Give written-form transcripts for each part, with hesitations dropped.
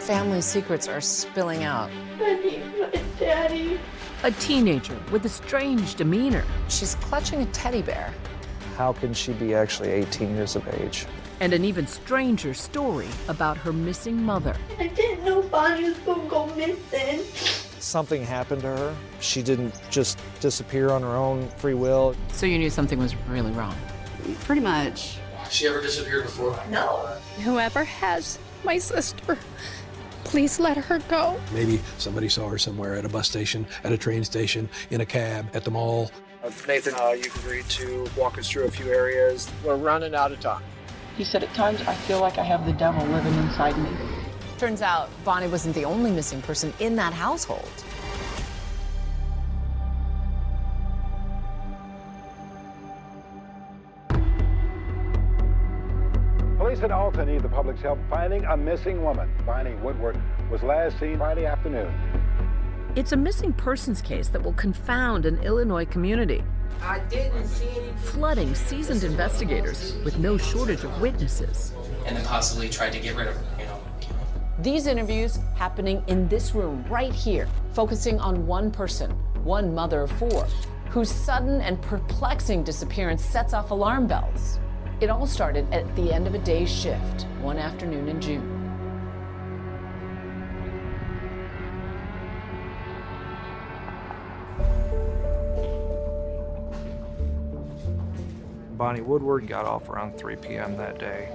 Family secrets are spilling out. I need my daddy. A teenager with a strange demeanor. She's clutching a teddy bear. How can she be actually 18 years of age? And an even stranger story about her missing mother. I didn't know Bonnie was gonna go missing. Something happened to her. She didn't just disappear on her own free will. So you knew something was really wrong? Pretty much. She ever disappeared before? No. Whoever has my sister, please let her go. Maybe somebody saw her somewhere at a bus station, at a train station, in a cab, at the mall. Nathan, you've agreed to walk us through a few areas. We're running out of time. He said, at times I feel like I have the devil living inside me. Turns out Bonnie wasn't the only missing person in that household. Police in Alton need the public's help finding a missing woman. Bonnie Woodward was last seen Friday afternoon. It's a missing persons case that will confound an Illinois community, I didn't see anything. flooding seasoned investigators with no shortage of witnesses. And then possibly tried to get rid of her, you know. These interviews happening in this room right here, focusing on one person, one mother of four, whose sudden and perplexing disappearance sets off alarm bells. It all started at the end of a day's shift, one afternoon in June. Bonnie Woodward got off around 3 p.m. that day.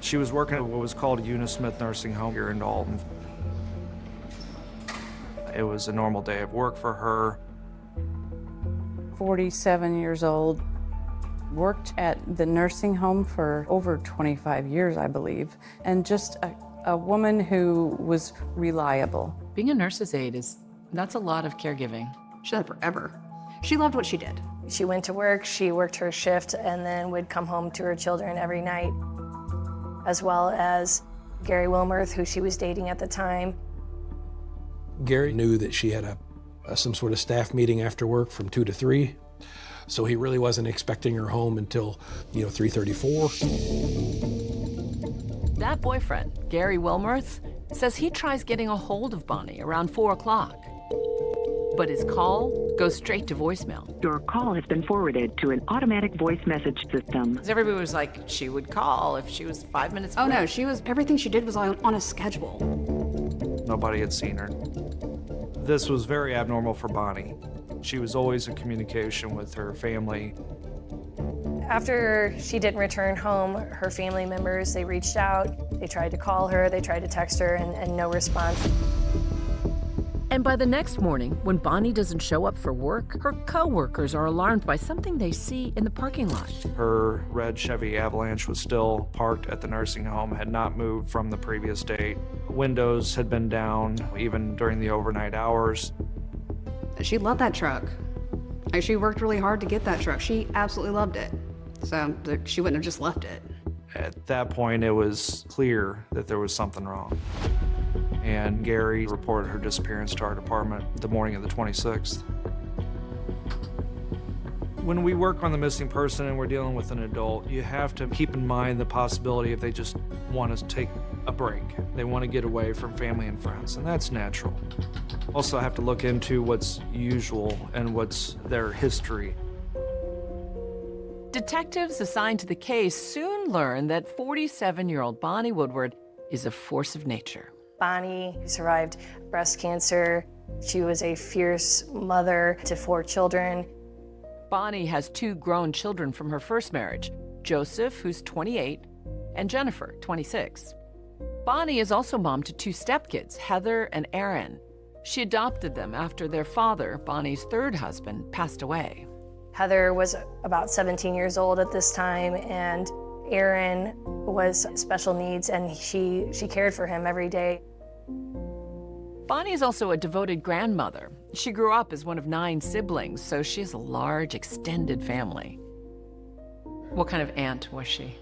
She was working at what was called Unismith Nursing Home here in Alton. It was a normal day of work for her. 47 years old, worked at the nursing home for over 25 years, I believe, and just a woman who was reliable. Being a nurse's aide that's a lot of caregiving. She did it forever. She loved what she did. She went to work, she worked her shift, and then would come home to her children every night, as well as Gary Wilmerth, who she was dating at the time. Gary knew that she had some sort of staff meeting after work from 2 to 3, so he really wasn't expecting her home until, 3:34. That boyfriend, Gary Wilmerth, says he tries getting a hold of Bonnie around 4 o'clock. But his call goes straight to voicemail. Your call has been forwarded to an automatic voice message system. Everybody was like, she would call if she was 5 minutes Oh late. no, everything she did was on a schedule. Nobody had seen her. This was very abnormal for Bonnie. She was always in communication with her family. After she didn't return home, her family members, they reached out, they tried to call her, they tried to text her, and no response. And by the next morning, when Bonnie doesn't show up for work, her co-workers are alarmed by something they see in the parking lot. Her red Chevy Avalanche was still parked at the nursing home, had not moved from the previous date. Windows had been down even during the overnight hours. She loved that truck. Like, she worked really hard to get that truck. She absolutely loved it. So she wouldn't have just left it. At that point, it was clear that there was something wrong. And Gary reported her disappearance to our department the morning of the 26th. When we work on the missing person and we're dealing with an adult, you have to keep in mind the possibility if they just want to take a break. They want to get away from family and friends, and that's natural. Also have to look into what's usual and what's their history. Detectives assigned to the case soon learn that 47-year-old Bonnie Woodward is a force of nature. Bonnie survived breast cancer. She was a fierce mother to 4 children. Bonnie has 2 grown children from her first marriage, Joseph, who's 28, and Jennifer, 26. Bonnie is also mom to 2 stepkids, Heather and Aaron. She adopted them after their father, Bonnie's 3rd husband, passed away. Heather was about 17 years old at this time, and Aaron was special needs, and she cared for him every day. Bonnie is also a devoted grandmother. She grew up as one of 9 siblings, so she has a large, extended family. What kind of aunt was she?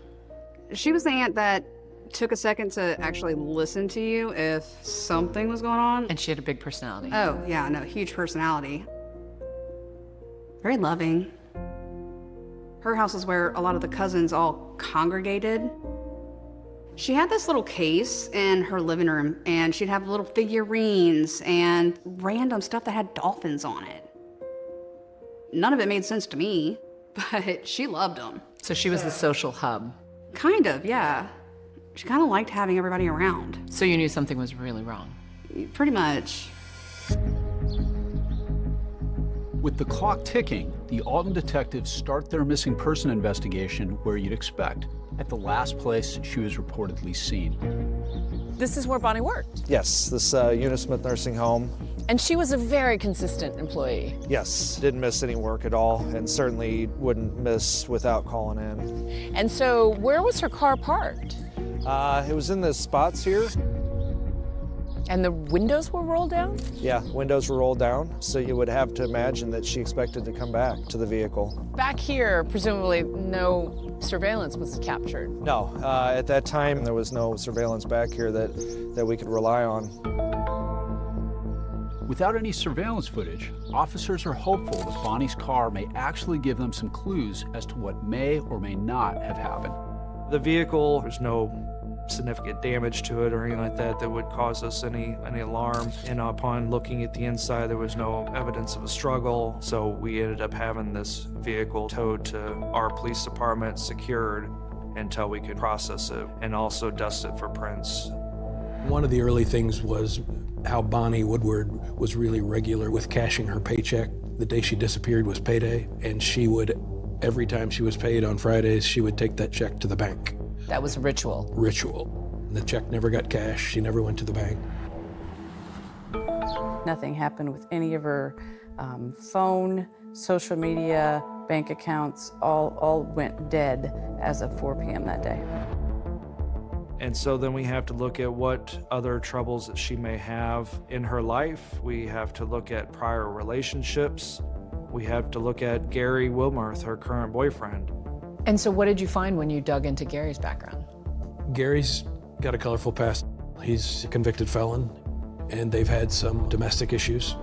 She was the aunt that took a second to actually listen to you if something was going on. And she had a big personality. Oh, yeah, no, huge personality. Very loving. Her house is where a lot of the cousins all congregated. She had this little case in her living room, and she'd have little figurines and random stuff that had dolphins on it. None of it made sense to me, but she loved them. So she was the social hub. Kind of, yeah. She kind of liked having everybody around. So you knew something was really wrong? Pretty much. With the clock ticking, the Alton detectives start their missing person investigation where you'd expect, at the last place she was reportedly seen. This is where Bonnie worked? Yes, this Eunice Smith Nursing Home. And she was a very consistent employee. Yes, didn't miss any work at all, and certainly wouldn't miss without calling in. And so where was her car parked? It was in the spots here. And the windows were rolled down? Yeah, windows were rolled down, so you would have to imagine that she expected to come back to the vehicle. Back here, presumably no surveillance was captured. No, at that time there was no surveillance back here that we could rely on. Without any surveillance footage, officers are hopeful that Bonnie's car may actually give them some clues as to what may or may not have happened. The vehicle, there's no significant damage to it or anything like that that would cause us any alarm. And upon looking at the inside, there was no evidence of a struggle. So we ended up having this vehicle towed to our police department, secured until we could process it and also dust it for prints. One of the early things was how Bonnie Woodward was really regular with cashing her paycheck. The day she disappeared was payday, and she would, every time she was paid on Fridays, she would take that check to the bank. That was a ritual. Ritual. The check never got cashed. She never went to the bank. Nothing happened with any of her phone, social media, bank accounts, all went dead as of 4 p.m. that day. And so then we have to look at what other troubles that she may have in her life. We have to look at prior relationships. We have to look at Gary Wilmarth, her current boyfriend. And so what did you find when you dug into Gary's background? Gary's got a colorful past. He's a convicted felon, and they've had some domestic issues.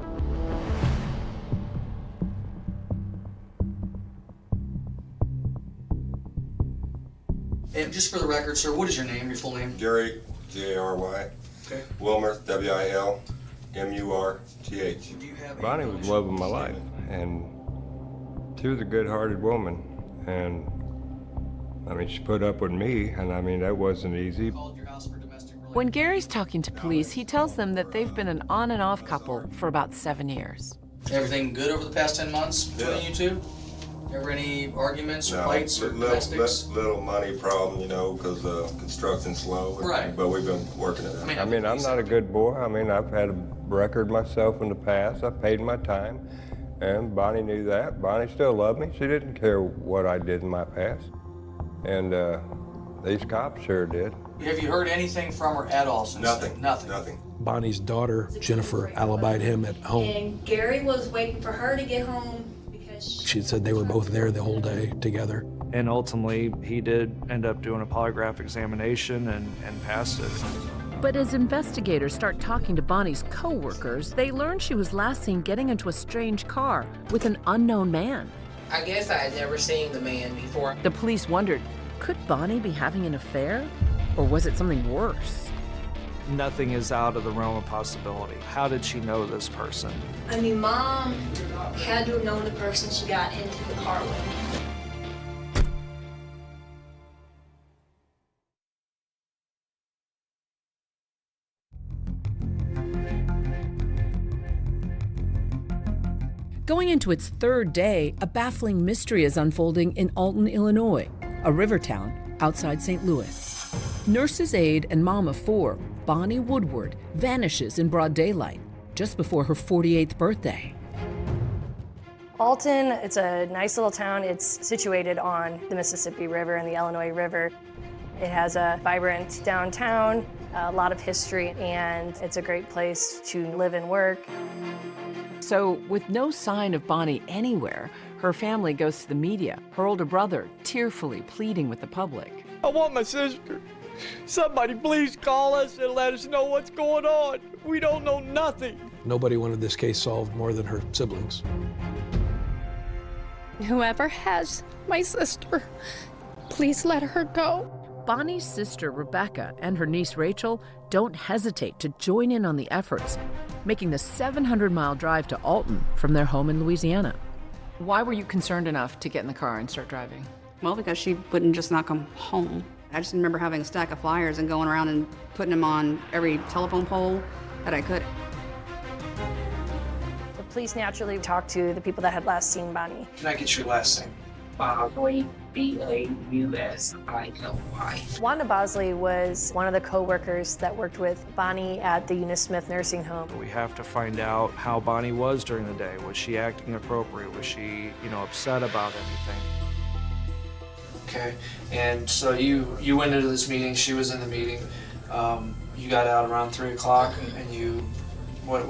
And just for the record, sir, what is your name, your full name? Gary, G-A-R-Y. Okay. Wilmarth, W-I-L-M-U-R-T-H. Bonnie was the love of my life, and she was a good-hearted woman, and I mean, she put up with me, and I mean, that wasn't easy. When Gary's talking to police, he tells them that they've been an on and off couple for about 7 years. Everything good over the past 10 months between you two? Ever any arguments or fights or domestics? Little money problem, you know, because construction's slow. Right. But we've been working it out. I mean, I'm not a good boy. I mean, I've had a record myself in the past. I paid my time, and Bonnie knew that. Bonnie still loved me. She didn't care what I did in my past. And these cops sure did. Have you heard anything from her at all since then? Nothing. Bonnie's daughter, Jennifer, alibied him at home. And Gary was waiting for her to get home because She said they were both there the whole day together. And ultimately, he did end up doing a polygraph examination and passed it. But as investigators start talking to Bonnie's co-workers, they learn she was last seen getting into a strange car with an unknown man. I guess I had never seen the man before. The police wondered, could Bonnie be having an affair? Or was it something worse? Nothing is out of the realm of possibility. How did she know this person? I mean, Mom had to have known the person she got into the car with. Going into its third day, a baffling mystery is unfolding in Alton, Illinois, a river town outside St. Louis. Nurse's aide and mom of 4, Bonnie Woodward, vanishes in broad daylight just before her 48th birthday. Alton, it's a nice little town. It's situated on the Mississippi River and the Illinois River. It has a vibrant downtown, a lot of history, and it's a great place to live and work. So, with no sign of Bonnie anywhere, her family goes to the media, her older brother tearfully pleading with the public. I want my sister. Somebody please call us and let us know what's going on. We don't know nothing. Nobody wanted this case solved more than her siblings. Whoever has my sister, please let her go. Bonnie's sister, Rebecca, and her niece, Rachel, don't hesitate to join in on the efforts, making the 700-mile drive to Alton from their home in Louisiana. Why were you concerned enough to get in the car and start driving? Well, because she wouldn't just not come home. I just remember having a stack of flyers and going around and putting them on every telephone pole that I could. The police naturally talked to the people that had last seen Bonnie. Can I get your last name? Bosley, B-A-U-S-I-L-Y. Wanda Bosley was one of the co-workers that worked with Bonnie at the Eunice Smith Nursing Home. We have to find out how Bonnie was during the day. Was she acting appropriate? Was she, upset about anything? Okay, and so you went into this meeting, she was in the meeting. You got out around 3 o'clock, and what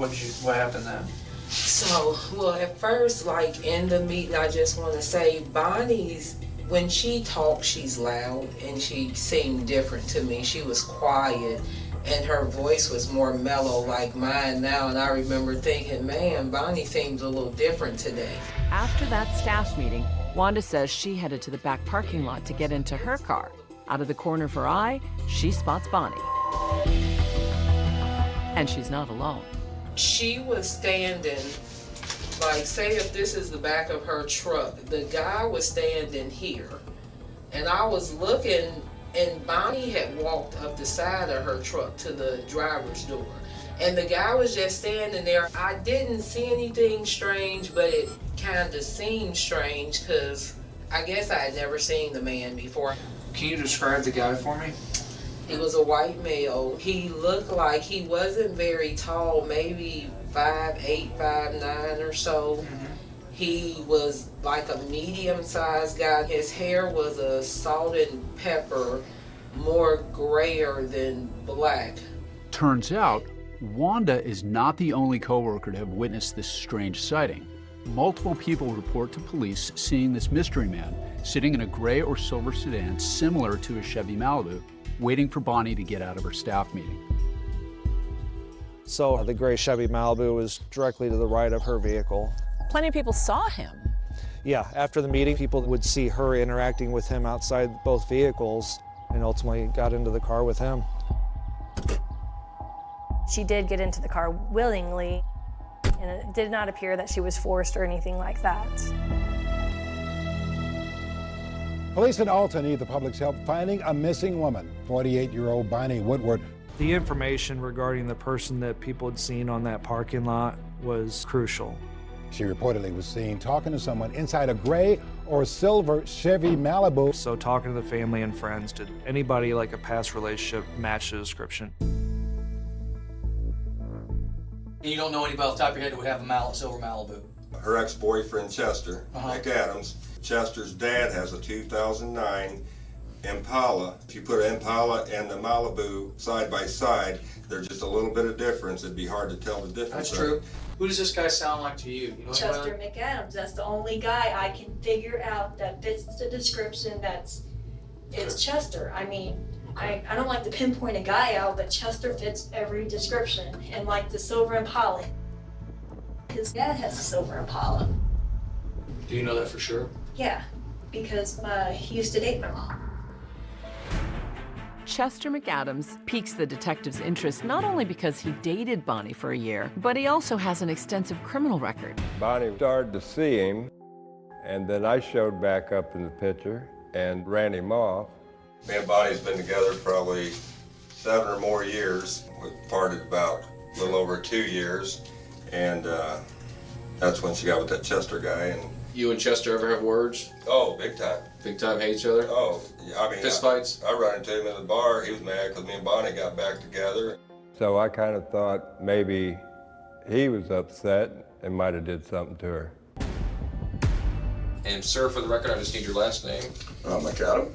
happened then? So, well, at first, like in the meeting, I just want to say Bonnie's, when she talks, she's loud, and she seemed different to me. She was quiet, and her voice was more mellow like mine now, and I remember thinking, man, Bonnie seems a little different today. After that staff meeting, Wanda says she headed to the back parking lot to get into her car. Out of the corner of her eye, she spots Bonnie. And she's not alone. She was standing, like, say if this is the back of her truck, the guy was standing here. And I was looking, and Bonnie had walked up the side of her truck to the driver's door. And the guy was just standing there. I didn't see anything strange, but it kind of seemed strange because I guess I had never seen the man before. Can you describe the guy for me? He was a white male. He looked like he wasn't very tall, maybe 5'8", 5'9" or so. Mm-hmm. He was like a medium-sized guy. His hair was a salt and pepper, more grayer than black. Turns out, Wanda is not the only coworker to have witnessed this strange sighting. Multiple people report to police seeing this mystery man sitting in a gray or silver sedan similar to a Chevy Malibu, waiting for Bonnie to get out of her staff meeting. So the gray Chevy Malibu was directly to the right of her vehicle. Plenty of people saw him. Yeah, after the meeting, people would see her interacting with him outside both vehicles and ultimately got into the car with him. She did get into the car willingly, and it did not appear that she was forced or anything like that. Police in Alton need the public's help finding a missing woman, 48-year-old Bonnie Woodward. The information regarding the person that people had seen on that parking lot was crucial. She reportedly was seen talking to someone inside a gray or silver Chevy Malibu. So talking to the family and friends, did anybody like a past relationship match the description? You don't know anybody off the top of your head who would have a silver Malibu? Her ex-boyfriend, Chester, Nick Adams. Chester's dad has a 2009 Impala. If you put an Impala and the Malibu side by side, there's just a little bit of difference. It'd be hard to tell the difference. That's true. Who does this guy sound like to you? Chester McAdams. That's the only guy I can figure out that fits the description. It's Chester. I mean, I don't like to pinpoint a guy out, but Chester fits every description. And like the silver Impala, his dad has a silver Impala. Do you know that for sure? Yeah, because he used to date my mom. Chester McAdams piques the detective's interest not only because he dated Bonnie for a year, but he also has an extensive criminal record. Bonnie started to see him, and then I showed back up in the picture and ran him off. Me and Bonnie's been together probably 7 or more years. We parted about a little over 2 years, and that's when she got with that Chester guy. And you and Chester ever have words? Oh, big time. Big time hate each other? Oh, I mean, fist fights? I run into him in the bar. He was mad because me and Bonnie got back together. So I kind of thought maybe he was upset and might have did something to her. And sir, for the record, I just need your last name. McAdam.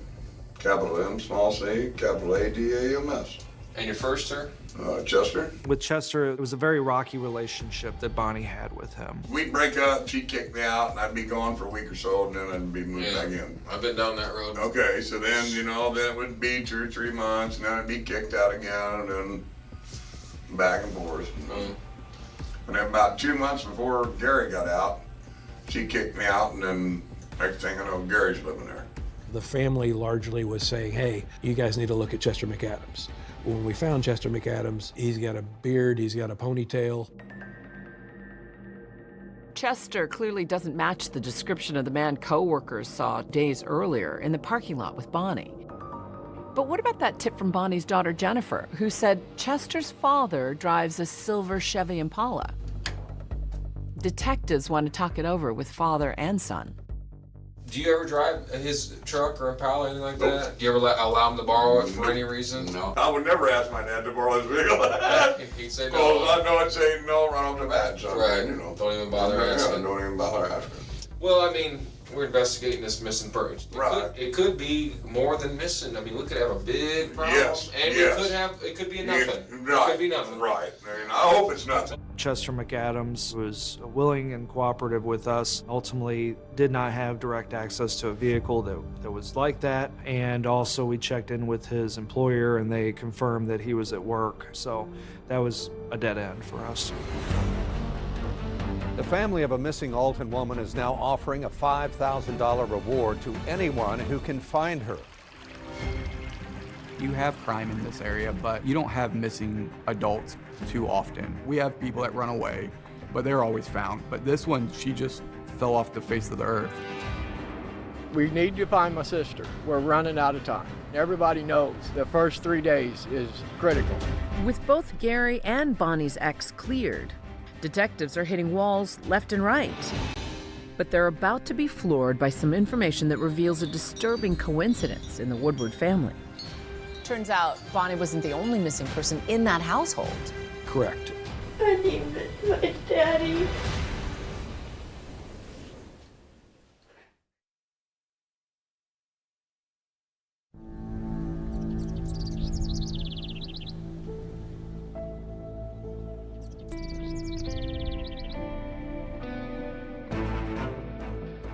Capital M, small c, capital A-D-A-M-S. And your first, sir? Chester. With Chester, it was a very rocky relationship that Bonnie had with him. We'd break up, she'd kick me out, and I'd be gone for a week or so, and then I'd be moved back in. I've been down that road. Okay, so then, then it would be 2 or 3 months, and then I'd be kicked out again, and then back and forth. And then about 2 months before Gary got out, she kicked me out, and then next thing I know, Gary's living there. The family largely was saying, hey, you guys need to look at Chester McAdams. When we found Chester McAdams, he's got a beard, he's got a ponytail. Chester clearly doesn't match the description of the man co-workers saw days earlier in the parking lot with Bonnie. But what about that tip from Bonnie's daughter, Jennifer, who said Chester's father drives a silver Chevy Impala? Detectives want to talk it over with father and son. Do you ever drive his truck or Impala or anything like that? Do you ever allow him to borrow it for any reason? No. I would never ask my dad to borrow his vehicle. He'd say no. Well, I know I'd say no right off the bat. So, right. You know. Don't even bother asking. Don't even bother asking. Well, I mean, we're investigating this missing person. Right. It could be more than missing. I mean, we could have a big problem. Yes. And it could be nothing. Right. It could be nothing. Right. And I hope it's nothing. Chester McAdams was willing and cooperative with us. Ultimately, did not have direct access to a vehicle that was like that. And also, we checked in with his employer, and they confirmed that he was at work. So that was a dead end for us. The family of a missing Alton woman is now offering a $5,000 reward to anyone who can find her. You have crime in this area, but you don't have missing adults too often. We have people that run away, but they're always found. But this one, she just fell off the face of the earth. We need to find my sister. We're running out of time. Everybody knows the first 3 days is critical. With both Gary and Bonnie's ex cleared, detectives are hitting walls left and right. But they're about to be floored by some information that reveals a disturbing coincidence in the Woodward family. Turns out Bonnie wasn't the only missing person in that household. Correct. I need my daddy.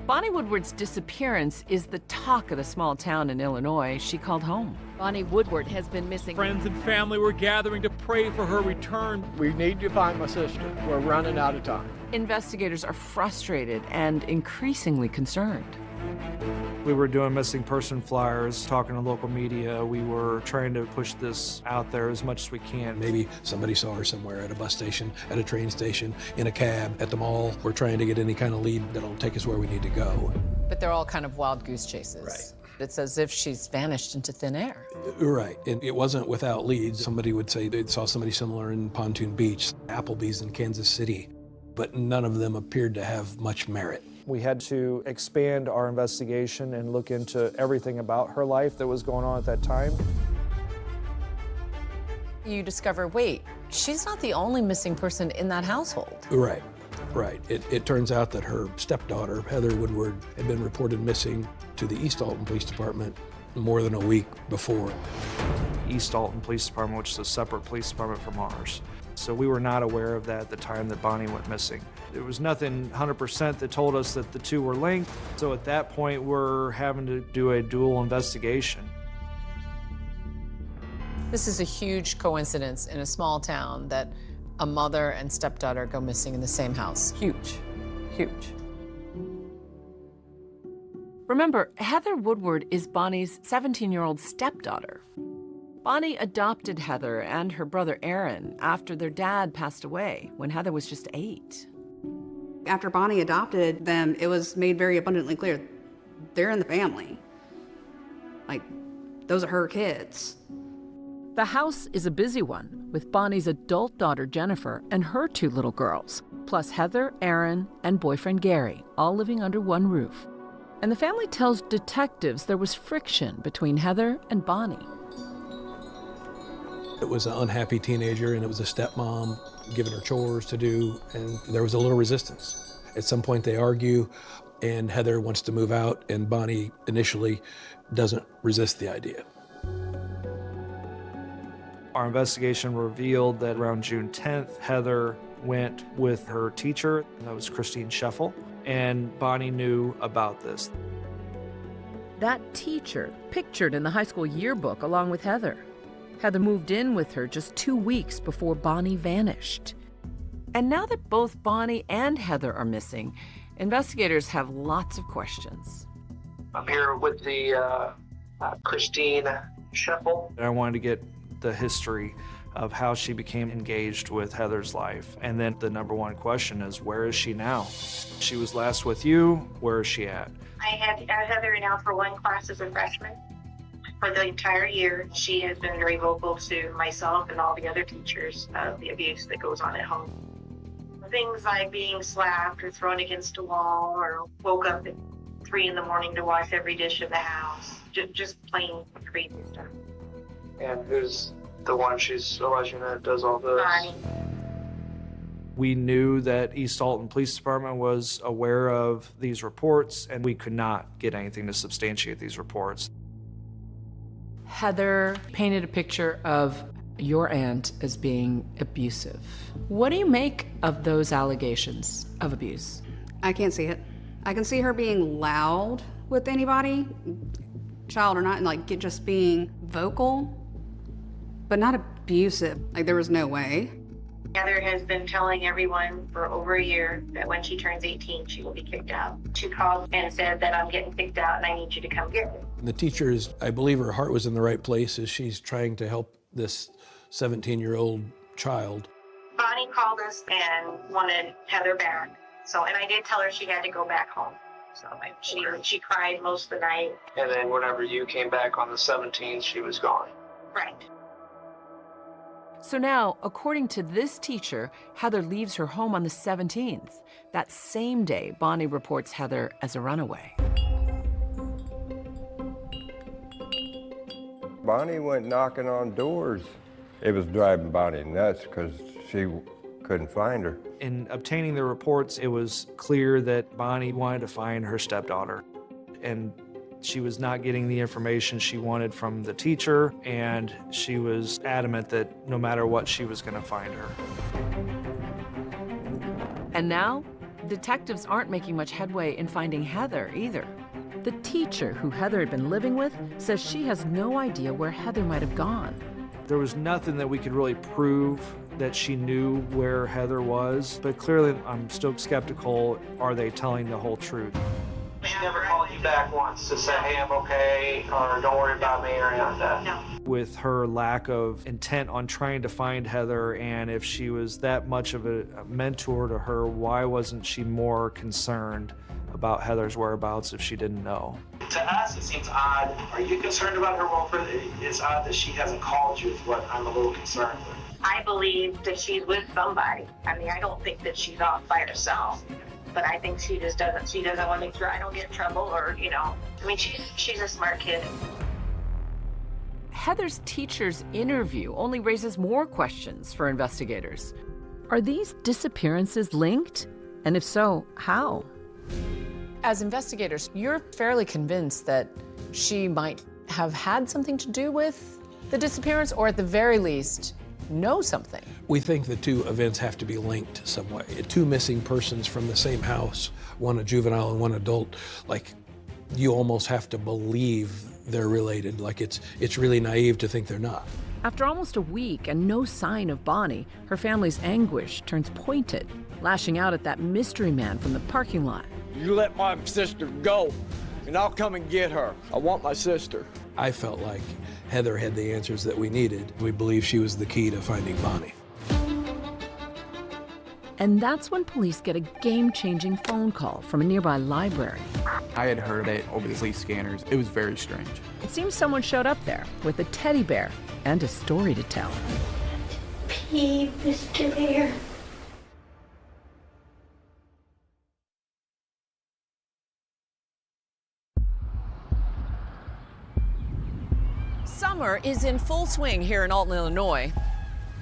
Bonnie Woodward's disappearance is the talk of the small town in Illinois she called home. Bonnie Woodward has been missing. Friends and family were gathering to pray for her return. We need to find my sister. We're running out of time. Investigators are frustrated and increasingly concerned. We were doing missing person flyers, talking to local media. We were trying to push this out there as much as we can. Maybe somebody saw her somewhere at a bus station, at a train station, in a cab, at the mall. We're trying to get any kind of lead that'll take us where we need to go. But they're all kind of wild goose chases. Right. It's as if she's vanished into thin air. Right, and it wasn't without leads. Somebody would say they saw somebody similar in Pontoon Beach, Applebee's in Kansas City, but none of them appeared to have much merit. We had to expand our investigation and look into everything about her life that was going on at that time. You discover, wait, she's not the only missing person in that household. Right, right. It turns out that her stepdaughter, Heather Woodward, had been reported missing to the East Alton Police Department more than a week before. East Alton Police Department, which is a separate police department from ours. So we were not aware of that at the time that Bonnie went missing. There was nothing 100% that told us that the two were linked. So at that point, we're having to do a dual investigation. This is a huge coincidence in a small town that a mother and stepdaughter go missing in the same house. Huge, huge. Remember, Heather Woodward is Bonnie's 17-year-old stepdaughter. Bonnie adopted Heather and her brother Aaron after their dad passed away when Heather was just 8. After Bonnie adopted them, it was made very abundantly clear they're in the family. Like, those are her kids. The house is a busy one, with Bonnie's adult daughter Jennifer and her 2 little girls, plus Heather, Aaron, and boyfriend Gary, all living under one roof. And the family tells detectives there was friction between Heather and Bonnie. It was an unhappy teenager, and it was a stepmom giving her chores to do, and there was a little resistance. At some point they argue, and Heather wants to move out, and Bonnie initially doesn't resist the idea. Our investigation revealed that around June 10th, Heather went with her teacher, and that was Christine Scheffel, and Bonnie knew about this. That teacher pictured in the high school yearbook along with Heather. Heather moved in with her just 2 weeks before Bonnie vanished. And now that both Bonnie and Heather are missing, investigators have lots of questions. I'm here with the Christine Scheffel. I wanted to get the history of how she became engaged with Heather's life. And then the number one question is, where is she now? She was last with you, where is she at? I had Heather now for one class as a freshman. For the entire year, she has been very vocal to myself and all the other teachers of the abuse that goes on at home. Things like being slapped or thrown against a wall or woke up at 3 in the morning to wash every dish in the house. Just plain crazy stuff. And who's the one she's alleging that does all this? Bonnie. We knew that East Alton Police Department was aware of these reports, and we could not get anything to substantiate these reports. Heather painted a picture of your aunt as being abusive. What do you make of those allegations of abuse? I can't see it. I can see her being loud with anybody, child or not, and like just being vocal, but not abusive. Like there was no way. Heather has been telling everyone for over a year that when she turns 18, she will be kicked out. She called and said that I'm getting kicked out and I need you to come get me. The teacher is, I believe her heart was in the right place as she's trying to help this 17-year-old child. Bonnie called us and wanted Heather back. And I did tell her she had to go back home. So she cried most of the night. And then whenever you came back on the 17th, she was gone. Right. So now, according to this teacher, Heather leaves her home on the 17th. That same day, Bonnie reports Heather as a runaway. Bonnie went knocking on doors. It was driving Bonnie nuts because she couldn't find her. In obtaining the reports, it was clear that Bonnie wanted to find her stepdaughter. And she was not getting the information she wanted from the teacher, and she was adamant that no matter what, she was going to find her. And now, detectives aren't making much headway in finding Heather either. The teacher who Heather had been living with says she has no idea where Heather might have gone. There was nothing that we could really prove that she knew where Heather was, but clearly I'm still skeptical. Are they telling the whole truth? She never called you back once to say, hey, I'm okay, or don't worry about me, or anything like that? No. With her lack of intent on trying to find Heather, and if she was that much of a mentor to her, why wasn't she more concerned about Heather's whereabouts if she didn't know? To us, it seems odd. Are you concerned about her welfare? It's odd that she hasn't called you, is what I'm a little concerned with. I believe that she's with somebody. I mean, I don't think that she's off by herself. But I think she just doesn't want to make sure I don't get in trouble or, I mean, she's a smart kid. Heather's teacher's interview only raises more questions for investigators. Are these disappearances linked? And if so, how? As investigators, you're fairly convinced that she might have had something to do with the disappearance, or at the very least, know something. We think the two events have to be linked some way. Two missing persons from the same house, one a juvenile and one adult, like you almost have to believe they're related. Like it's really naive to think they're not. After almost a week and no sign of Bonnie, her family's anguish turns pointed, lashing out at that mystery man from the parking lot. You let my sister go, and I'll come and get her. I want my sister. I felt like Heather had the answers that we needed. We believe she was the key to finding Bonnie. And that's when police get a game-changing phone call from a nearby library. I had heard it over the police scanners. It was very strange. It seems someone showed up there with a teddy bear and a story to tell. Pee, Mr. Bear. Summer is in full swing here in Alton, Illinois.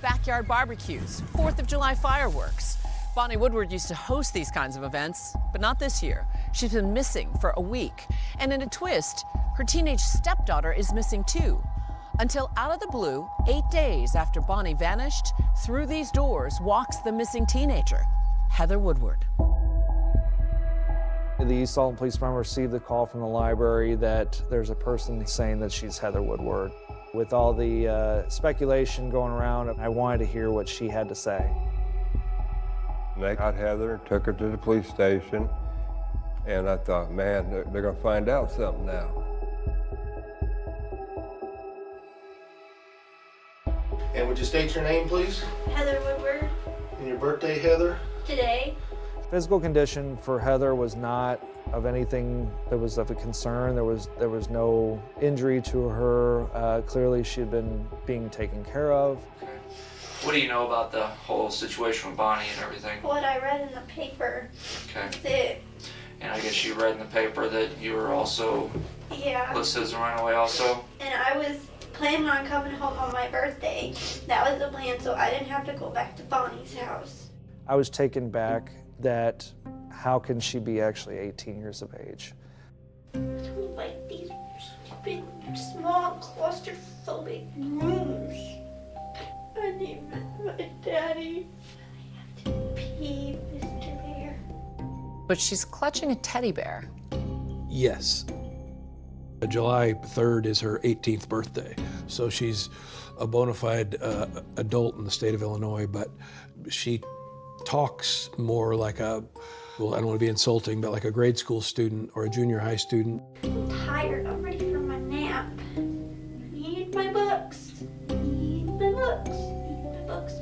Backyard barbecues, 4th of July fireworks. Bonnie Woodward used to host these kinds of events, but not this year. She's been missing for a week. And in a twist, her teenage stepdaughter is missing too. Until out of the blue, 8 days after Bonnie vanished, through these doors walks the missing teenager, Heather Woodward. The East Alton Police Department received the call from the library that there's a person saying that she's Heather Woodward. With all the speculation going around, I wanted to hear what she had to say. They got Heather, took her to the police station, And I thought, man, they're going to find out something now. And would you state your name, please? Heather Woodward. And your birthday, Heather? Today. Physical condition for Heather was not of anything that was of a concern. There was no injury to her. Clearly, she had been being taken care of. What do you know about the whole situation with Bonnie and everything? What I read in the paper. Okay. That's it. And I guess you read in the paper that you were also listed as a runaway also? And I was planning on coming home on my birthday. That was the plan, so I didn't have to go back to Bonnie's house. I was taken back that how can she be actually 18 years of age? Like these stupid, small, claustrophobic rooms. I need my daddy. I have to pee, Mr. Bear. But she's clutching a teddy bear. Yes. July 3rd is her 18th birthday, so she's a bona fide adult in the state of Illinois, but she talks more like a, well, I don't want to be insulting, but like a grade school student or a junior high student. I'm tired. I'm ready for my nap. I need my books. I need my books. I need my books.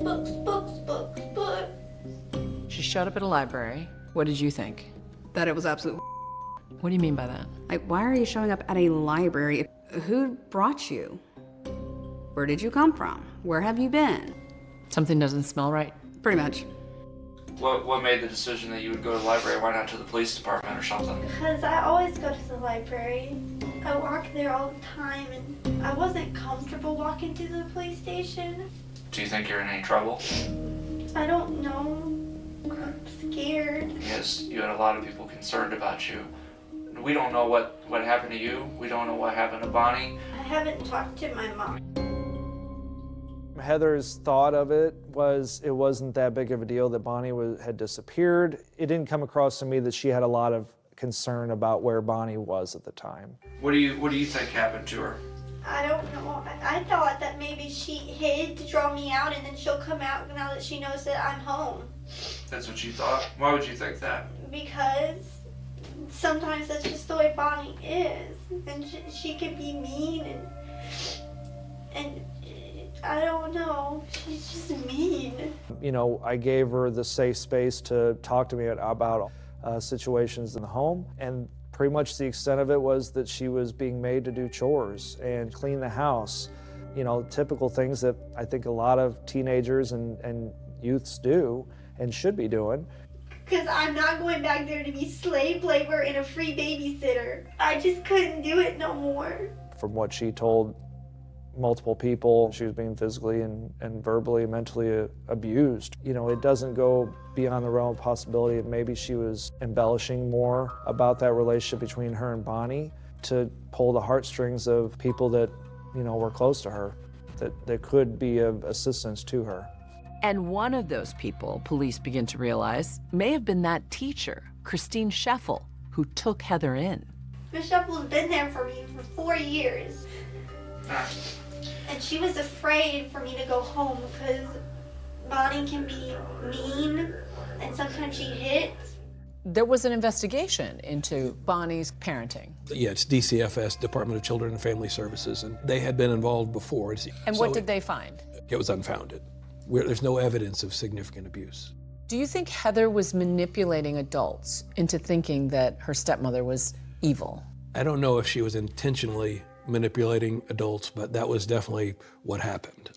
She showed up at a library. What did you think? That it was absolute. What do you mean by that? Like, why are you showing up at a library? Who brought you? Where did you come from? Where have you been? Something doesn't smell right. Pretty much. What made the decision that you would go to the library? Why not to the police department or something? Because I always go to the library. I walk there all the time, and I wasn't comfortable walking to the police station. Do you think you're in any trouble? I don't know. I'm scared. Yes, you had a lot of people concerned about you. We don't know what happened to you. We don't know what happened to Bonnie. I haven't talked to my mom. Heather's thought of it wasn't that big of a deal that Bonnie had disappeared. It didn't come across to me that she had a lot of concern about where Bonnie was at the time. What do you think happened to her? I don't know. I thought that maybe she hid to draw me out, and then she'll come out now that she knows that I'm home. That's what you thought? Why would you think that? Because sometimes that's just the way Bonnie is, and she can be mean, and I don't know. She's just mean. You know, I gave her the safe space to talk to me about situations in the home, and pretty much the extent of it was that she was being made to do chores and clean the house. You know, typical things that I think a lot of teenagers and youths do and should be doing. Because I'm not going back there to be slave labor and a free babysitter. I just couldn't do it no more. From what she told multiple people, she was being physically and verbally and mentally abused. You know, it doesn't go beyond the realm of possibility of maybe she was embellishing more about that relationship between her and Bonnie to pull the heartstrings of people that, you know, were close to her, that could be of assistance to her. And one of those people, police begin to realize, may have been that teacher, Christine Scheffel, who took Heather in. Miss Scheffel's been there for me for 4 years. And she was afraid for me to go home because Bonnie can be mean and sometimes she hits. There was an investigation into Bonnie's parenting. Yeah, it's DCFS, Department of Children and Family Services, and they had been involved before. And what did they find? It was unfounded. There's no evidence of significant abuse. Do you think Heather was manipulating adults into thinking that her stepmother was evil? I don't know if she was intentionally manipulating adults, but that was definitely what happened.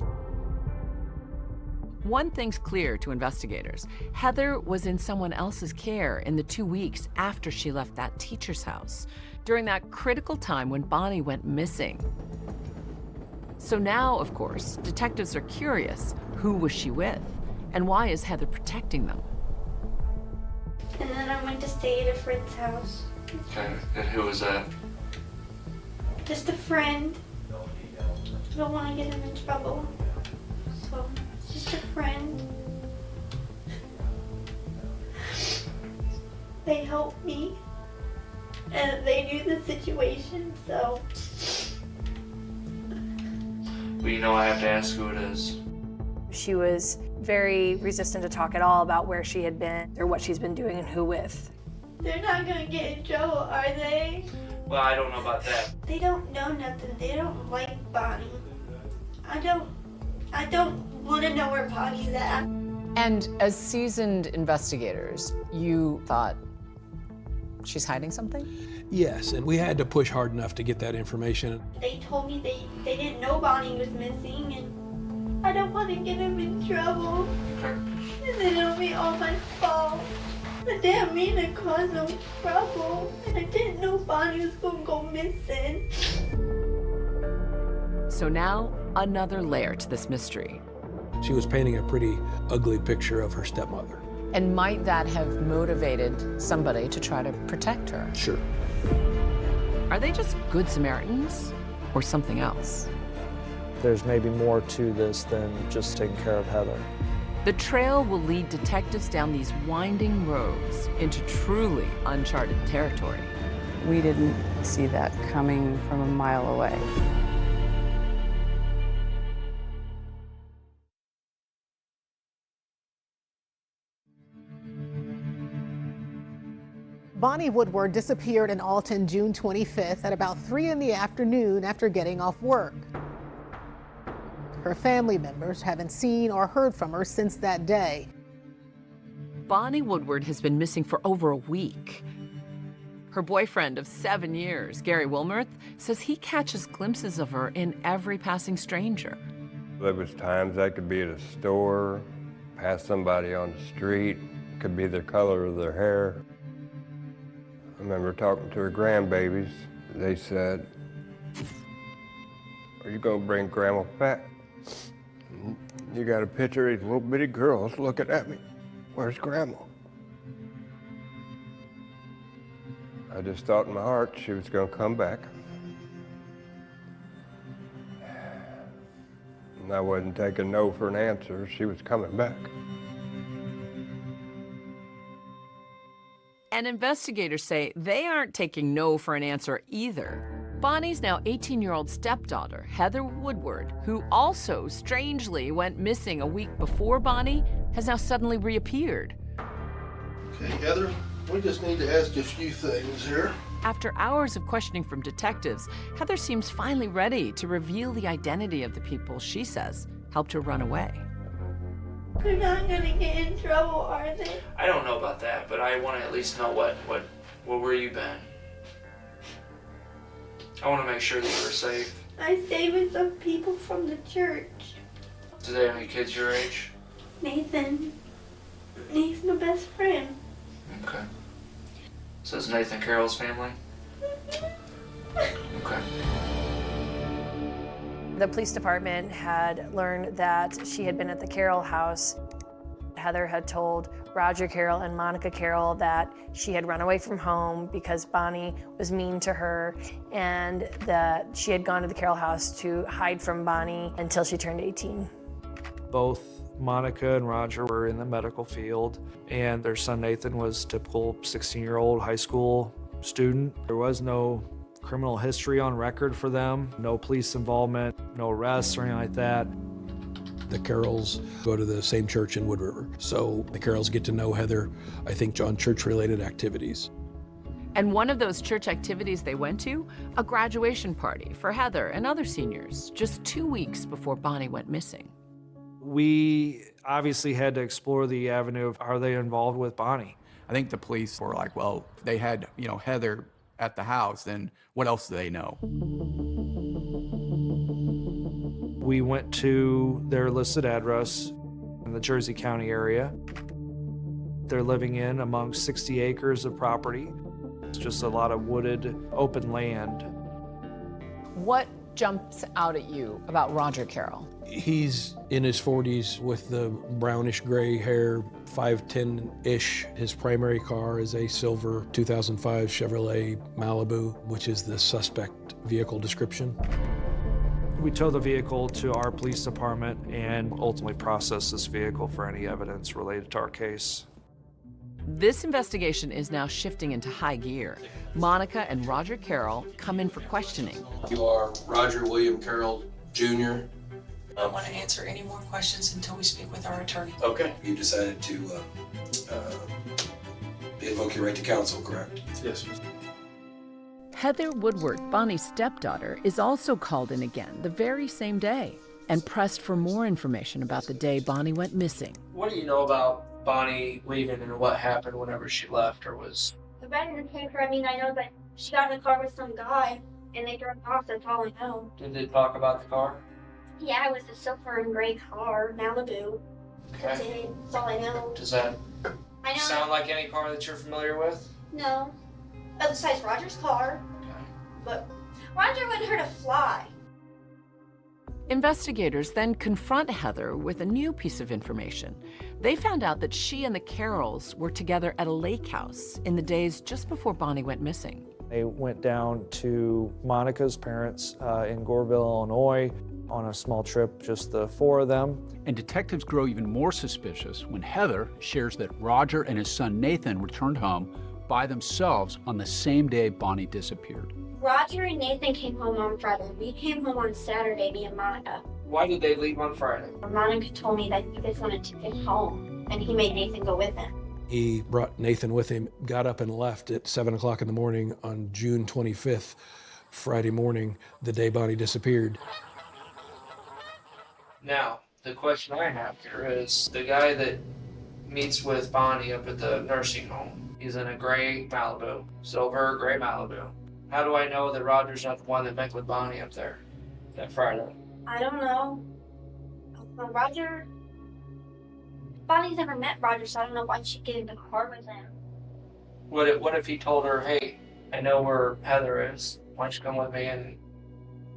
One thing's clear to investigators. Heather was in someone else's care in the 2 weeks after she left that teacher's house, during that critical time when Bonnie went missing. So now, of course, detectives are curious, who was she with? And why is Heather protecting them? And then I went to stay at a friend's house. Okay, and who was that? Just a friend. I don't want to get him in trouble. So, just a friend. They helped me. And they knew the situation, so. Well, you know I have to ask who it is. She was very resistant to talk at all about where she had been or what she's been doing and who with. They're not gonna get in trouble, are they? Well, I don't know about that. They don't know nothing. They don't like Bonnie. I don't want to know where Bonnie's at. And as seasoned investigators, you thought she's hiding something? Yes, and we had to push hard enough to get that information. They told me they didn't know Bonnie was missing, and I don't want to get them in trouble. And then it'll be all my fault. I didn't mean to cause no trouble, and I didn't know Bonnie was gonna go missing. So now, another layer to this mystery. She was painting a pretty ugly picture of her stepmother. And might that have motivated somebody to try to protect her? Sure. Are they just good Samaritans or something else? There's maybe more to this than just taking care of Heather. The trail will lead detectives down these winding roads into truly uncharted territory. We didn't see that coming from a mile away. Bonnie Woodward disappeared in Alton June 25th at about 3 in the afternoon after getting off work. Her family members haven't seen or heard from her since that day. Bonnie Woodward has been missing for over a week. Her boyfriend of 7 years, Gary Wilmerth, says he catches glimpses of her in every passing stranger. There was times I could be at a store, pass somebody on the street, could be the color of their hair. I remember talking to her grandbabies. They said, "Are you gonna bring Grandma back? You got a picture of these little bitty girls looking at me. Where's Grandma?" I just thought in my heart she was gonna come back. And I wasn't taking no for an answer. She was coming back. And investigators say they aren't taking no for an answer either. Bonnie's now 18-year-old stepdaughter, Heather Woodward, who also strangely went missing a week before Bonnie, has now suddenly reappeared. Okay, Heather, we just need to ask you a few things here. After hours of questioning from detectives, Heather seems finally ready to reveal the identity of the people she says helped her run away. They're not gonna get in trouble, are they? I don't know about that, but I want to at least know where you been. I want to make sure that you were safe. I stayed with some people from the church. Do they have any kids your age? Nathan, he's my best friend. Okay. So is Nathan Carroll's family? Okay. The police department had learned that she had been at the Carroll house. Heather had told Roger Carroll and Monica Carroll that she had run away from home because Bonnie was mean to her, and that she had gone to the Carroll house to hide from Bonnie until she turned 18. Both Monica and Roger were in the medical field, and their son Nathan was a typical 16-year-old high school student. There was no criminal history on record for them, no police involvement, no arrests or anything like that. The Carrolls go to the same church in Wood River, so the Carrolls get to know Heather, I think, on church-related activities. And one of those church activities they went to, a graduation party for Heather and other seniors, just 2 weeks before Bonnie went missing. We obviously had to explore the avenue of, are they involved with Bonnie? I think the police were like, well, they had, Heather at the house, then what else do they know? We went to their listed address in the Jersey County area. They're living in among 60 acres of property. It's just a lot of wooded, open land. What jumps out at you about Roger Carroll? He's in his 40s with the brownish gray hair, 5'10"-ish. His primary car is a silver 2005 Chevrolet Malibu, which is the suspect vehicle description. We tow the vehicle to our police department and ultimately process this vehicle for any evidence related to our case. This investigation is now shifting into high gear. Monica and Roger Carroll come in for questioning. You are Roger William Carroll, Jr. I don't want to answer any more questions until we speak with our attorney. Okay. You decided to They invoke your right to counsel, correct? Yes. Heather Woodward, Bonnie's stepdaughter, is also called in again the very same day and pressed for more information about the day Bonnie went missing. What do you know about Bonnie leaving and what happened whenever she left or was? I read in the paper, I know that she got in a car with some guy and they drove off, that's all I know. Did they talk about the car? Yeah, it was a silver and gray car, Malibu. That's Okay. it, that's all I know. Does that I know. sound like any car that you're familiar with? No. Besides Roger's car. But Roger wouldn't hurt a fly. Investigators then confront Heather with a new piece of information. They found out that she and the Carrolls were together at a lake house in the days just before Bonnie went missing. They went down to Monica's parents in Goreville, Illinois, on a small trip, just the four of them. And detectives grow even more suspicious when Heather shares that Roger and his son Nathan returned home by themselves on the same day Bonnie disappeared. Roger and Nathan came home on Friday. We came home on Saturday, me and Monica. Why did they leave on Friday? Monica told me that he just wanted to get home, and he made Nathan go with him. He brought Nathan with him, got up and left at 7 o'clock in the morning on June 25th, Friday morning, the day Bonnie disappeared. Now, the question I have here is the guy that meets with Bonnie up at the nursing home, he's in a gray Malibu, silver gray Malibu. How do I know that Roger's not the one that met with Bonnie up there that Friday? I don't know. Roger... Bonnie's never met Roger, so I don't know why she'd get in the car with him. What if he told her, hey, I know where Heather is. Why don't you come with me and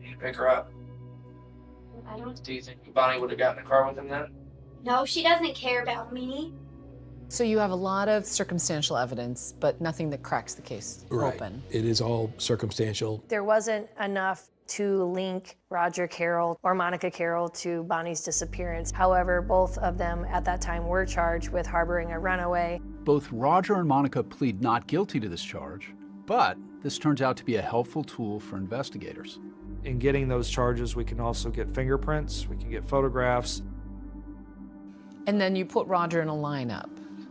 you can pick her up? I don't... Do you think Bonnie would have gotten in the car with him then? No, she doesn't care about me. So you have a lot of circumstantial evidence, but nothing that cracks the case open. It is all circumstantial. There wasn't enough to link Roger Carroll or Monica Carroll to Bonnie's disappearance. However, both of them at that time were charged with harboring a runaway. Both Roger and Monica plead not guilty to this charge, but this turns out to be a helpful tool for investigators. In getting those charges, we can also get fingerprints, we can get photographs. And then you put Roger in a lineup.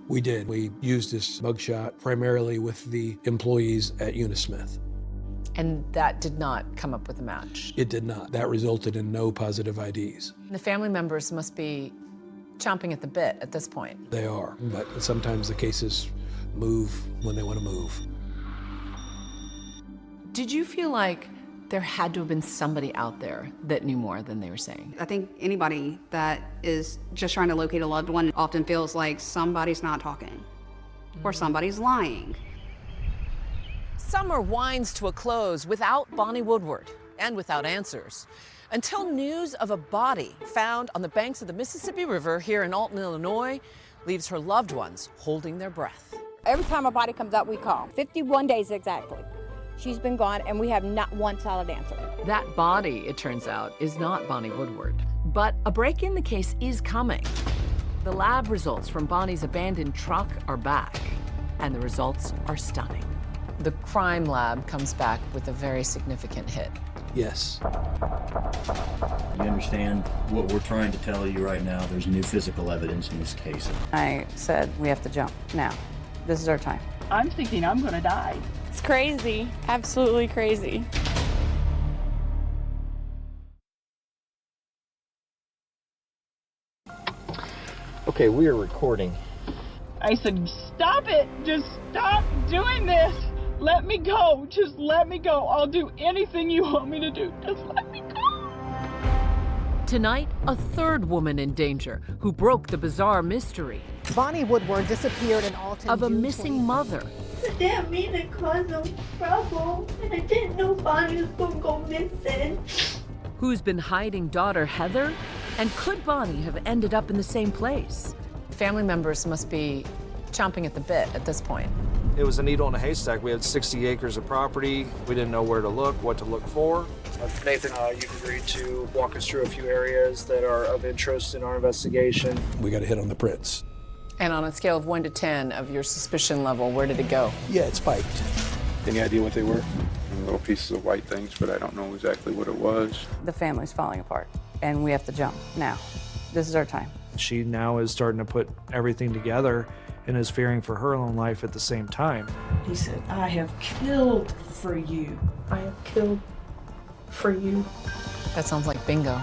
We did. We used this mugshot primarily with the employees at Unismith. And that did not come up with a match. It did not. That resulted in no positive IDs. The family members must be chomping at the bit at this point. They are, but sometimes the cases move when they want to move. Did you feel like there had to have been somebody out there that knew more than they were saying? I think anybody that is just trying to locate a loved one often feels like somebody's not talking or somebody's lying. Summer winds to a close without Bonnie Woodward and without answers, until news of a body found on the banks of the Mississippi River here in Alton, Illinois, leaves her loved ones holding their breath. Every time a body comes up, we call. 51 days exactly. She's been gone, and we have not one solid answer. That body, it turns out, is not Bonnie Woodward. But a break in the case is coming. The lab results from Bonnie's abandoned truck are back, and the results are stunning. The crime lab comes back with a very significant hit. Yes. You understand what we're trying to tell you right now? There's new physical evidence in this case. I said, we have to jump now. This is our time. I'm thinking I'm gonna die. It's crazy, absolutely crazy. Okay, we are recording. I said, stop it, just stop doing this. Let me go, just let me go. I'll do anything you want me to do, just let me go. Tonight, a third woman in danger who broke the bizarre mystery. Bonnie Woodward disappeared in Alton of a June missing 25th. mother. I didn't mean to cause no trouble, and I didn't know Bonnie was gonna go missing. Who's been hiding daughter Heather? And could Bonnie have ended up in the same place? Family members must be chomping at the bit at this point. It was a needle in a haystack. We had 60 acres of property. We didn't know where to look, what to look for. Nathan, you've agreed to walk us through a few areas that are of interest in our investigation. We got to hit on the prints. And on a scale of 1 to 10 of your suspicion level, where did it go? Yeah, it spiked. Any idea what they were? Little pieces of white things, but I don't know exactly what it was. The family's falling apart, and we have to jump now. This is our time. She now is starting to put everything together, and is fearing for her own life at the same time. He said, I have killed for you. I have killed for you. That sounds like bingo.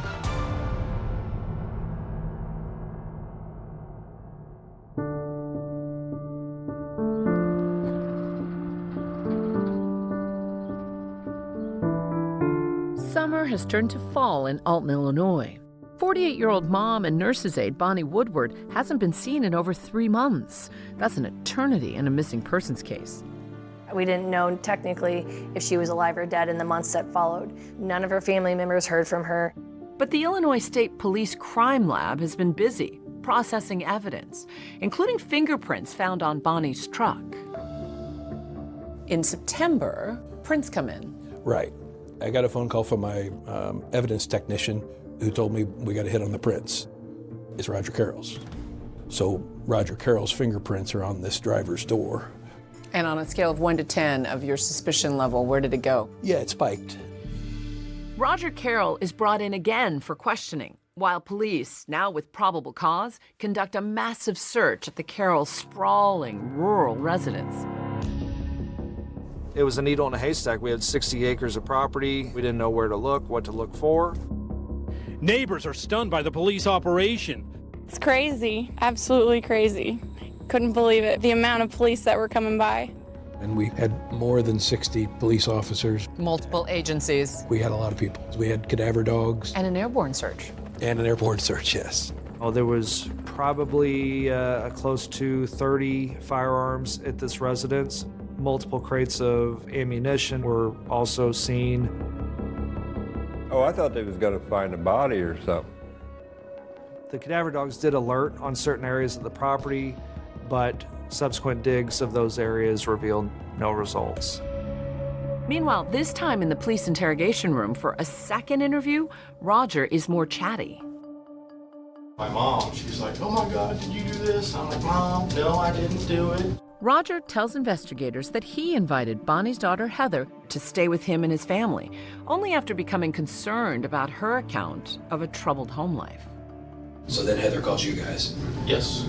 Summer has turned to fall in Alton, Illinois. 48-year-old mom and nurse's aide Bonnie Woodward hasn't been seen in over 3 months. That's an eternity in a missing persons case. We didn't know technically if she was alive or dead in the months that followed. None of her family members heard from her. But the Illinois State Police Crime Lab has been busy processing evidence, including fingerprints found on Bonnie's truck. In September, prints come in. Right. I got a phone call from my evidence technician who told me we got a hit on the prints. It's Roger Carroll's. So Roger Carroll's fingerprints are on this driver's door. And on a scale of 1 to 10 of your suspicion level, where did it go? Yeah, it spiked. Roger Carroll is brought in again for questioning, while police, now with probable cause, conduct a massive search at the Carroll sprawling rural residence. It was a needle in a haystack. We had 60 acres of property. We didn't know where to look, what to look for. Neighbors are stunned by the police operation. It's crazy, absolutely crazy. Couldn't believe it, the amount of police that were coming by. And we had more than 60 police officers. Multiple agencies. We had a lot of people. We had cadaver dogs. And an airborne search. And an airborne search, yes. Oh, there was probably close to 30 firearms at this residence. Multiple crates of ammunition were also seen. Oh, I thought they was going to find a body or something. The cadaver dogs did alert on certain areas of the property, but subsequent digs of those areas revealed no results. Meanwhile, this time in the police interrogation room for a second interview, Roger is more chatty. My mom, she's like, oh my God, did you do this? I'm like, Mom, no, I didn't do it. Roger tells investigators that he invited Bonnie's daughter, Heather, to stay with him and his family, only after becoming concerned about her account of a troubled home life. So then Heather calls you guys? Yes.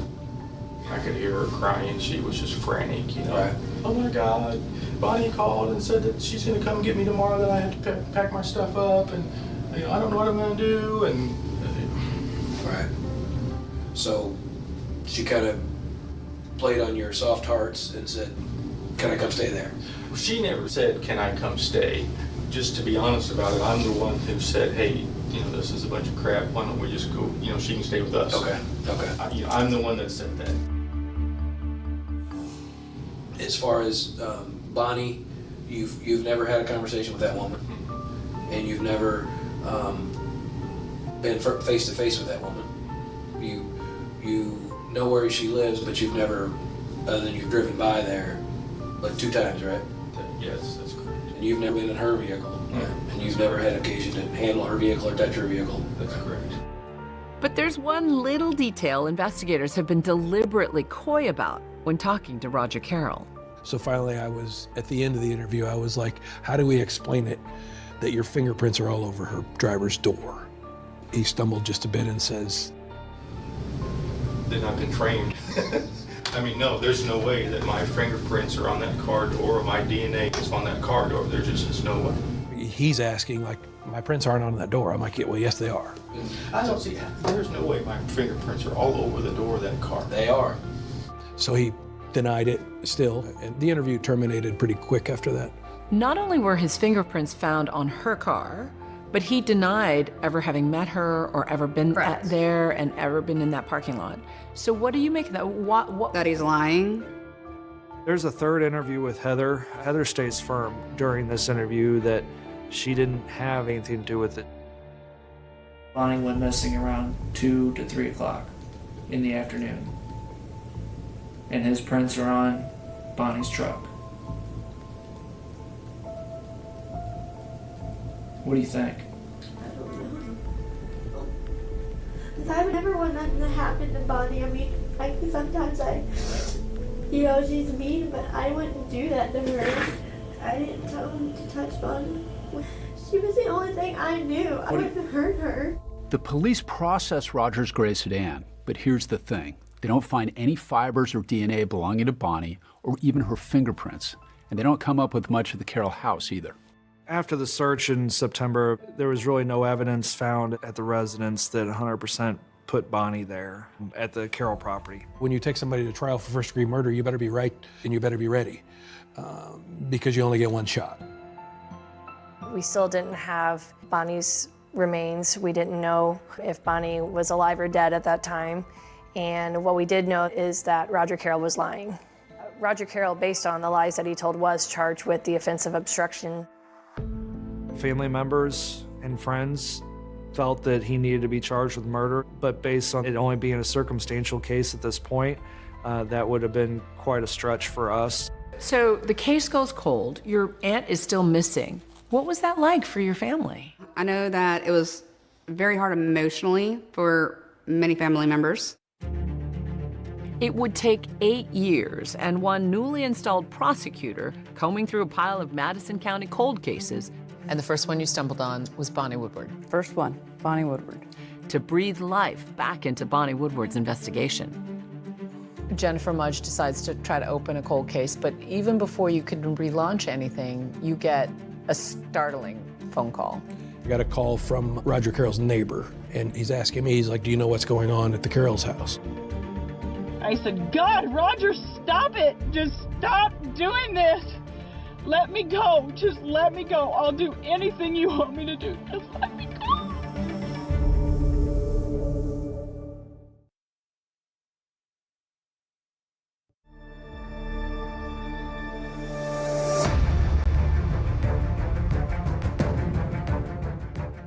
I could hear her crying. She was just frantic, you know. Right. Oh my God. Bonnie called and said that she's going to come get me tomorrow, that I have to pack my stuff up, and you know, I don't know what I'm going to do. And Right. So she kind of played on your soft hearts and said, can I come stay there? She never said, can I come stay? Just to be honest about it, I'm the one who said, hey, you know, this is a bunch of crap. Why don't we just go, you know, she can stay with us. Okay, okay. I'm the one that said that. As far as Bonnie, you've never had a conversation with that woman, and you've never been face to face with that woman. You know where she lives, but you've never, other than you've driven by there, like 2 times, right? Yes, that's correct. And you've never been in her vehicle, and you've never had occasion to handle her vehicle or touch her vehicle. That's correct. But there's one little detail investigators have been deliberately coy about when talking to Roger Carroll. So finally I was, at the end of the interview, I was like, how do we explain it that your fingerprints are all over her driver's door? He stumbled just a bit and says, Then I've been trained. I mean, no, there's no way that my fingerprints are on that car door or my DNA is on that car door. There just is no way. He's asking, like, my prints aren't on that door. I'm like, yeah, well, yes, they are. I don't see, there's no way my fingerprints are all over the door of that car. They are. So he denied it still, and the interview terminated pretty quick after that. Not only were his fingerprints found on her car, but he denied ever having met her or ever been there and ever been in that parking lot. So what do you make of that? What? That he's lying? There's a third interview with Heather. Heather stays firm during this interview that she didn't have anything to do with it. Bonnie went missing around 2 to 3 o'clock in the afternoon. And his prints are on Bonnie's truck. What do you think? I don't know. Because I would never want nothing to happen to Bonnie. I mean, sometimes you know, she's mean, but I wouldn't do that to her. I didn't tell him to touch Bonnie. She was the only thing I knew. I wouldn't hurt her. The police process Roger's gray sedan, but here's the thing. They don't find any fibers or DNA belonging to Bonnie or even her fingerprints, and they don't come up with much of the Carroll house either. After the search in September, there was really no evidence found at the residence that 100% put Bonnie there at the Carroll property. When you take somebody to trial for first-degree murder, you better be right and you better be ready, because you only get one shot. We still didn't have Bonnie's remains. We didn't know if Bonnie was alive or dead at that time. And what we did know is that Roger Carroll was lying. Roger Carroll, based on the lies that he told, was charged with the offense of obstruction. Family members and friends felt that he needed to be charged with murder, but based on it only being a circumstantial case at this point, that would have been quite a stretch for us. So the case goes cold. Your aunt is still missing. What was that like for your family? I know that it was very hard emotionally for many family members. It would take 8 years and one newly installed prosecutor combing through a pile of Madison County cold cases. And the first one you stumbled on was Bonnie Woodward. First one, Bonnie Woodward. To breathe life back into Bonnie Woodward's investigation. Jennifer Mudge decides to try to open a cold case, but even before you could relaunch anything, you get a startling phone call. I got a call from Roger Carroll's neighbor, and he's asking me, he's like, do you know what's going on at the Carroll's house? I said, God, Roger, stop it. Just stop doing this. Let me go. Just let me go. I'll do anything you want me to do. Just let me go.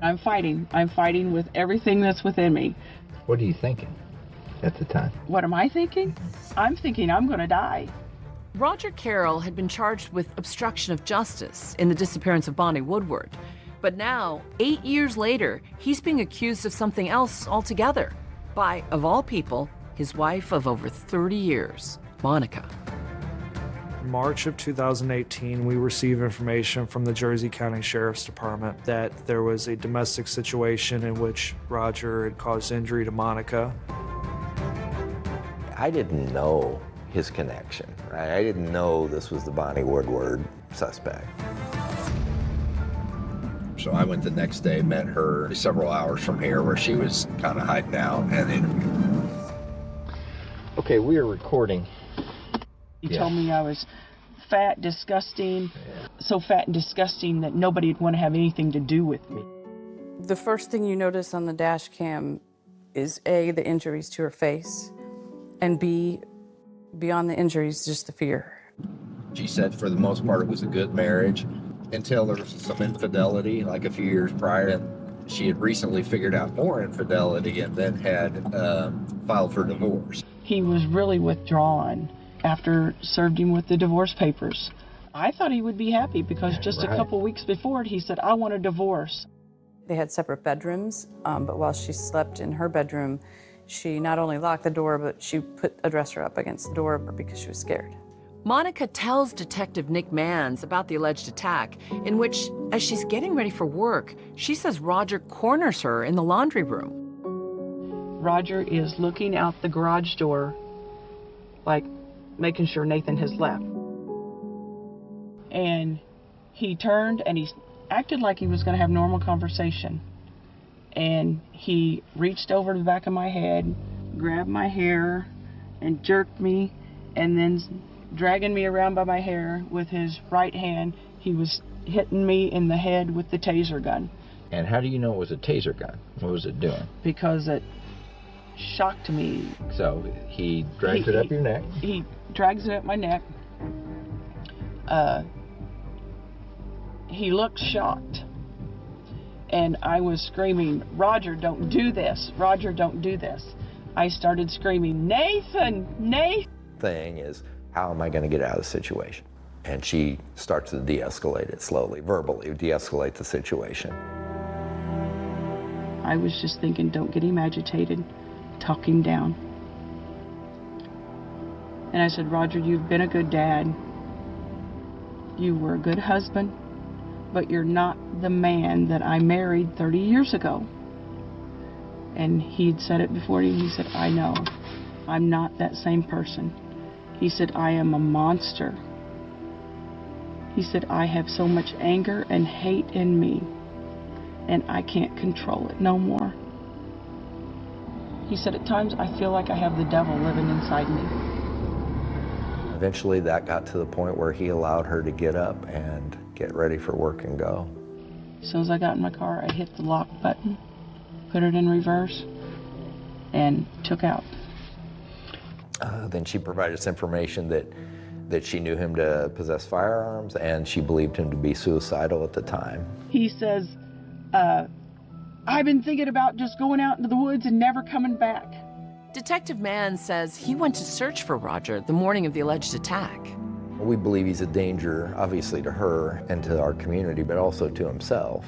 I'm fighting. I'm fighting with everything that's within me. What are you thinking at the time? What am I thinking? I'm thinking I'm going to die. Roger Carroll had been charged with obstruction of justice in the disappearance of Bonnie Woodward. But now, 8 years later, he's being accused of something else altogether by, of all people, his wife of over 30 years, Monica. March of 2018, we received information from the Jersey County Sheriff's Department that there was a domestic situation in which Roger had caused injury to Monica. I didn't know his connection, right? I didn't know this was the Bonnie Woodward suspect. So I went the next day, met her several hours from here where she was kind of hiding out and interviewed. Okay, we are recording. He told me I was fat, disgusting, so fat and disgusting that nobody would want to have anything to do with me. The first thing you notice on the dash cam is A, the injuries to her face, and B, beyond the injuries, just the fear. She said for the most part it was a good marriage until there was some infidelity like a few years prior. And she had recently figured out more infidelity and then had filed for divorce. He was really withdrawn after served him with the divorce papers. I thought he would be happy because just a couple weeks before he said, I want a divorce. They had separate bedrooms, but while she slept in her bedroom, she not only locked the door, but she put a dresser up against the door because she was scared. Monica tells Detective Nick Manns about the alleged attack, in which, as she's getting ready for work, she says Roger corners her in the laundry room. Roger is looking out the garage door, like making sure Nathan has left. And he turned and he acted like he was going to have normal conversation. And he reached over to the back of my head, grabbed my hair, and jerked me, and then dragging me around by my hair with his right hand, he was hitting me in the head with the taser gun. And how do you know it was a taser gun? What was it doing? Because it shocked me. So he drags it up your neck? He drags it up my neck. He looked shocked. And I was screaming, Roger, don't do this. Roger, don't do this. I started screaming, Nathan, Nathan. Thing is, how am I going to get out of the situation? And she starts to de-escalate it slowly, verbally, de-escalate the situation. I was just thinking, don't get him agitated. Talk him down. And I said, Roger, you've been a good dad. You were a good husband, but you're not the man that I married 30 years ago. And he'd said it before, and he said, I know. I'm not that same person. He said, I am a monster. He said, I have so much anger and hate in me, and I can't control it no more. He said, at times I feel like I have the devil living inside me. Eventually that got to the point where he allowed her to get up and get ready for work and go. As soon as I got in my car, I hit the lock button, put it in reverse, and took out. Then she provided us information that she knew him to possess firearms, and she believed him to be suicidal at the time. He says, I've been thinking about just going out into the woods and never coming back. Detective Mann says he went to search for Roger the morning of the alleged attack. We believe he's a danger, obviously, to her and to our community, but also to himself.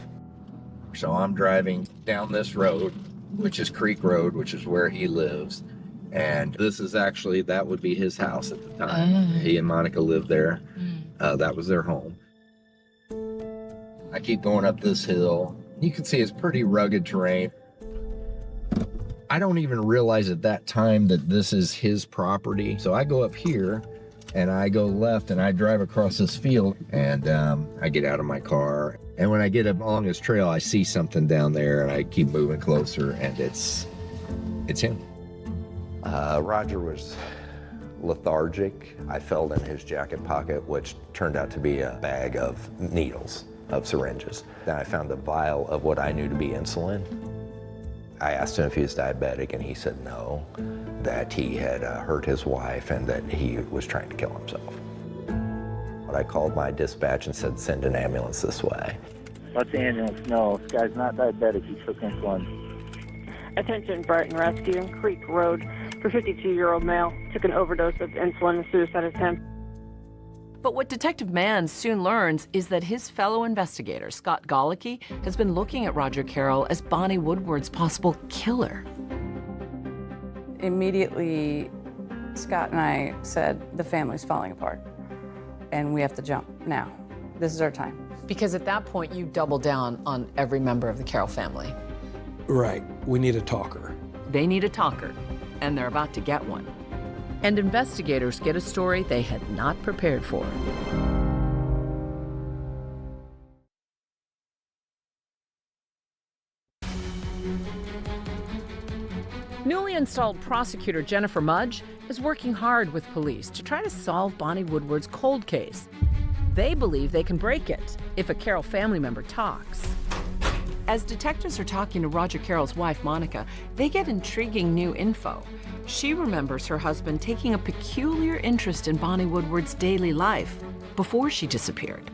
So I'm driving down this road, which is Creek Road, which is where he lives. And this is actually, that would be his house at the time. He and Monica lived there. That was their home. I keep going up this hill. You can see it's pretty rugged terrain. I don't even realize at that time that this is his property. So I go up here and I go left and I drive across this field, and I get out of my car. And when I get along this trail, I see something down there, and I keep moving closer, and it's him. Roger was lethargic. I felt in his jacket pocket, which turned out to be a bag of needles, of syringes. Then I found a vial of what I knew to be insulin. I asked him if he was diabetic, and he said no, that he had hurt his wife and that he was trying to kill himself. I called my dispatch and said, send an ambulance this way. What's the ambulance? No, this guy's not diabetic, he took insulin. Attention Brighton Rescue, Creek Road, for 52-year-old male, took an overdose of insulin and suicide attempt. But what Detective Mann soon learns is that his fellow investigator, Scott Golicky, has been looking at Roger Carroll as Bonnie Woodward's possible killer. Immediately, Scott and I said, the family's falling apart, and we have to jump now. This is our time. Because at that point, you double down on every member of the Carroll family. Right. We need a talker. They need a talker, and they're about to get one. And investigators get a story they had not prepared for. Newly installed prosecutor Jennifer Mudge is working hard with police to try to solve Bonnie Woodward's cold case. They believe they can break it if a Carroll family member talks. As detectives are talking to Roger Carroll's wife, Monica, they get intriguing new info. She remembers her husband taking a peculiar interest in Bonnie Woodward's daily life before she disappeared.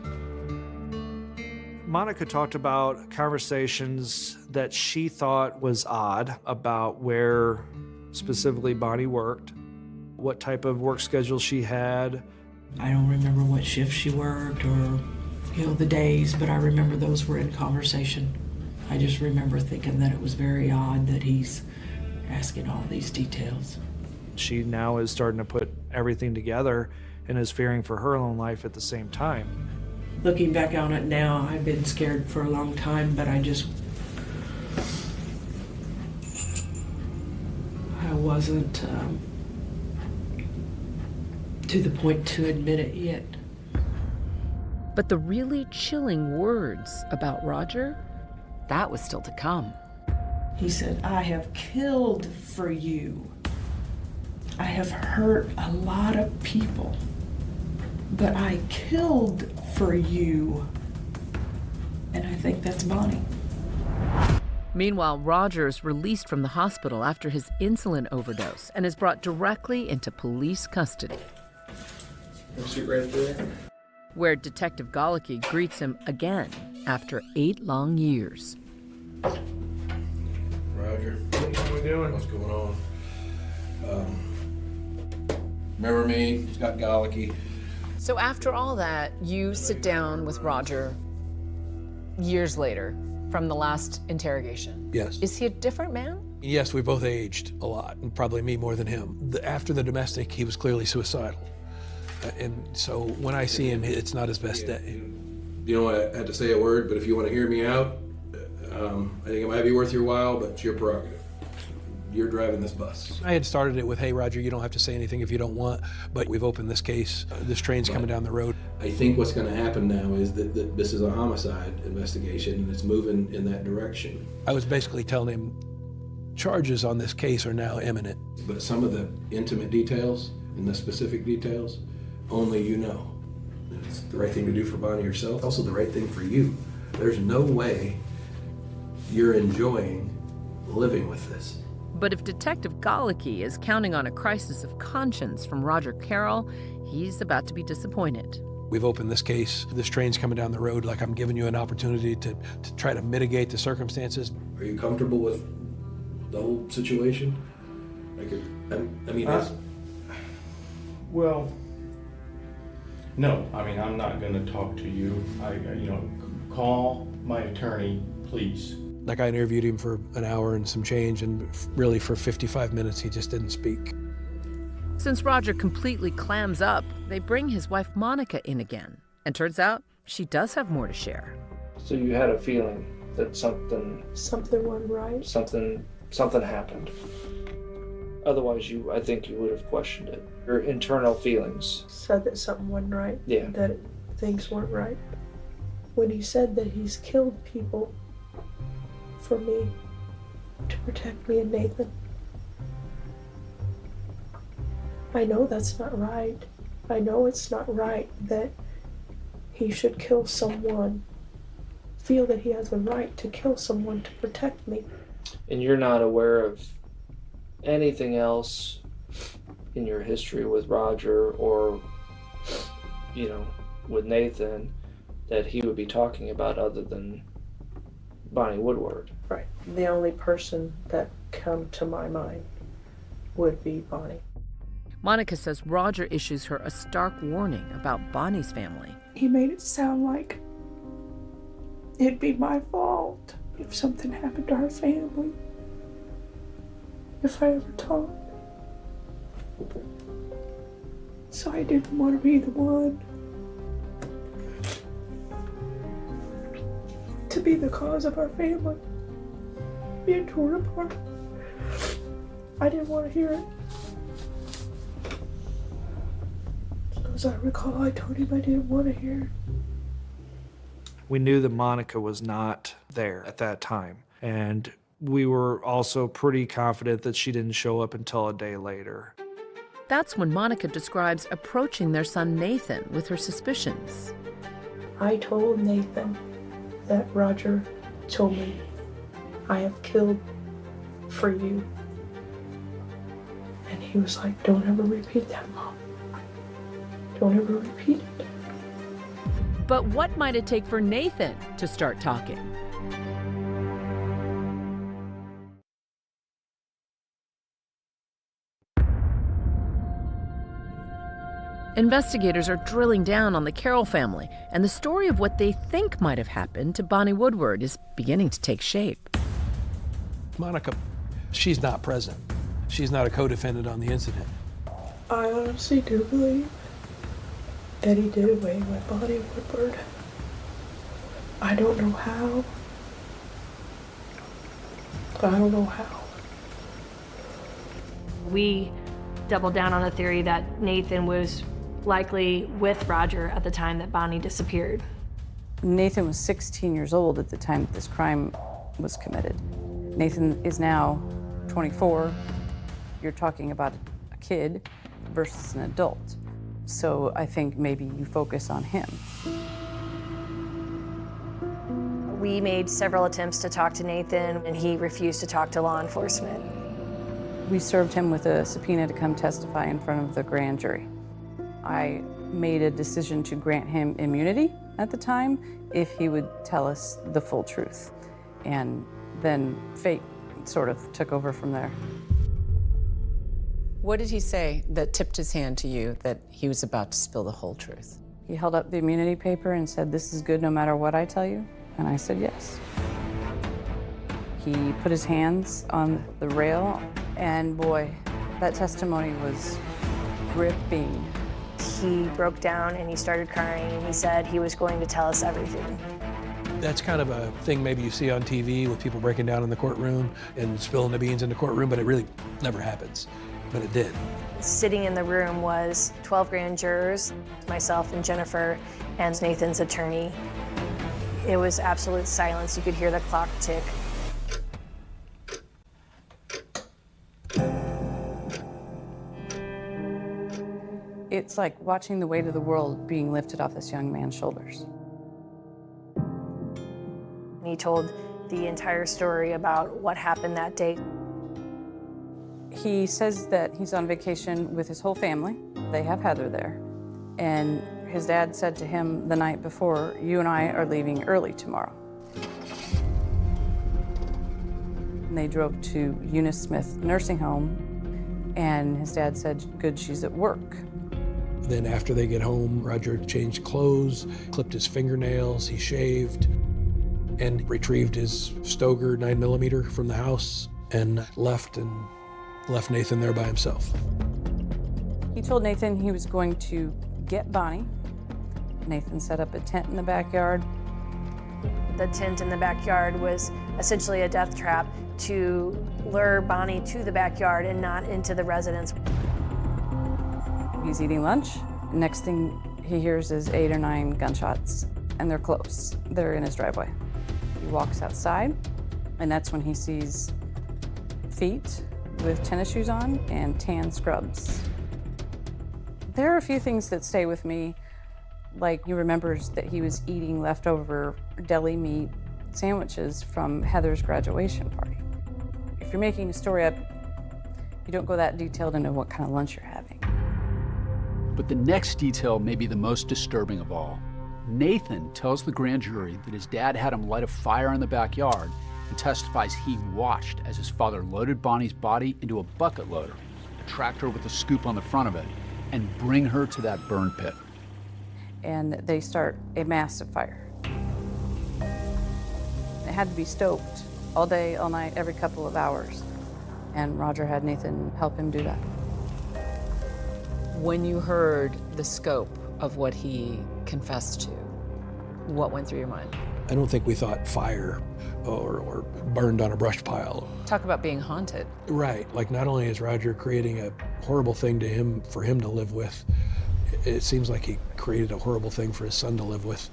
Monica talked about conversations that she thought was odd about where specifically Bonnie worked, what type of work schedule she had. I don't remember what shift she worked or, the days, but I remember those were in conversation. I just remember thinking that it was very odd that he's asking all these details. She now is starting to put everything together and is fearing for her own life at the same time. Looking back on it now, I've been scared for a long time, but I wasn't to the point to admit it yet. But the really chilling words about Roger, that was still to come. He said, I have killed for you. I have hurt a lot of people, but I killed for you. And I think that's Bonnie. Meanwhile, Roger is released from the hospital after his insulin overdose and is brought directly into police custody. Sit right there. Where Detective Golicky greets him again after 8 long years. Roger. What are we doing? What's going on? Remember me, Scott Golicky. So after all that, you sit down with Roger years later from the last interrogation. Yes. Is he a different man? Yes, we both aged a lot, and probably me more than him. After the domestic, he was clearly suicidal. And so when I see him, it's not his best day. You know, I had to say a word, but if you want to hear me out, I think it might be worth your while, but it's your prerogative. you're driving this bus. I had started it with, hey, Roger, you don't have to say anything if you don't want, but we've opened this case. This train's coming down the road. I think what's going to happen now is that this is a homicide investigation, and it's moving in that direction. I was basically telling him charges on this case are now imminent. But some of the intimate details and the specific details, only you know. It's the right thing to do for Bonnie yourself, also the right thing for you. There's no way you're enjoying living with this. But if Detective Galicki is counting on a crisis of conscience from Roger Carroll, he's about to be disappointed. We've opened this case. This train's coming down the road. Like, I'm giving you an opportunity to try to mitigate the circumstances. Are you comfortable with the whole situation? Well, no. I mean, I'm not going to talk to you. Call my attorney, please. Like, I interviewed him for an hour and some change, and really for 55 minutes he just didn't speak. Since Roger completely clams up, they bring his wife Monica in again. And turns out she does have more to share. So you had a feeling that something went right. Something happened. Otherwise, I think you would have questioned it. Your internal feelings. Said that something wasn't right. Yeah. That things weren't right. When he said that he's killed people for me, to protect me and Nathan. I know that's not right. I know it's not right that he should kill someone, feel that he has the right to kill someone to protect me. And you're not aware of anything else in your history with Roger or, with Nathan that he would be talking about other than Bonnie Woodward. Right. The only person that come to my mind would be Bonnie. Monica says Roger issues her a stark warning about Bonnie's family. He made it sound like it'd be my fault if something happened to our family, if I ever talked. So I didn't want to be the one to be the cause of our family being torn apart. I didn't want to hear it. As I recall, I told him I didn't want to hear it. We knew that Monica was not there at that time, and we were also pretty confident that she didn't show up until a day later. That's when Monica describes approaching their son Nathan with her suspicions. I told Nathan that Roger told me, I have killed for you. And he was like, don't ever repeat that, Mom. Don't ever repeat it. But what might it take for Nathan to start talking? Investigators are drilling down on the Carroll family, and the story of what they think might have happened to Bonnie Woodward is beginning to take shape. Monica, she's not present. She's not a co-defendant on the incident. I honestly do believe that he did away with Bonnie Woodward. I don't know how. I don't know how. We doubled down on the theory that Nathan was likely with Roger at the time that Bonnie disappeared. Nathan was 16 years old at the time that this crime was committed. Nathan is now 24. You're talking about a kid versus an adult. So I think maybe you focus on him. We made several attempts to talk to Nathan, and he refused to talk to law enforcement. We served him with a subpoena to come testify in front of the grand jury. I made a decision to grant him immunity at the time if he would tell us the full truth. And then fate sort of took over from there. What did he say that tipped his hand to you that he was about to spill the whole truth? He held up the immunity paper and said, "This is good no matter what I tell you." And I said yes. He put his hands on the rail, and boy, that testimony was gripping. He broke down and he started crying, and he said he was going to tell us everything. That's kind of a thing maybe you see on TV with people breaking down in the courtroom and spilling the beans in the courtroom, but it really never happens. But it did. Sitting in the room was 12 grand jurors, myself and Jennifer, and Nathan's attorney. It was absolute silence. You could hear the clock tick. It's like watching the weight of the world being lifted off this young man's shoulders. He told the entire story about what happened that day. He says that he's on vacation with his whole family. They have Heather there. And his dad said to him the night before, "You and I are leaving early tomorrow." And they drove to Eunice Smith Nursing Home, and his dad said, "Good, she's at work." Then after they get home, Roger changed clothes, clipped his fingernails, he shaved, and retrieved his Stoeger 9mm from the house and left Nathan there by himself. He told Nathan he was going to get Bonnie. Nathan set up a tent in the backyard. The tent in the backyard was essentially a death trap to lure Bonnie to the backyard and not into the residence. He's eating lunch. Next thing he hears is 8 or 9 gunshots, and they're close. They're in his driveway. He walks outside, and that's when he sees feet with tennis shoes on and tan scrubs. There are a few things that stay with me, like he remembers that he was eating leftover deli meat sandwiches from Heather's graduation party. If you're making a story up, you don't go that detailed into what kind of lunch you're having. But the next detail may be the most disturbing of all. Nathan tells the grand jury that his dad had him light a fire in the backyard and testifies he watched as his father loaded Bonnie's body into a bucket loader, a tractor with a scoop on the front of it, and bring her to that burn pit. And they start a massive fire. It had to be stoked all day, all night, every couple of hours. And Roger had Nathan help him do that. When you heard the scope of what he confessed to, what went through your mind? I don't think we thought fire or burned on a brush pile. Talk about being haunted. Right, like not only is Roger creating a horrible thing to him, for him to live with, it seems like he created a horrible thing for his son to live with.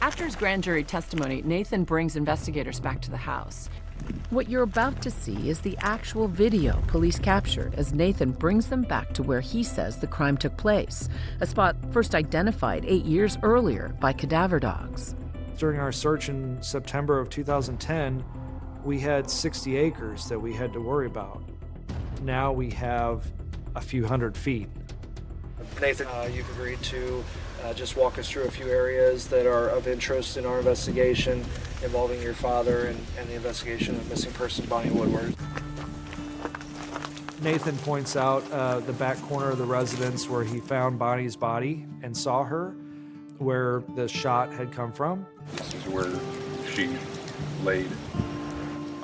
After his grand jury testimony, Nathan brings investigators back to the house. What you're about to see is the actual video police captured as Nathan brings them back to where he says the crime took place, a spot first identified 8 years earlier by cadaver dogs. During our search in September of 2010, we had 60 acres that we had to worry about. Now we have a few hundred feet. Nathan, you've agreed to just walk us through a few areas that are of interest in our investigation involving your father and the investigation of missing person Bonnie Woodward. Nathan points out the back corner of the residence where he found Bonnie's body and saw her, where the shot had come from. This is where she laid.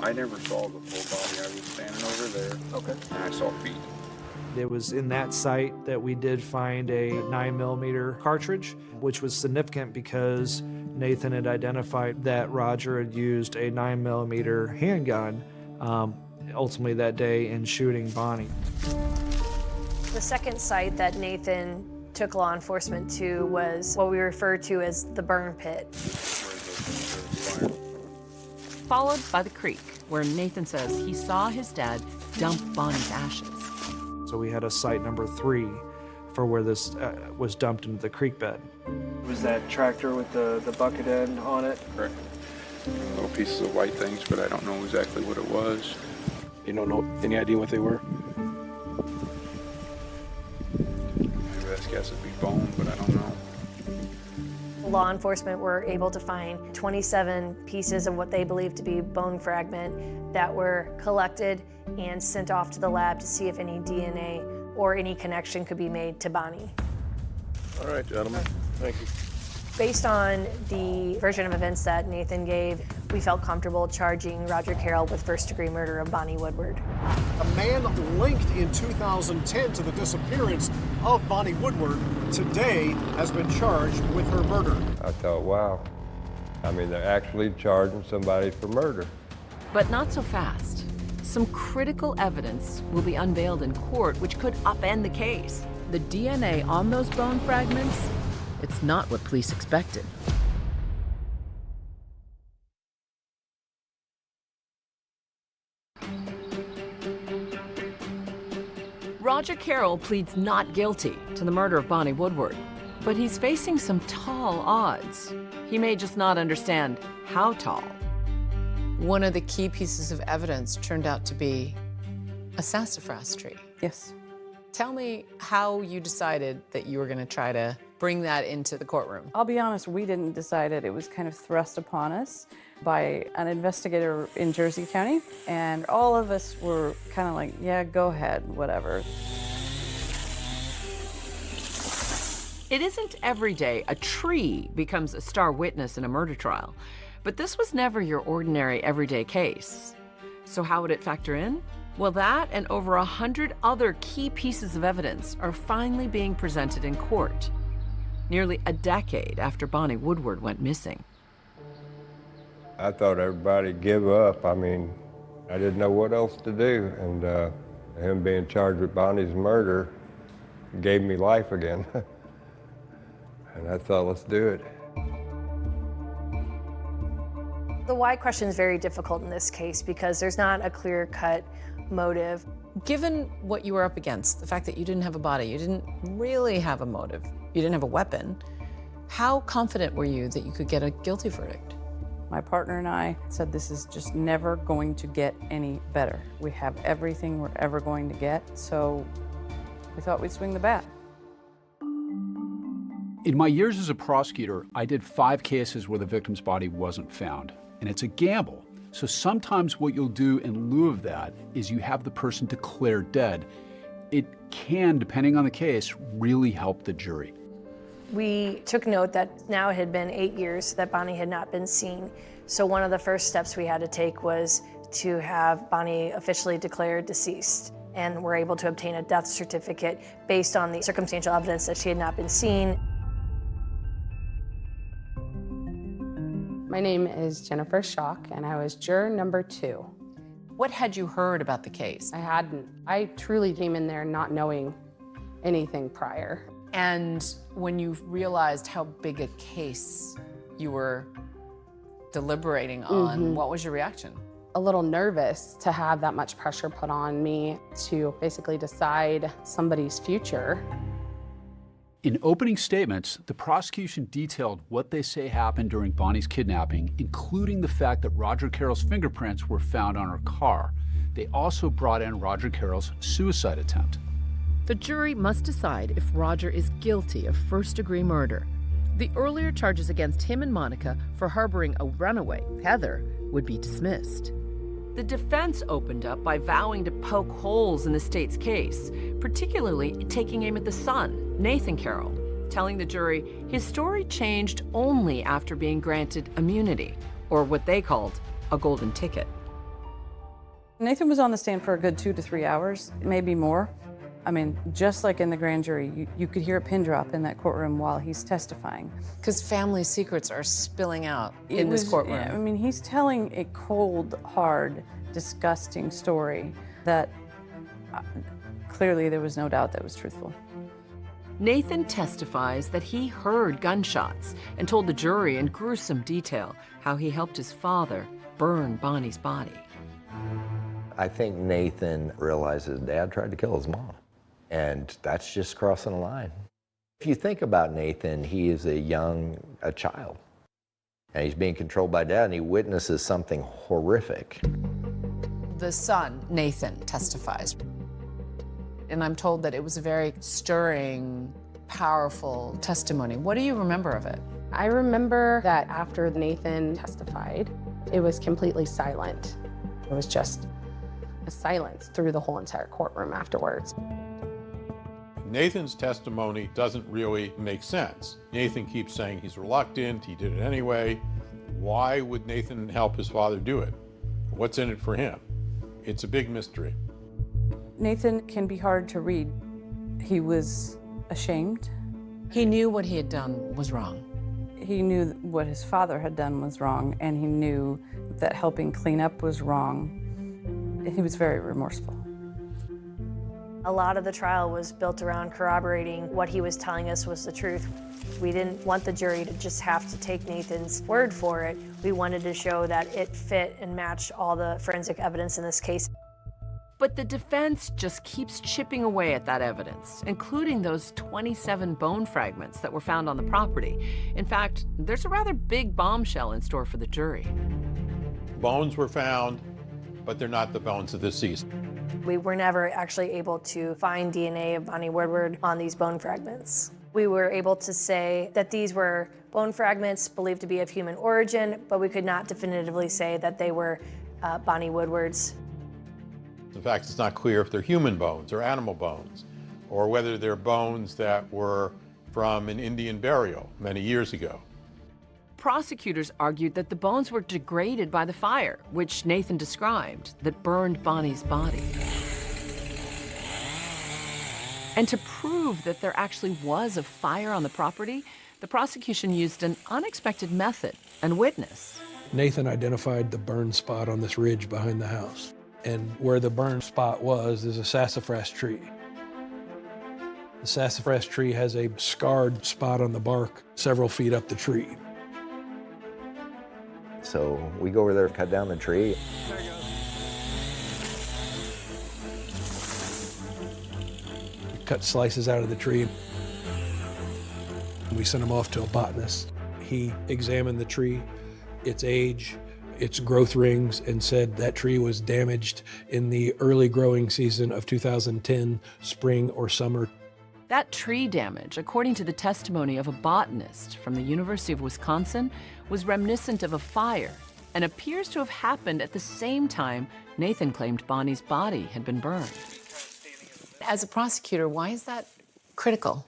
I never saw the full body. I was standing over there. Okay. And I saw feet. It was in that site that we did find a 9mm cartridge, which was significant because Nathan had identified that Roger had used a 9mm handgun ultimately that day in shooting Bonnie. The second site that Nathan took law enforcement to was what we refer to as the burn pit. Followed by the creek, where Nathan says he saw his dad dump Bonnie's ashes. So we had a site number 3 for where this was dumped into the creek bed. Was that tractor with the bucket end on it? Correct. Little pieces of white things, but I don't know exactly what it was. You don't know any idea what they were? My best guess would be bone, but I don't know. Law enforcement were able to find 27 pieces of what they believed to be bone fragment that were collected and sent off to the lab to see if any DNA or any connection could be made to Bonnie. All right, gentlemen. Thank you. Based on the version of events that Nathan gave, we felt comfortable charging Roger Carroll with first-degree murder of Bonnie Woodward. A man linked in 2010 to the disappearance of Bonnie Woodward today has been charged with her murder. I thought, wow. I mean, they're actually charging somebody for murder. But not so fast. Some critical evidence will be unveiled in court, which could upend the case. The DNA on those bone fragments, it's not what police expected. Roger Carroll pleads not guilty to the murder of Bonnie Woodward, but he's facing some tall odds. He may just not understand how tall. One of the key pieces of evidence turned out to be a sassafras tree. Yes. Tell me how you decided that you were going to try to bring that into the courtroom. I'll be honest, we didn't decide it. It was kind of thrust upon us by an investigator in Jersey County, and all of us were kind of like, yeah, go ahead, whatever. It isn't every day a tree becomes a star witness in a murder trial, but this was never your ordinary everyday case. So how would it factor in? Well, that and over 100 other key pieces of evidence are finally being presented in court, nearly a decade after Bonnie Woodward went missing. I thought everybody'd give up. I mean, I didn't know what else to do, and him being charged with Bonnie's murder gave me life again. And I thought, let's do it. The why question is very difficult in this case because there's not a clear-cut motive. Given what you were up against, the fact that you didn't have a body, you didn't really have a motive, you didn't have a weapon, how confident were you that you could get a guilty verdict? My partner and I said this is just never going to get any better. We have everything we're ever going to get, so we thought we'd swing the bat. In my years as a prosecutor, I did 5 cases where the victim's body wasn't found. And it's a gamble. So sometimes what you'll do in lieu of that is you have the person declared dead. It can, depending on the case, really help the jury. We took note that now it had been 8 years that Bonnie had not been seen. So one of the first steps we had to take was to have Bonnie officially declared deceased. And we're able to obtain a death certificate based on the circumstantial evidence that she had not been seen. My name is Jennifer Schock, and I was juror number 2. What had you heard about the case? I hadn't. I truly came in there not knowing anything prior. And when you realized how big a case you were deliberating on, what was your reaction? A little nervous to have that much pressure put on me to basically decide somebody's future. In opening statements, the prosecution detailed what they say happened during Bonnie's kidnapping, including the fact that Roger Carroll's fingerprints were found on her car. They also brought in Roger Carroll's suicide attempt. The jury must decide if Roger is guilty of first-degree murder. The earlier charges against him and Monica for harboring a runaway, Heather, would be dismissed. The defense opened up by vowing to poke holes in the state's case, particularly taking aim at the son, Nathan Carroll, telling the jury his story changed only after being granted immunity, or what they called a golden ticket. Nathan was on the stand for a good 2 to 3 hours, maybe more. I mean, just like in the grand jury, you could hear a pin drop in that courtroom while he's testifying. Because family secrets are spilling out in this courtroom. Yeah, I mean, he's telling a cold, hard, disgusting story that clearly there was no doubt that was truthful. Nathan testifies that he heard gunshots and told the jury in gruesome detail how he helped his father burn Bonnie's body. I think Nathan realized his dad tried to kill his mom, and that's just crossing a line. If you think about Nathan, he is a child, and he's being controlled by dad, and he witnesses something horrific. The son, Nathan, testifies. And I'm told that it was a very stirring, powerful testimony. What do you remember of it? I remember that after Nathan testified, it was completely silent. It was just a silence through the whole entire courtroom afterwards. Nathan's testimony doesn't really make sense. Nathan keeps saying he's reluctant, he did it anyway. Why would Nathan help his father do it? What's in it for him? It's a big mystery. Nathan can be hard to read. He was ashamed. He knew what he had done was wrong. He knew what his father had done was wrong, and he knew that helping clean up was wrong. He was very remorseful. A lot of the trial was built around corroborating what he was telling us was the truth. We didn't want the jury to just have to take Nathan's word for it. We wanted to show that it fit and matched all the forensic evidence in this case. But the defense just keeps chipping away at that evidence, including those 27 bone fragments that were found on the property. In fact, there's a rather big bombshell in store for the jury. Bones were found, but they're not the bones of the deceased. We were never actually able to find DNA of Bonnie Woodward on these bone fragments. We were able to say that these were bone fragments believed to be of human origin, but we could not definitively say that they were Bonnie Woodward's. In fact, it's not clear if they're human bones or animal bones, or whether they're bones that were from an Indian burial many years ago. Prosecutors argued that the bones were degraded by the fire, which Nathan described, that burned Bonnie's body. And to prove that there actually was a fire on the property, the prosecution used an unexpected method and witness. Nathan identified the burn spot on this ridge behind the house. And where the burn spot was is a sassafras tree. The sassafras tree has a scarred spot on the bark several feet up the tree. So we go over there, cut down the tree. Cut slices out of the tree. We sent him off to a botanist. He examined the tree, its age, its growth rings, and said that tree was damaged in the early growing season of 2010, spring or summer. That tree damage, according to the testimony of a botanist from the University of Wisconsin, was reminiscent of a fire and appears to have happened at the same time Nathan claimed Bonnie's body had been burned. As a prosecutor, why is that critical?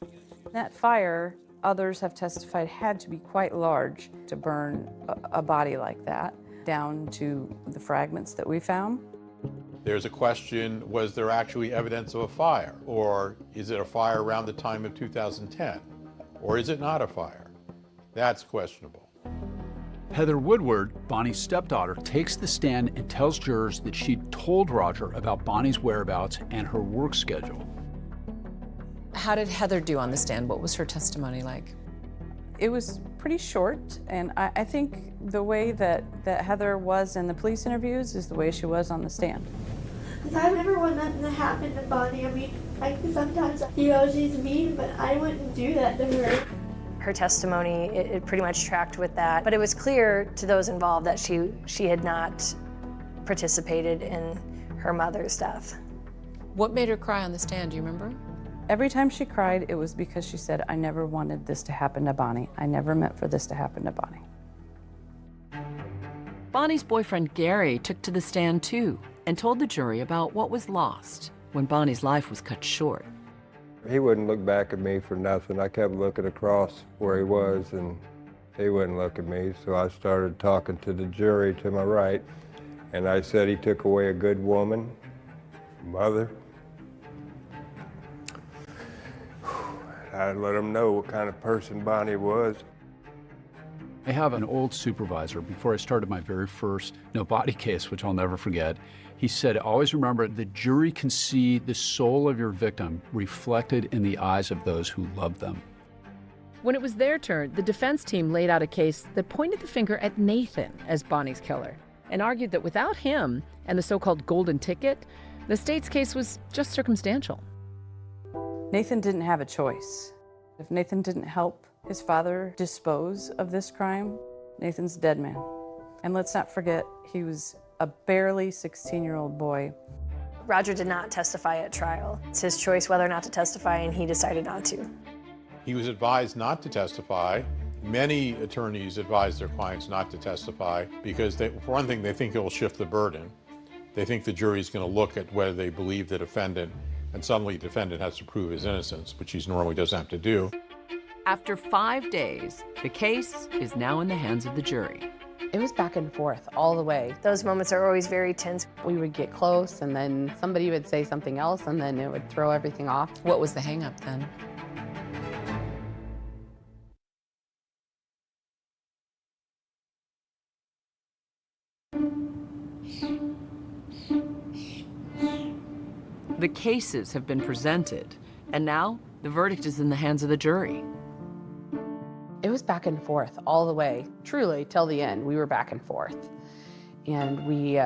That fire, others have testified, had to be quite large to burn a body like that, down to the fragments that we found. There's a question, was there actually evidence of a fire? Or is it a fire around the time of 2010? Or is it not a fire? That's questionable. Heather Woodward, Bonnie's stepdaughter, takes the stand and tells jurors that she told Roger about Bonnie's whereabouts and her work schedule. How did Heather do on the stand? What was her testimony like? It was pretty short, and I think the way that Heather was in the police interviews is the way she was on the stand. I never want nothing to happen to Bonnie. I mean, like sometimes, she's mean, but I wouldn't do that to her. Her testimony, it pretty much tracked with that, but it was clear to those involved that she had not participated in her mother's death. What made her cry on the stand, do you remember? Every time she cried, it was because she said, I never wanted this to happen to Bonnie. I never meant for this to happen to Bonnie. Bonnie's boyfriend, Gary, took to the stand too and told the jury about what was lost when Bonnie's life was cut short. He wouldn't look back at me for nothing. I kept looking across where he was, and he wouldn't look at me, so I started talking to the jury to my right, and I said he took away a good woman, mother. I let him know what kind of person Bonnie was. I have an old supervisor, before I started my very first no body case, which I'll never forget, he said, always remember, the jury can see the soul of your victim reflected in the eyes of those who love them. When it was their turn, the defense team laid out a case that pointed the finger at Nathan as Bonnie's killer and argued that without him and the so-called golden ticket, the state's case was just circumstantial. Nathan didn't have a choice. If Nathan didn't help his father dispose of this crime, Nathan's a dead man. And let's not forget, he was a barely 16-year-old boy. Roger did not testify at trial. It's his choice whether or not to testify, and he decided not to. He was advised not to testify. Many attorneys advise their clients not to testify because, for one thing, they think it will shift the burden. They think the jury is going to look at whether they believe the defendant And suddenly the defendant has to prove his innocence, which he normally doesn't have to do. After 5 days, the case is now in the hands of the jury. It was back and forth all the way. Those moments are always very tense. We would get close, and then somebody would say something else, and then it would throw everything off. What was the hang-up then? The cases have been presented, and now the verdict is in the hands of the jury. It was back and forth all the way, truly, till the end. We were back and forth. And we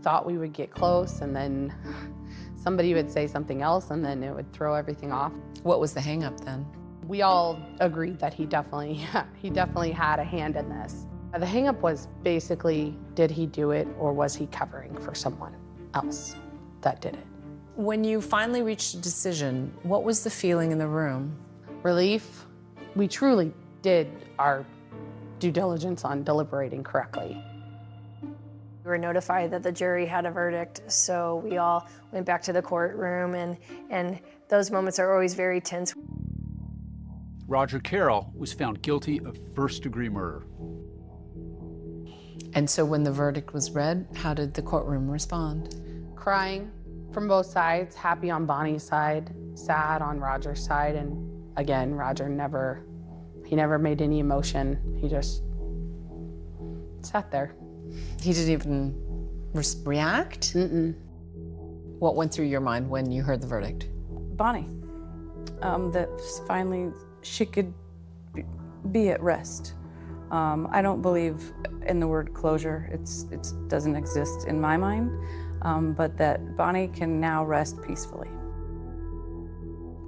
thought we would get close, and then somebody would say something else, and then it would throw everything off. What was the hang-up then? We all agreed that he definitely had a hand in this. The hang-up was basically, did he do it, or was he covering for someone else that did it? When you finally reached a decision, what was the feeling in the room? Relief. We truly did our due diligence on deliberating correctly. We were notified that the jury had a verdict, so we all went back to the courtroom, and those moments are always very tense. Roger Carroll was found guilty of first-degree murder. And so when the verdict was read, how did the courtroom respond? Crying from both sides, happy on Bonnie's side, sad on Roger's side, and again, Roger never made any emotion. He just sat there. He didn't even react? Mm-mm. What went through your mind when you heard the verdict? Bonnie, that finally she could be at rest. I don't believe in the word closure. It doesn't exist in my mind, but that Bonnie can now rest peacefully.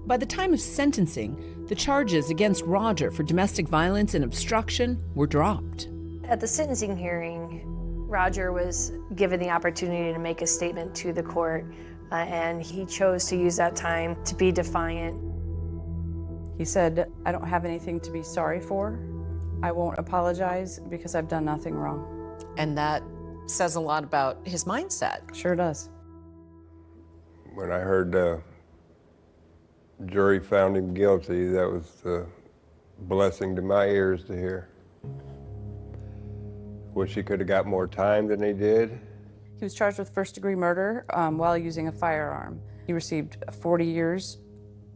By the time of sentencing, the charges against Roger for domestic violence and obstruction were dropped. At the sentencing hearing, Roger was given the opportunity to make a statement to the court, and he chose to use that time to be defiant. He said, I don't have anything to be sorry for. I won't apologize because I've done nothing wrong. And that says a lot about his mindset. Sure does. When I heard the jury found him guilty, that was a blessing to my ears to hear. Wish he could have got more time than he did. He was charged with first-degree murder while using a firearm. He received 40 years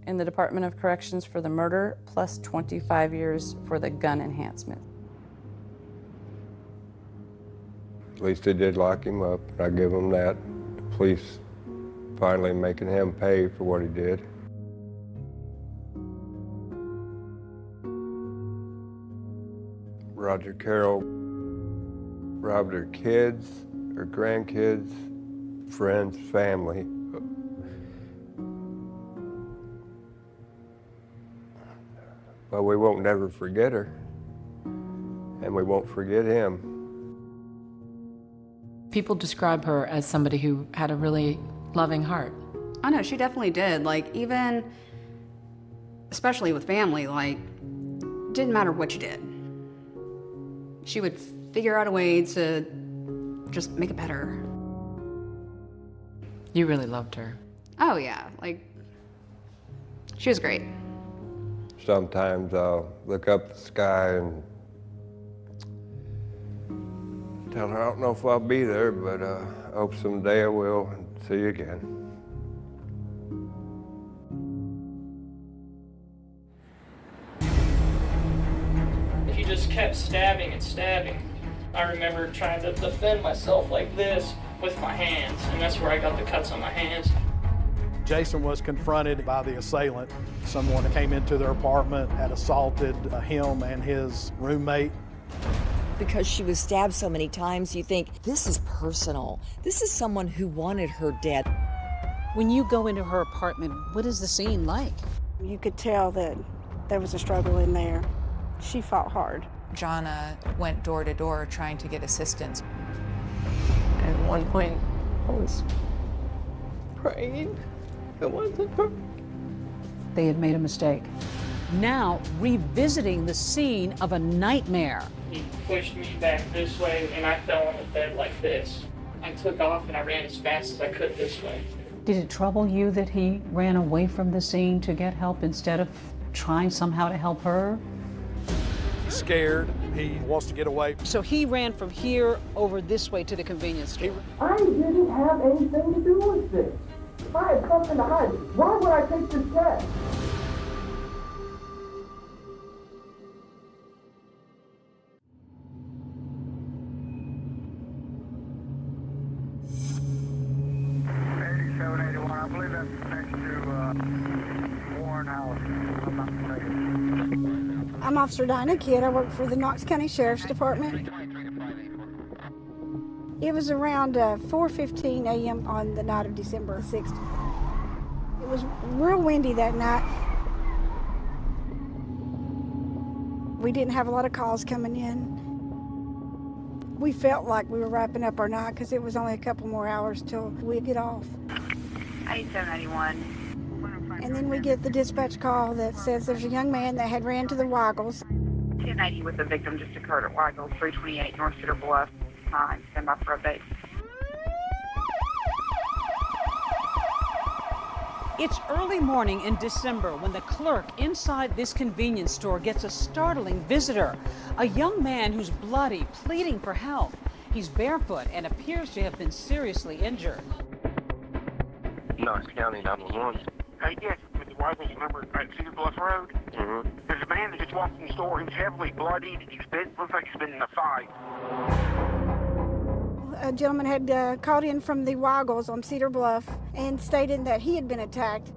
in the Department of Corrections for the murder, plus 25 years for the gun enhancement. At least they did lock him up. I give him that. The police finally making him pay for what he did. Roger Carroll robbed her kids, her grandkids, friends, family. But we won't never forget her, and we won't forget him. People describe her as somebody who had a really loving heart. I know, she definitely did. Like, even, especially with family, like, didn't matter what you did. She would figure out a way to just make it better. You really loved her. Oh, yeah. Like, she was great. Sometimes I'll look up at the sky and tell her I don't know if I'll be there, but I hope someday I will and see you again. He just kept stabbing and stabbing. I remember trying to defend myself like this with my hands, and that's where I got the cuts on my hands. Jason was confronted by the assailant. Someone came into their apartment, had assaulted him and his roommate. Because she was stabbed so many times, you think, this is personal. This is someone who wanted her dead. When you go into her apartment, what is the scene like? You could tell that there was a struggle in there. She fought hard. Jonna went door to door trying to get assistance. At one point, I was praying. It wasn't her. They had made a mistake. Now, revisiting the scene of a nightmare. He pushed me back this way, and I fell on the bed like this. I took off and I ran as fast as I could this way. Did it trouble you that he ran away from the scene to get help instead of trying somehow to help her? He's scared. He wants to get away. So he ran from here over this way to the convenience store. I didn't have anything to do with this. I had something to hide. Why would I take this test? I believe that's next to Warren House, if I'm not mistaken. I'm Officer Dinah Kidd. I work for the Knox County Sheriff's Department. It was around 4:15 a.m. on the night of December 6th. It was real windy that night. We didn't have a lot of calls coming in. We felt like we were wrapping up our night because it was only a couple more hours till we'd get off. 8791. And then we get the dispatch call that says there's a young man that had ran to the Weigels. 1080 with the victim just occurred at Weigels, 328 North Cedar Bluff. Stand by for update. It's early morning in December when the clerk inside this convenience store gets a startling visitor, a young man who's bloody, pleading for help. He's barefoot and appears to have been seriously injured. Knox County 911. Yes, with the Weigels number at Cedar Bluff Road. Mm-hmm. There's a man that just walked in the store. He's heavily bloodied. Looks like he's been in a fight. A gentleman had called in from the Weigels on Cedar Bluff and stated that he had been attacked.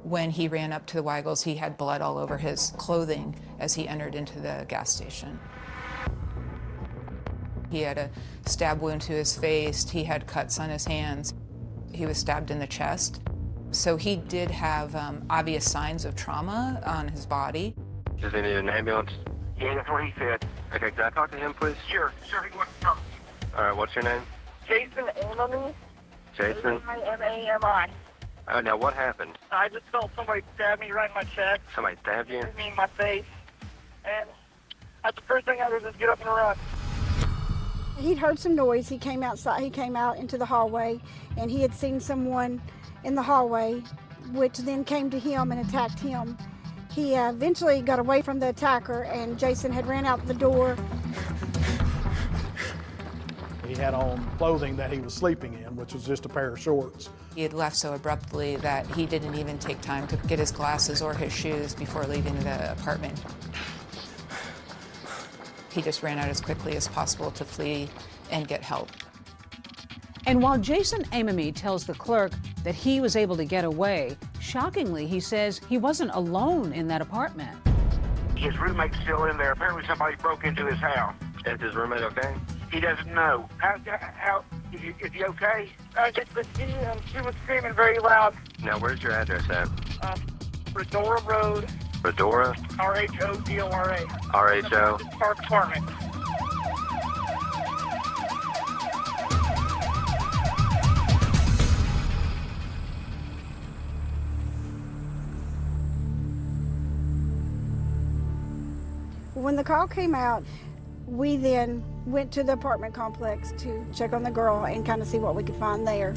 When he ran up to the Weigels, he had blood all over his clothing as he entered into the gas station. He had a stab wound to his face. He had cuts on his hands. He was stabbed in the chest. So he did have obvious signs of trauma on his body. Does he need an ambulance? Yeah, that's what he said. Okay, can I talk to him, please? Sure, he wants to talk. All right, what's your name? Jason Amami. Jason? A-M-A-M-I. Oh, now what happened? I just felt somebody stab me right in my chest. Somebody stabbed you? Me in my face. And that's the first thing I did was get up and run. He'd heard some noise. He came outside. He came out into the hallway, and he had seen someone in the hallway, which then came to him and attacked him. He eventually got away from the attacker, and Jason had ran out the door. He had on clothing that he was sleeping in, which was just a pair of shorts. He had left so abruptly that he didn't even take time to get his glasses or his shoes before leaving the apartment. He just ran out as quickly as possible to flee and get help. And while Jason Amami tells the clerk that he was able to get away, shockingly, he says he wasn't alone in that apartment. His roommate's still in there. Apparently somebody broke into his house. Is his roommate okay? He doesn't know. Is he okay? She was screaming very loud. Now, where's your address at? Redora Road. Redora? R-H-O-D-O-R-A. R-H-O? Park Apartment. When the call came out, we then went to the apartment complex to check on the girl and kind of see what we could find there.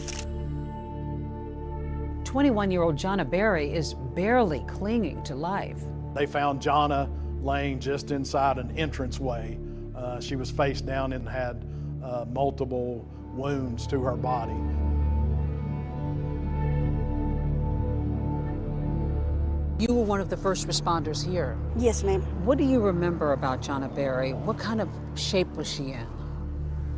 21-year-old Jonna Berry is barely clinging to life. They found Jonna laying just inside an entranceway. She was face down and had multiple wounds to her body. You were one of the first responders here. Yes, ma'am. What do you remember about Jonna Berry? What kind of shape was she in?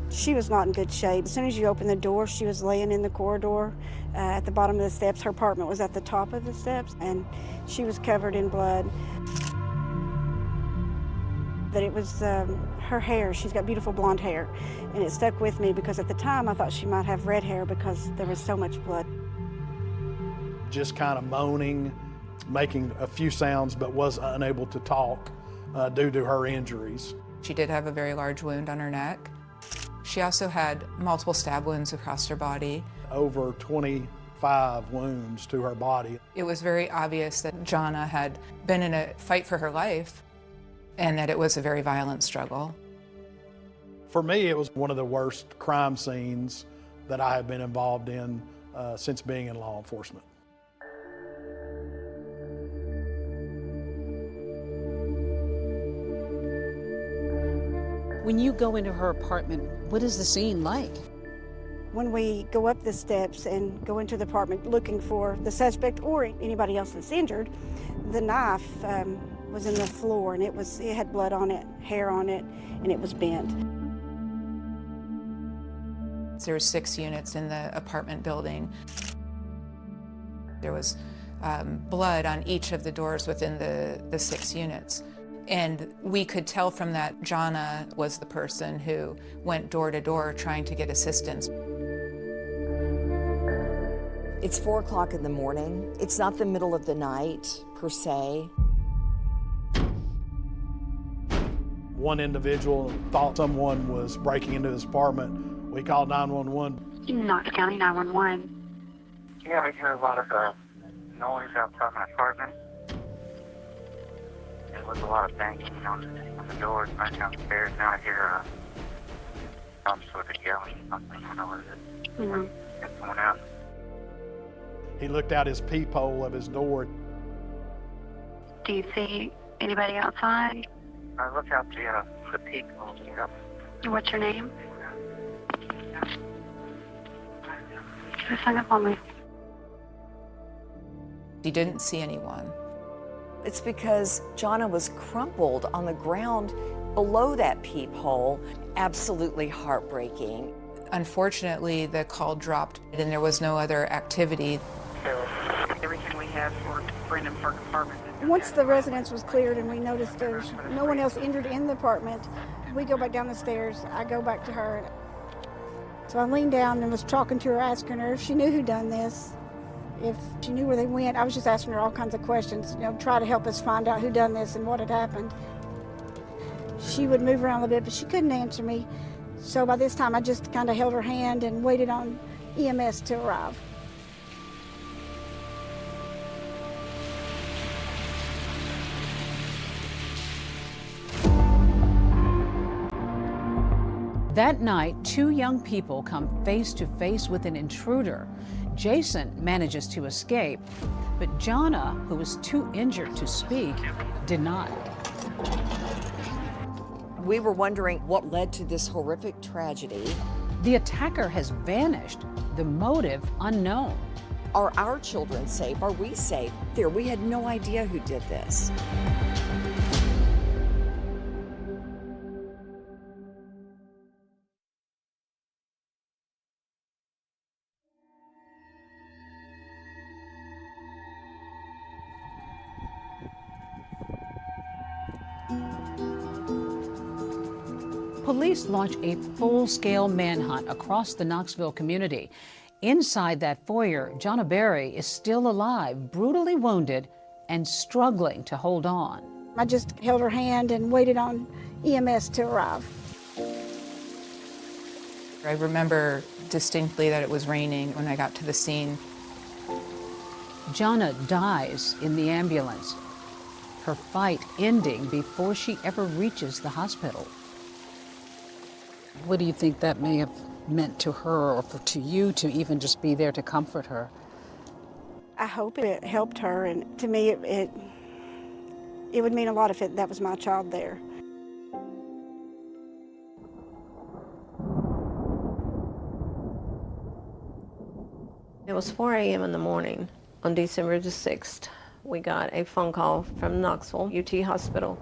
She was not in good shape. As soon as you opened the door, she was laying in the corridor at the bottom of the steps. Her apartment was at the top of the steps, and she was covered in blood. But it was her hair. She's got beautiful blonde hair, and it stuck with me because at the time I thought she might have red hair because there was so much blood. Just kind of moaning, making a few sounds, but was unable to talk due to her injuries. She did have a very large wound on her neck. She also had multiple stab wounds across her body. Over 25 wounds to her body. It was very obvious that Jonna had been in a fight for her life and that it was a very violent struggle. For me, it was one of the worst crime scenes that I have been involved in since being in law enforcement. When you go into her apartment, what is the scene like? When we go up the steps and go into the apartment looking for the suspect or anybody else that's injured, the knife was in the floor, and it had blood on it, hair on it, and it was bent. There were 6 units in the apartment building. There was blood on each of the doors within the 6 units. And we could tell from that Jonna was the person who went door to door trying to get assistance. It's 4 o'clock in the morning. It's not the middle of the night, per se. One individual thought someone was breaking into his apartment. We called 911. Knox County 911. Yeah, we hear a lot of noise outside my apartment. There was a lot of banging on the doors right downstairs. Now I hear some sort of yelling, something. I don't know what it is. Mm-hmm. Get someone out. He looked out his peephole of his door. Do you see anybody outside? I look out the peephole. Yeah. What's your name? Just hang up on me. He didn't see anyone. It's because Jonna was crumpled on the ground below that peephole. Absolutely heartbreaking. Unfortunately, the call dropped and there was no other activity. So everything we have for Brandon Park apartment. Once the residence was cleared and we noticed there's no one else injured in the apartment, we go back down the stairs. I go back to her. So I leaned down and was talking to her, asking her if she knew who done this, if she knew where they went. I was just asking her all kinds of questions, try to help us find out who done this and what had happened. She would move around a little bit, but she couldn't answer me. So by this time, I just kind of held her hand and waited on EMS to arrive. That night, 2 young people come face to face with an intruder. Jason manages to escape, but Jonna, who was too injured to speak, did not. We were wondering what led to this horrific tragedy. The attacker has vanished, the motive unknown. Are our children safe? Are we safe? We had no idea who did this. Police launch a full-scale manhunt across the Knoxville community. Inside that foyer, Jonna Berry is still alive, brutally wounded, and struggling to hold on. I just held her hand and waited on EMS to arrive. I remember distinctly that it was raining when I got to the scene. Jonna dies in the ambulance, her fight ending before she ever reaches the hospital. What do you think that may have meant to her or to you to even just be there to comfort her? I hope it helped her, and to me it would mean a lot if that was my child there. It was 4 a.m. in the morning on December the 6th. We got a phone call from Knoxville UT Hospital.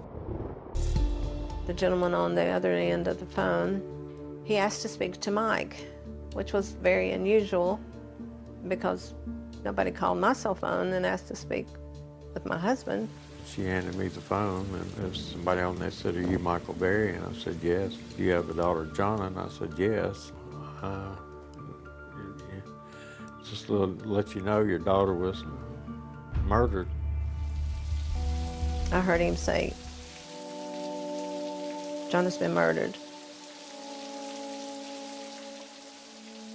The gentleman on the other end of the phone, he asked to speak to Mike, which was very unusual because nobody called my cell phone and asked to speak with my husband. She handed me the phone, and there was somebody on there said, "Are you Michael Berry?" And I said, "Yes." "Do you have a daughter, Jonna?" And I said, "Yes." Just to let you know, your daughter was murdered. I heard him say, "Jonna's been murdered."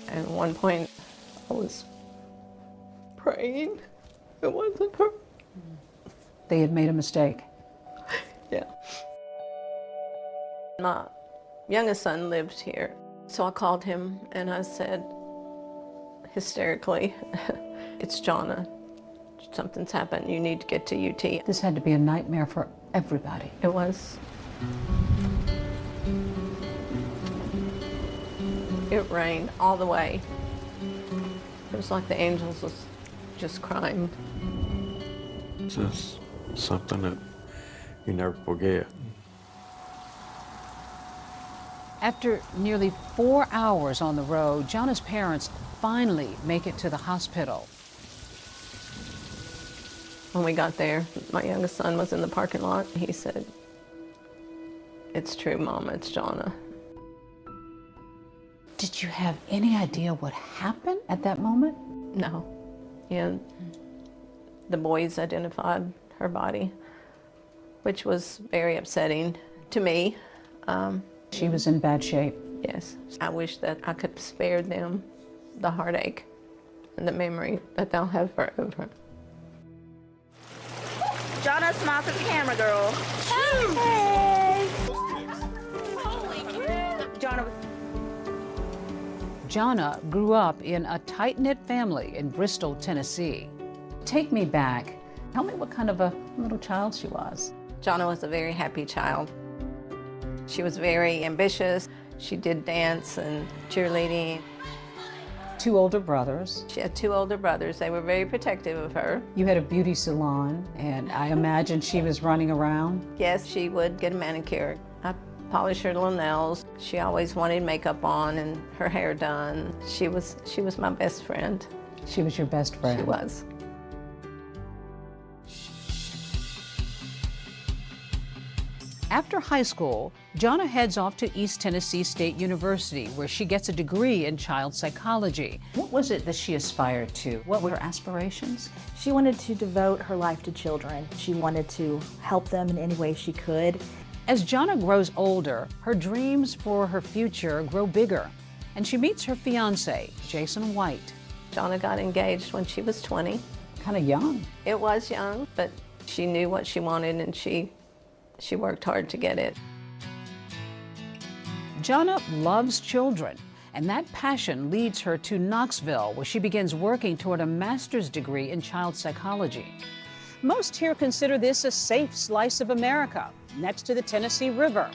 And at one point, I was praying. It wasn't her. They had made a mistake. Yeah. My youngest son lived here, so I called him and I said, hysterically, "It's Jonna. Something's happened. You need to get to UT." This had to be a nightmare for everybody. It was. It rained all the way. It was like the angels was just crying. It's just something that you never forget. After nearly 4 hours on the road, Jonna's parents finally make it to the hospital. When we got there, my youngest son was in the parking lot. He said, "It's true, Mama, it's Jonna." Did you have any idea what happened at that moment? No. And the boys identified her body, which was very upsetting to me. She was in bad shape. Yes. I wish that I could spare them the heartache and the memory that they'll have forever. Jonna, smile to the camera, girl. Hey! Jonna grew up in a tight-knit family in Bristol, Tennessee. Take me back. Tell me what kind of a little child she was. Jonna was a very happy child. She was very ambitious. She did dance and cheerleading. 2 older brothers. She had 2 older brothers. They were very protective of her. You had a beauty salon, and I imagine she was running around. Yes, she would get a manicure. I polished her little nails. She always wanted makeup on and her hair done. She was my best friend. She was your best friend? She was. After high school, Jonna heads off to East Tennessee State University, where she gets a degree in child psychology. What was it that she aspired to? What were her aspirations? She wanted to devote her life to children. She wanted to help them in any way she could. As Jonna grows older, her dreams for her future grow bigger, and she meets her fiancé, Jason White. Jonna got engaged when she was 20. Kind of young. It was young, but she knew what she wanted, and she worked hard to get it. Jonna loves children, and that passion leads her to Knoxville, where she begins working toward a master's degree in child psychology. Most here consider this a safe slice of America, next to the Tennessee River.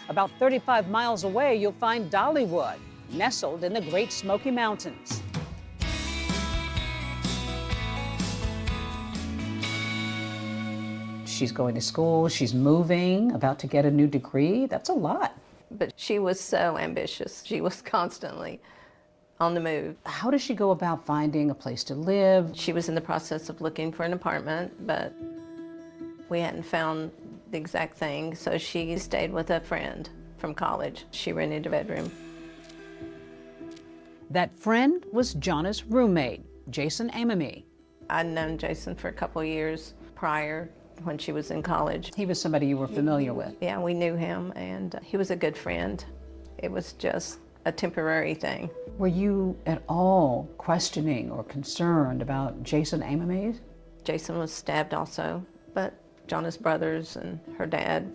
About 35 miles away, you'll find Dollywood, nestled in the Great Smoky Mountains. She's going to school, she's moving, about to get a new degree. That's a lot. But she was so ambitious. She was constantly on the move. How does she go about finding a place to live? She was in the process of looking for an apartment, but we hadn't found the exact thing, so she stayed with a friend from college. She rented a bedroom. That friend was Jonna's roommate, Jason Amami. I'd known Jason for a couple of years prior, when she was in college. He was somebody you were familiar with? Yeah, we knew him, and he was a good friend. It was just a temporary thing. Were you at all questioning or concerned about Jason Amami? Jason was stabbed also, but Jonna's brothers and her dad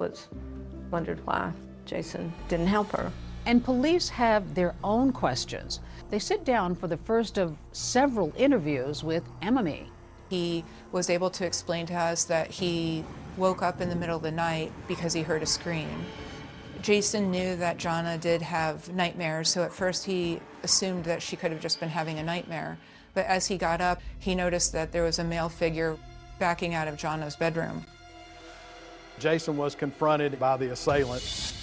wondered why Jason didn't help her. And police have their own questions. They sit down for the first of several interviews with Amami. He was able to explain to us that he woke up in the middle of the night because he heard a scream. Jason knew that Jonna did have nightmares, so at first he assumed that she could have just been having a nightmare. But as he got up, he noticed that there was a male figure backing out of Jonna's bedroom. Jason was confronted by the assailant.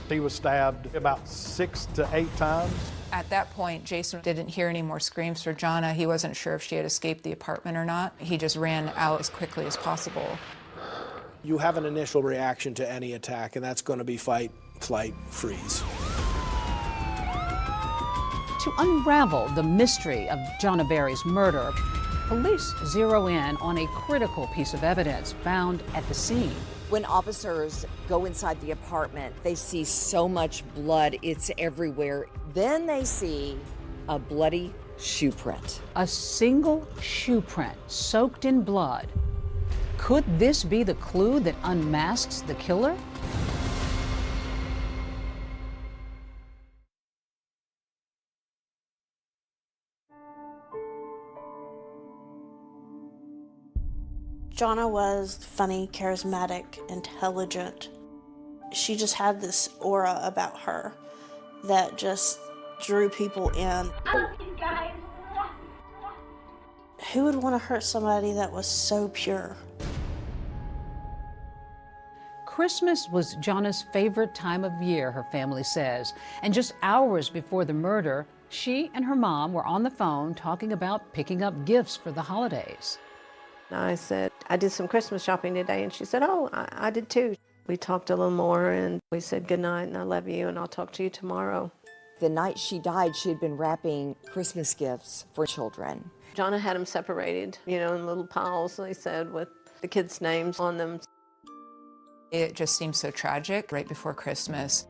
He was stabbed about 6 to 8 times. At that point, Jason didn't hear any more screams for Jonna. He wasn't sure if she had escaped the apartment or not. He just ran out as quickly as possible. You have an initial reaction to any attack, and that's going to be fight, flight, freeze. To unravel the mystery of Jonna Berry's murder, police zero in on a critical piece of evidence found at the scene. When officers go inside the apartment, they see so much blood, it's everywhere. Then they see a bloody shoe print. A single shoe print soaked in blood. Could this be the clue that unmasks the killer? Jonna was funny, charismatic, intelligent. She just had this aura about her that just drew people in. Who would want to hurt somebody that was so pure? Christmas was Jonna's favorite time of year, her family says. And just hours before the murder, she and her mom were on the phone talking about picking up gifts for the holidays. I said, I did some Christmas shopping today, and she said, oh, I did too. We talked a little more, and we said goodnight, and I love you, and I'll talk to you tomorrow. The night she died, she had been wrapping Christmas gifts for children. Jonna had them separated, you know, in little piles, they said, with the kids' names on them. It just seemed so tragic right before Christmas.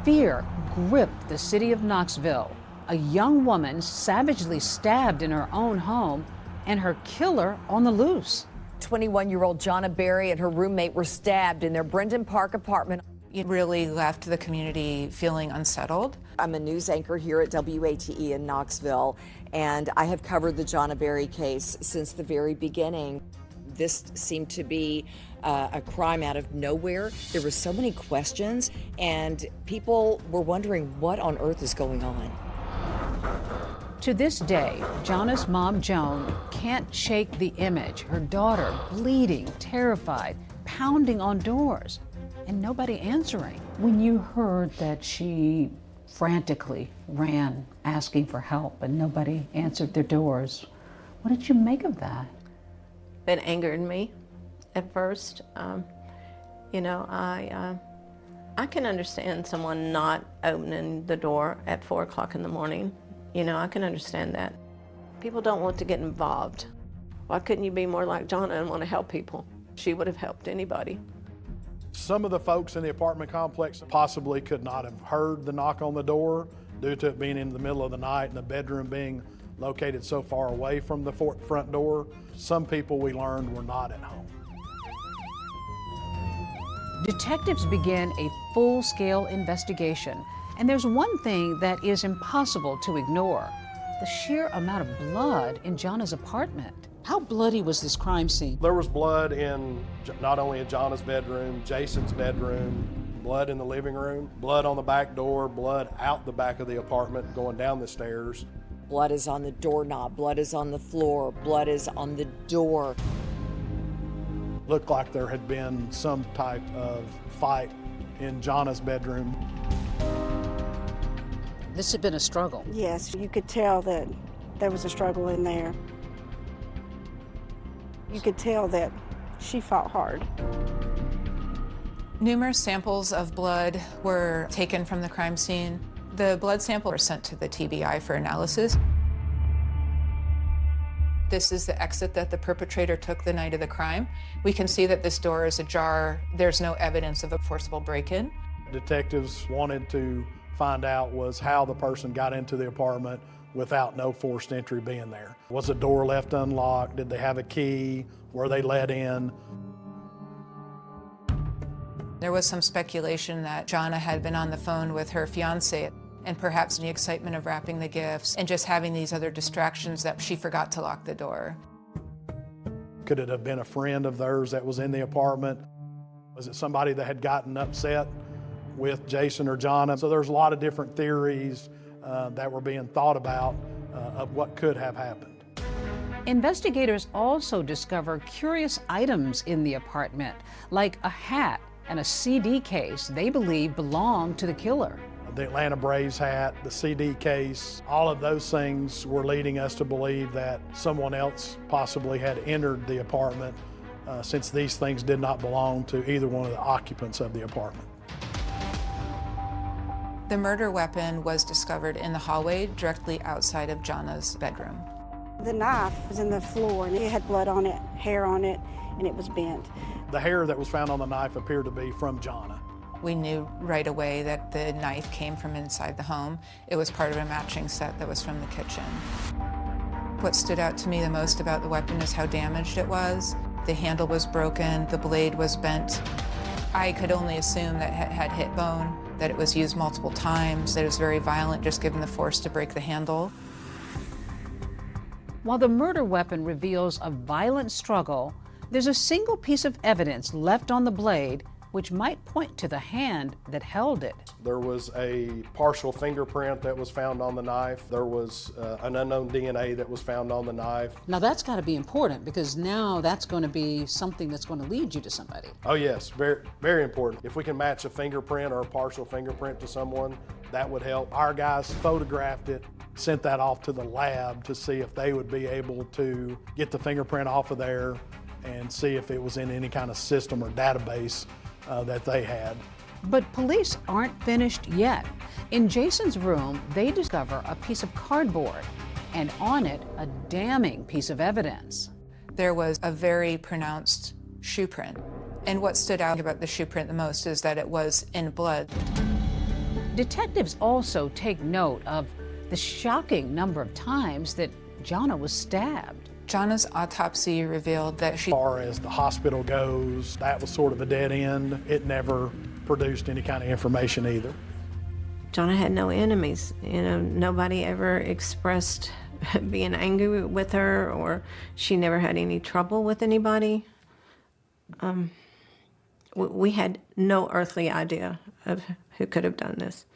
Fear gripped the city of Knoxville. A young woman savagely stabbed in her own home, and her killer on the loose. 21-year-old Jonna Berry and her roommate were stabbed in their Brendan Park apartment. It really left the community feeling unsettled. I'm a news anchor here at WATE in Knoxville, and I have covered the Jonna Berry case since the very beginning. This seemed to be a crime out of nowhere. There were so many questions, and people were wondering what on earth is going on. To this day, Jonna's mom, Joan, can't shake the image. Her daughter bleeding, terrified, pounding on doors, and nobody answering. When you heard that she frantically ran asking for help and nobody answered their doors, what did you make of that? It angered me at first. You know, I can understand someone not opening the door at 4 o'clock in the morning. You know, I can understand that. People don't want to get involved. Why couldn't you be more like Jonna and want to help people? She would have helped anybody. Some of the folks in the apartment complex possibly could not have heard the knock on the door due to it being in the middle of the night and the bedroom being located so far away from the front door. Some people, we learned, were not at home. Detectives begin a full-scale investigation, and there's one thing that is impossible to ignore: the sheer amount of blood in Jonna's apartment. How bloody was this crime scene? There was blood in not only in Jonna's bedroom, Jason's bedroom, blood in the living room, blood on the back door, blood out the back of the apartment going down the stairs. Blood is on the doorknob, blood is on the floor, blood is on the door. Looked like there had been some type of fight in Jonna's bedroom. This had been a struggle. Yes, you could tell that there was a struggle in there. You could tell that she fought hard. Numerous samples of blood were taken from the crime scene. The blood sample were sent to the TBI for analysis. This is the exit that the perpetrator took the night of the crime. We can see that this door is ajar. There's no evidence of a forcible break-in. Detectives wanted to find out was how the person got into the apartment without no forced entry being there. Was the door left unlocked? Did they have a key? Were they let in? There was some speculation that Jonna had been on the phone with her fiancé, and perhaps the excitement of wrapping the gifts and just having these other distractions that she forgot to lock the door. Could it have been a friend of theirs that was in the apartment? Was it somebody that had gotten upset with Jason or Jonna? So there's a lot of different theories that were being thought about of what could have happened. Investigators also discover curious items in the apartment, like a hat and a CD case they believe belonged to the killer. The Atlanta Braves hat, the CD case, all of those things were leading us to believe that someone else possibly had entered the apartment since these things did not belong to either one of the occupants of the apartment. The murder weapon was discovered in the hallway directly outside of Jonna's bedroom. The knife was in the floor, and it had blood on it, hair on it, and it was bent. The hair that was found on the knife appeared to be from Jonna. We knew right away that the knife came from inside the home. It was part of a matching set that was from the kitchen. What stood out to me the most about the weapon is how damaged it was. The handle was broken, the blade was bent. I could only assume that it had hit bone, that it was used multiple times, that it was very violent just given the force to break the handle. While the murder weapon reveals a violent struggle, there's a single piece of evidence left on the blade which might point to the hand that held it. There was a partial fingerprint that was found on the knife. There was an unknown DNA that was found on the knife. Now that's got to be important because now that's going to be something that's going to lead you to somebody. Oh yes, very, very important. If we can match a fingerprint or a partial fingerprint to someone, that would help. Our guys photographed it, sent that off to the lab to see if they would be able to get the fingerprint off of there and see if it was in any kind of system or database that they had. But police aren't finished yet. In Jason's room, they discover a piece of cardboard, and on it, a damning piece of evidence. There was a very pronounced shoe print. And what stood out about the shoe print the most is that it was in blood. Detectives also take note of the shocking number of times that Jonna was stabbed. Jonna's autopsy revealed that she... As far as the hospital goes, that was sort of a dead end. It never produced any kind of information either. Jonna had no enemies. You know, nobody ever expressed being angry with her, or she never had any trouble with anybody. We had no earthly idea of who could have done this.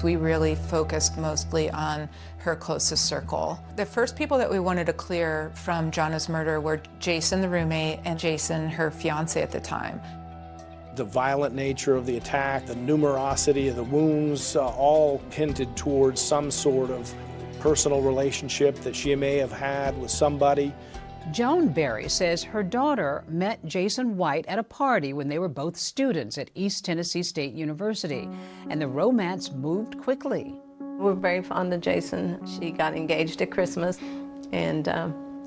We really focused mostly on her closest circle. The first people that we wanted to clear from Jonna's murder were Jason, the roommate, and Jason, her fiance at the time. The violent nature of the attack, the numerosity of the wounds, all hinted towards some sort of personal relationship that she may have had with somebody. Joan Berry says her daughter met Jason White at a party when they were both students at East Tennessee State University, and the romance moved quickly. We're very fond of Jason. She got engaged at Christmas, and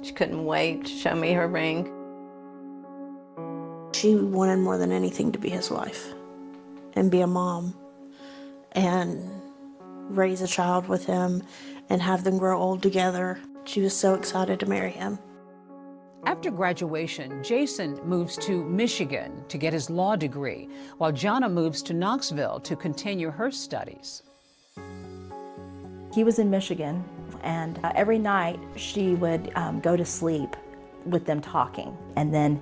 she couldn't wait to show me her ring. She wanted more than anything to be his wife and be a mom and raise a child with him and have them grow old together. She was so excited to marry him. After graduation, Jason moves to Michigan to get his law degree, while Jonna moves to Knoxville to continue her studies. He was in Michigan, and every night she would go to sleep with them talking. And then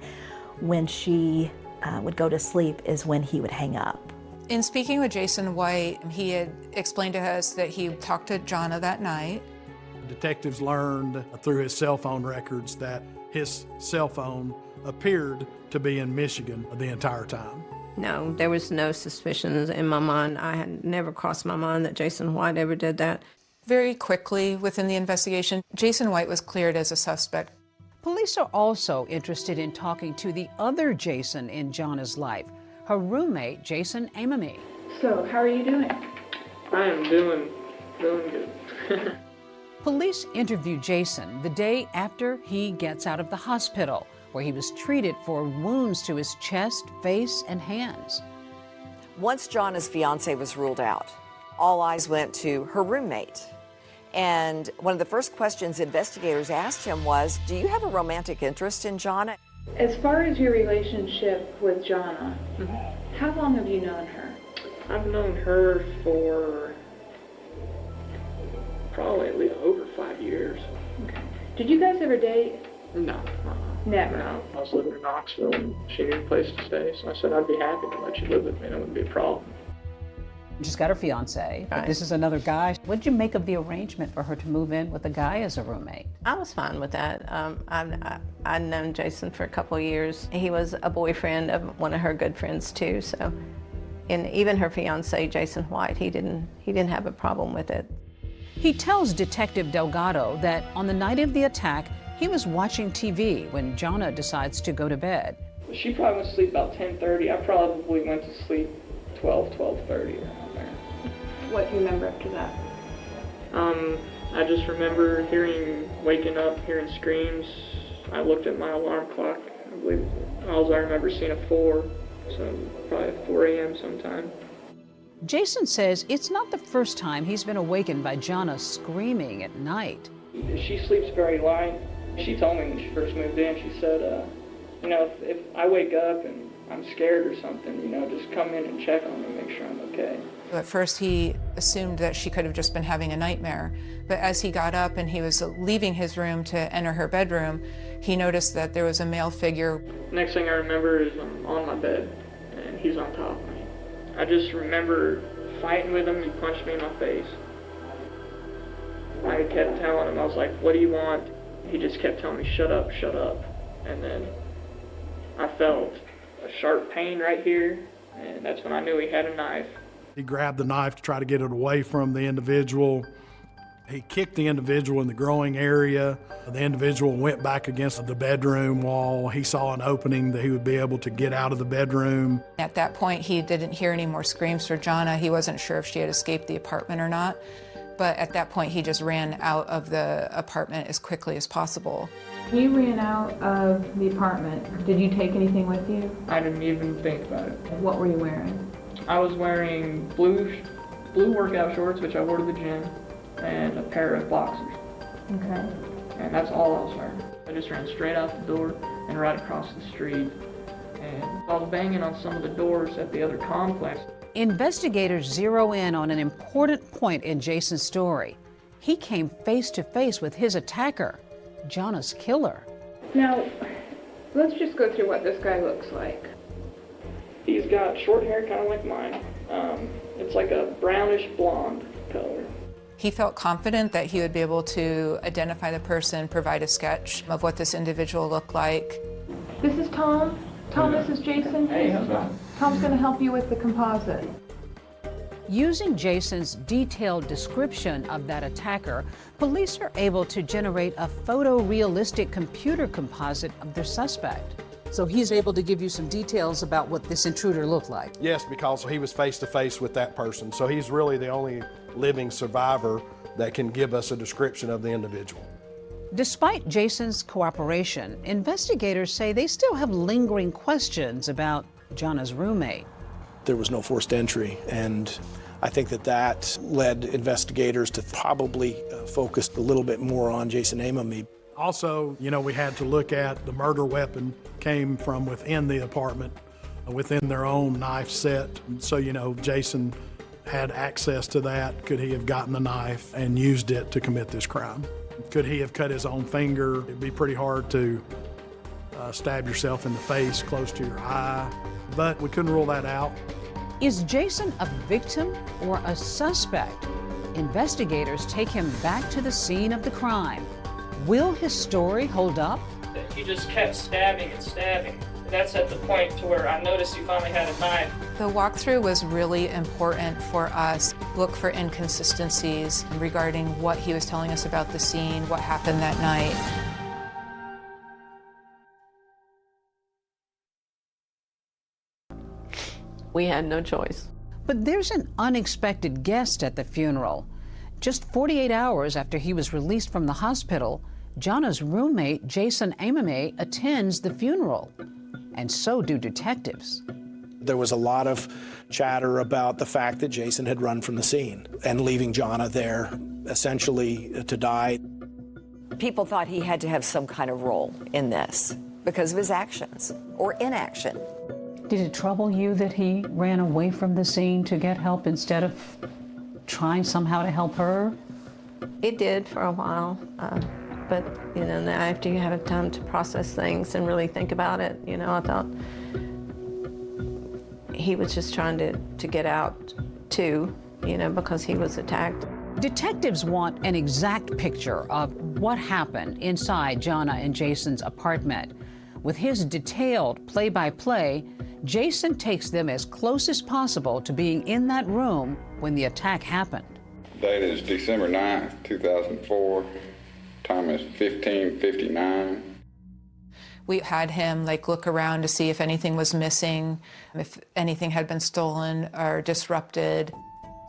when she would go to sleep is when he would hang up. In speaking with Jason White, he had explained to us that he talked to Jonna that night. Detectives learned through his cell phone records that his cell phone appeared to be in Michigan the entire time. No, there was no suspicions in my mind. I had never crossed my mind that Jason White ever did that. Very quickly within the investigation, Jason White was cleared as a suspect. Police are also interested in talking to the other Jason in Jonna's life, her roommate, Jason Amami. So, how are you doing? I am doing good. Police interview Jason the day after he gets out of the hospital, where he was treated for wounds to his chest, face, and hands. Once Jonna's fiance was ruled out, all eyes went to her roommate. And one of the first questions investigators asked him was, do you have a romantic interest in Jonna? As far as your relationship with Jonna, how long have you known her? I've known her for probably at least over 5 years. Okay. Did you guys ever date? No. Never? No. I was living in Knoxville and she needed a place to stay, so I said I'd be happy to let you live with me. That wouldn't be a problem. She's got her fiance, but this is another guy. What did you make of the arrangement for her to move in with a guy as a roommate? I was fine with that. I'd known Jason for a couple of years. He was a boyfriend of one of her good friends too, so, and even her fiance, Jason White, he didn't have a problem with it. He tells Detective Delgado that on the night of the attack, he was watching TV when Jonna decides to go to bed. She probably went to sleep about 10:30. I probably went to sleep 12:30 around there. What do you remember after that? I just remember waking up, hearing screams. I looked at my alarm clock. I believe all I remember seeing a 4, so probably 4 a.m. sometime. Jason says it's not the first time he's been awakened by Jonna screaming at night. She sleeps very light. She told me when she first moved in, she said, you know, if I wake up and I'm scared or something, you know, just come in and check on me, make sure I'm okay. At first, he assumed that she could have just been having a nightmare. But as he got up and he was leaving his room to enter her bedroom, he noticed that there was a male figure. Next thing I remember is I'm on my bed, and he's on top of me. I just remember fighting with him. He punched me in my face. I kept telling him, I was like, what do you want? He just kept telling me, shut up, shut up. And then I felt a sharp pain right here, and that's when I knew he had a knife. He grabbed the knife to try to get it away from the individual. He kicked the individual in the groin area. The individual went back against the bedroom wall. He saw an opening that he would be able to get out of the bedroom. At that point, he didn't hear any more screams for Jonna. He wasn't sure if she had escaped the apartment or not. But at that point, he just ran out of the apartment as quickly as possible. You ran out of the apartment. Did you take anything with you? I didn't even think about it. What were you wearing? I was wearing blue workout shorts, which I wore to the gym, and a pair of boxers. Okay. And that's all I was wearing. I just ran straight out the door and right across the street. And I was banging on some of the doors at the other complex. Investigators zero in on an important point in Jason's story. He came face to face with his attacker, Jonna's killer. Now, let's just go through what this guy looks like. He's got short hair, kind of like mine. It's like a brownish blonde color. He felt confident that he would be able to identify the person, provide a sketch of what this individual looked like. This is Tom. Tom, this is Jason. Hey, how's it going? Tom's going to help you with the composite. Using Jason's detailed description of that attacker, police are able to generate a photorealistic computer composite of their suspect. So he's able to give you some details about what this intruder looked like. Yes, because he was face to face with that person. So he's really the only living survivor that can give us a description of the individual. Despite Jason's cooperation, investigators say they still have lingering questions about Jonna's roommate. There was no forced entry, and I think that led investigators to probably focus a little bit more on Jason Amami. Also, we had to look at the murder weapon came from within the apartment, within their own knife set. So, Jason had access to that. Could he have gotten the knife and used it to commit this crime? Could he have cut his own finger? It'd be pretty hard to stab yourself in the face close to your eye, but we couldn't rule that out. Is Jason a victim or a suspect? Investigators take him back to the scene of the crime. Will his story hold up? He just kept stabbing and stabbing. That's at the point to where I noticed he finally had a knife. The walkthrough was really important for us. Look for inconsistencies regarding what he was telling us about the scene, what happened that night. We had no choice. But there's an unexpected guest at the funeral. Just 48 hours after he was released from the hospital, Jonna's roommate, Jason Amami, attends the funeral. And so do detectives. There was a lot of chatter about the fact that Jason had run from the scene and leaving Jonna there essentially to die. People thought he had to have some kind of role in this because of his actions or inaction. Did it trouble you that he ran away from the scene to get help instead of trying somehow to help her? It did for a while, but now after you have time to process things and really think about it, I thought he was just trying to get out too, because he was attacked. Detectives want an exact picture of what happened inside Jonna and Jason's apartment. With his detailed play-by-play, Jason takes them as close as possible to being in that room when the attack happened. Date is December 9th, 2004. Time is 15:59. We had him look around to see if anything was missing, if anything had been stolen or disrupted.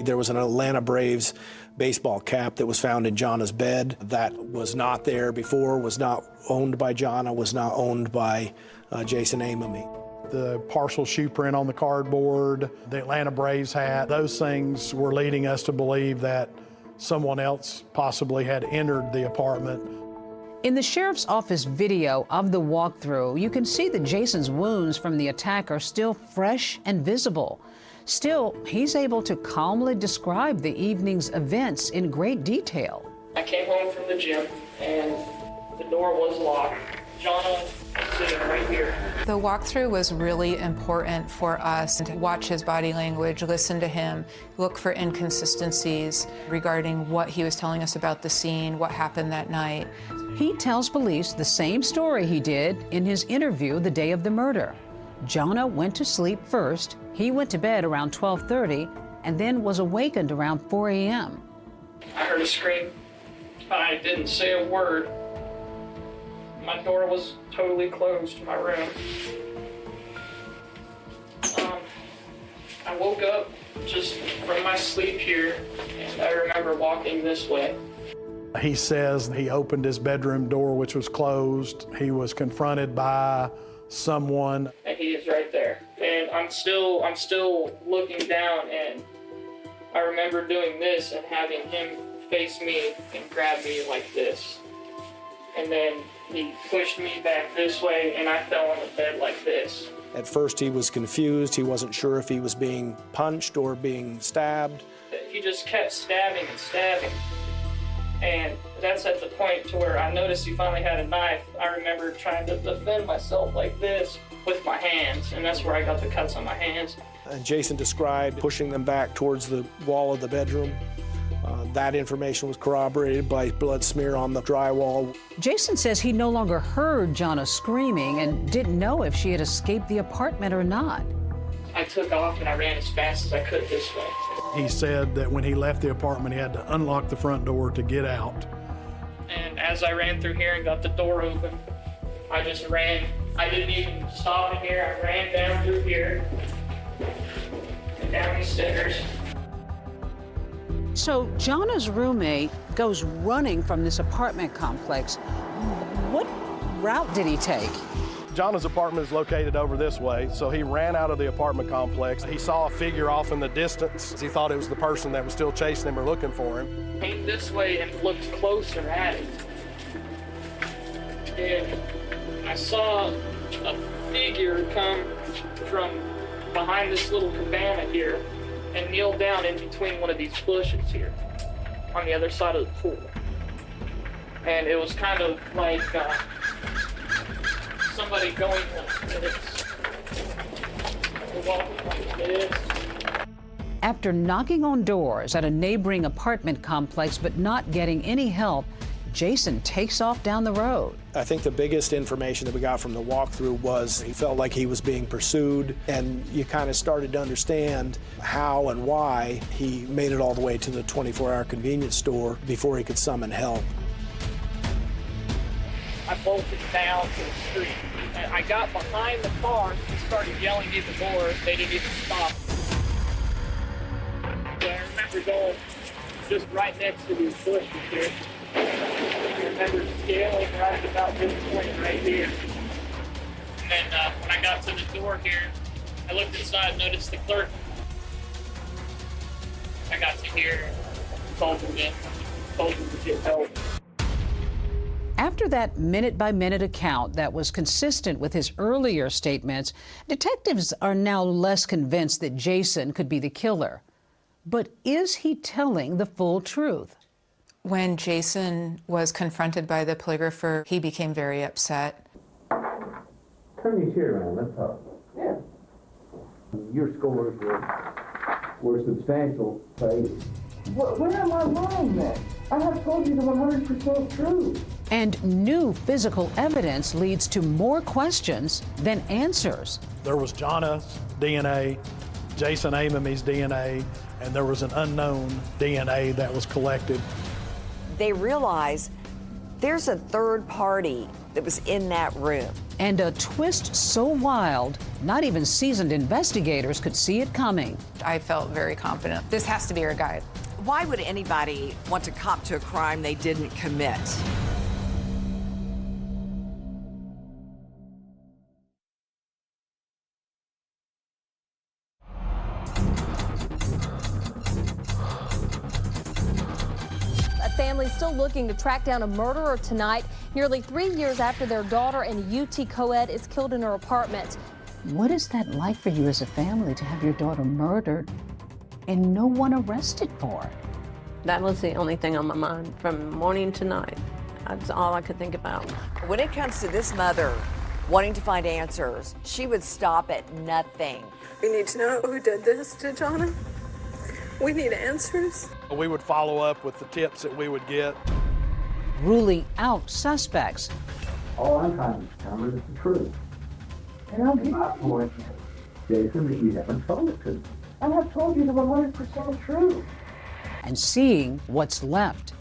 There was an Atlanta Braves baseball cap that was found in Jonna's bed. That was not there before, was not owned by Jonna, was not owned by Jason Amami. The partial shoe print on the cardboard, the Atlanta Braves hat, those things were leading us to believe that someone else possibly had entered the apartment. In the sheriff's office video of the walkthrough, you can see that Jason's wounds from the attack are still fresh and visible. Still, he's able to calmly describe the evening's events in great detail. I came home from the gym and the door was locked. Jonna was sitting right here. The walkthrough was really important for us to watch his body language, listen to him, look for inconsistencies regarding what he was telling us about the scene, what happened that night. He tells police the same story he did in his interview the day of the murder. Jonna went to sleep first. He went to bed around 12:30 and then was awakened around 4 a.m. I heard a scream. I didn't say a word. My door was totally closed to my room. I woke up just from my sleep here, and I remember walking this way. He says he opened his bedroom door, which was closed. He was confronted by someone. And he is right there. And I'm still looking down, and I remember doing this and having him face me and grab me like this. And then he pushed me back this way, and I fell on the bed like this. At first he was confused. He wasn't sure if he was being punched or being stabbed. He just kept stabbing and stabbing. And that's at the point to where I noticed he finally had a knife. I remember trying to defend myself like this with my hands, and that's where I got the cuts on my hands. And Jason described pushing them back towards the wall of the bedroom. That information was corroborated by blood smear on the drywall. Jason says he no longer heard Jonna screaming and didn't know if she had escaped the apartment or not. I took off and I ran as fast as I could this way. He said that when he left the apartment, he had to unlock the front door to get out. And as I ran through here and got the door open, I just ran. I didn't even stop in here. I ran down through here and down these stairs. So Jonna's roommate goes running from this apartment complex. What route did he take? Jonna's apartment is located over this way, so he ran out of the apartment complex. He saw a figure off in the distance. He thought it was the person that was still chasing him or looking for him. Came this way and looked closer at it. And I saw a figure come from behind this little cabana here and kneel down in between one of these bushes here on the other side of the pool. And it was kind of like somebody going like this. Walking like this. After knocking on doors at a neighboring apartment complex but not getting any help, Jason takes off down the road. I think the biggest information that we got from the walkthrough was he felt like he was being pursued, and you kind of started to understand how and why he made it all the way to the 24-hour convenience store before he could summon help. I bolted down to the street. And I got behind the car and started yelling even more. They didn't even stop. So I remember going just right next to these bushes here. I remember scaling right at about this point right here. And then when I got to the door here, I looked inside and noticed the clerk. I got to here, told him to get help. After that minute-by-minute account that was consistent with his earlier statements, detectives are now less convinced that Jason could be the killer. But is he telling the full truth? When Jason was confronted by the polygrapher, he became very upset. Turn your chair around, let's talk. Yeah. Your scores were substantial, Faith. Where am I wrong then? I have told you the 100% truth. And new physical evidence leads to more questions than answers. There was Jonna's DNA, Jason Amomey's DNA, and there was an unknown DNA that was collected. They realize there's a third party that was in that room. And a twist so wild, not even seasoned investigators could see it coming. I felt very confident. This has to be our guy. Why would anybody want to cop to a crime they didn't commit? Families still looking to track down a murderer tonight, nearly 3 years after their daughter in UT co-ed is killed in her apartment. What is that like for you as a family to have your daughter murdered and no one arrested for it? That was the only thing on my mind from morning to night. That's all I could think about. When it comes to this mother wanting to find answers, she would stop at nothing. We need to know who did this to Jonna. We need answers. We would follow up with the tips that we would get. Ruling out suspects. All I'm trying to determine is the truth. And I'll give my point, Jason, that you haven't told it to me. I have told you the 100% truth. And seeing what's left.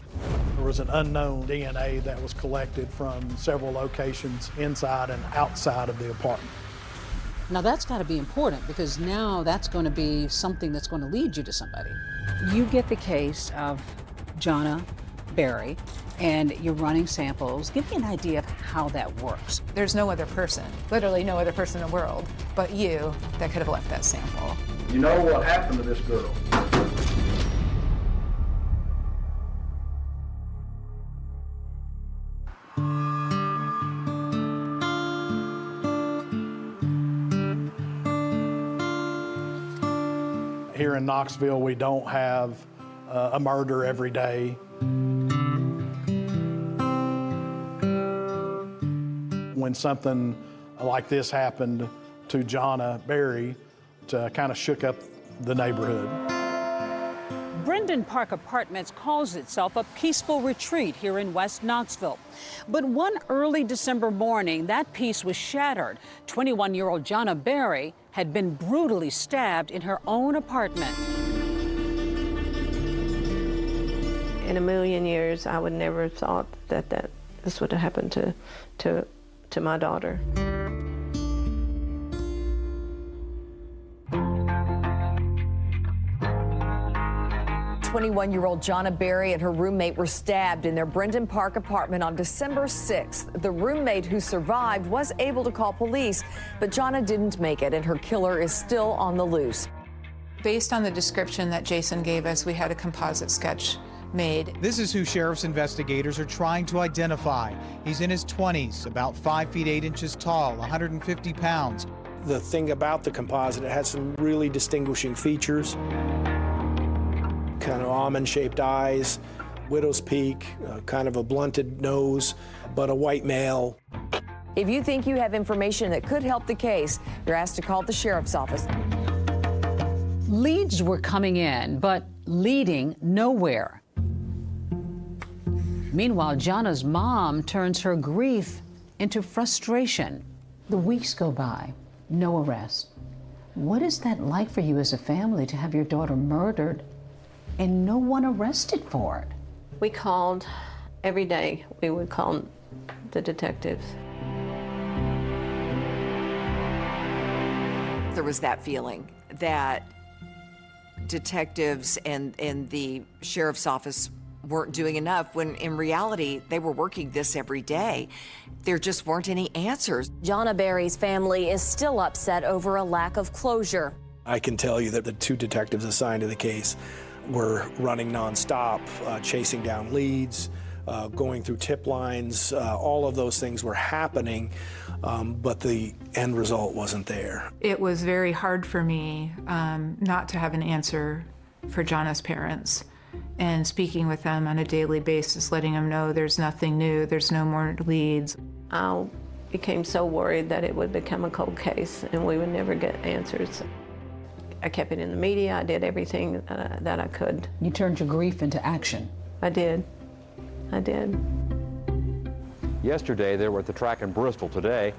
There was an unknown DNA that was collected from several locations inside and outside of the apartment. Now that's got to be important because now that's going to be something that's going to lead you to somebody. You get the case of Jonna Berry and you're running samples. Give me an idea of how that works. There's no other person, literally no other person in the world, but you that could have left that sample. You know what happened to this girl? Here in Knoxville, we don't have a murder every day. When something like this happened to Jonna Berry, it kind of shook up the neighborhood. Brendan Park Apartments calls itself a peaceful retreat here in West Knoxville. But one early December morning, that peace was shattered. 21-year-old Jonna Berry had been brutally stabbed in her own apartment. In a million years, I would never have thought that this would have happened to my daughter. 21-year-old Jonna Berry and her roommate were stabbed in their Brendan Park apartment on December 6th. The roommate who survived was able to call police, but Jonna didn't make it, and her killer is still on the loose. Based on the description that Jason gave us, we had a composite sketch made. This is who sheriff's investigators are trying to identify. He's in his 20s, about 5 feet 8 inches tall, 150 pounds. The thing about the composite, it has some really distinguishing features. Kind of almond-shaped eyes, widow's peak, kind of a blunted nose, but a white male. If you think you have information that could help the case, you're asked to call the sheriff's office. Leads were coming in, but leading nowhere. Meanwhile, Jonna's mom turns her grief into frustration. The weeks go by, no arrest. What is that like for you as a family to have your daughter murdered and no one arrested for it? We called every day. We would call the detectives. There was that feeling that detectives and the sheriff's office weren't doing enough, when in reality, they were working this every day. There just weren't any answers. Jonna Berry's family is still upset over a lack of closure. I can tell you that the 2 detectives assigned to the case were running nonstop, chasing down leads, going through tip lines. All of those things were happening, but the end result wasn't there. It was very hard for me not to have an answer for Jonna's parents, and speaking with them on a daily basis, letting them know there's nothing new, there's no more leads. I became so worried that it would become a cold case and we would never get answers. I kept it in the media. I did everything that I could. You turned your grief into action. I did. I did. Yesterday, they were at the track in Bristol. Today,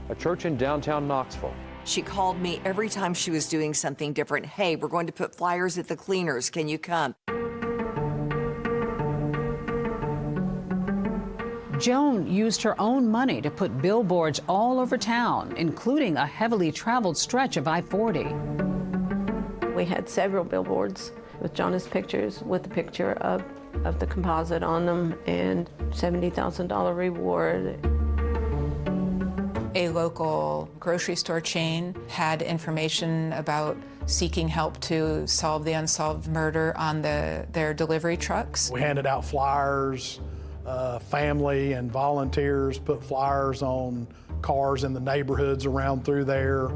a church in downtown Knoxville. She called me every time she was doing something different. Hey, we're going to put flyers at the cleaners. Can you come? Joan used her own money to put billboards all over town, including a heavily traveled stretch of I-40. We had several billboards with Jonna's pictures, with the picture of the composite on them, and $70,000 reward. A local grocery store chain had information about seeking help to solve the unsolved murder on their delivery trucks. We handed out flyers. Family and volunteers put flyers on cars in the neighborhoods around through there.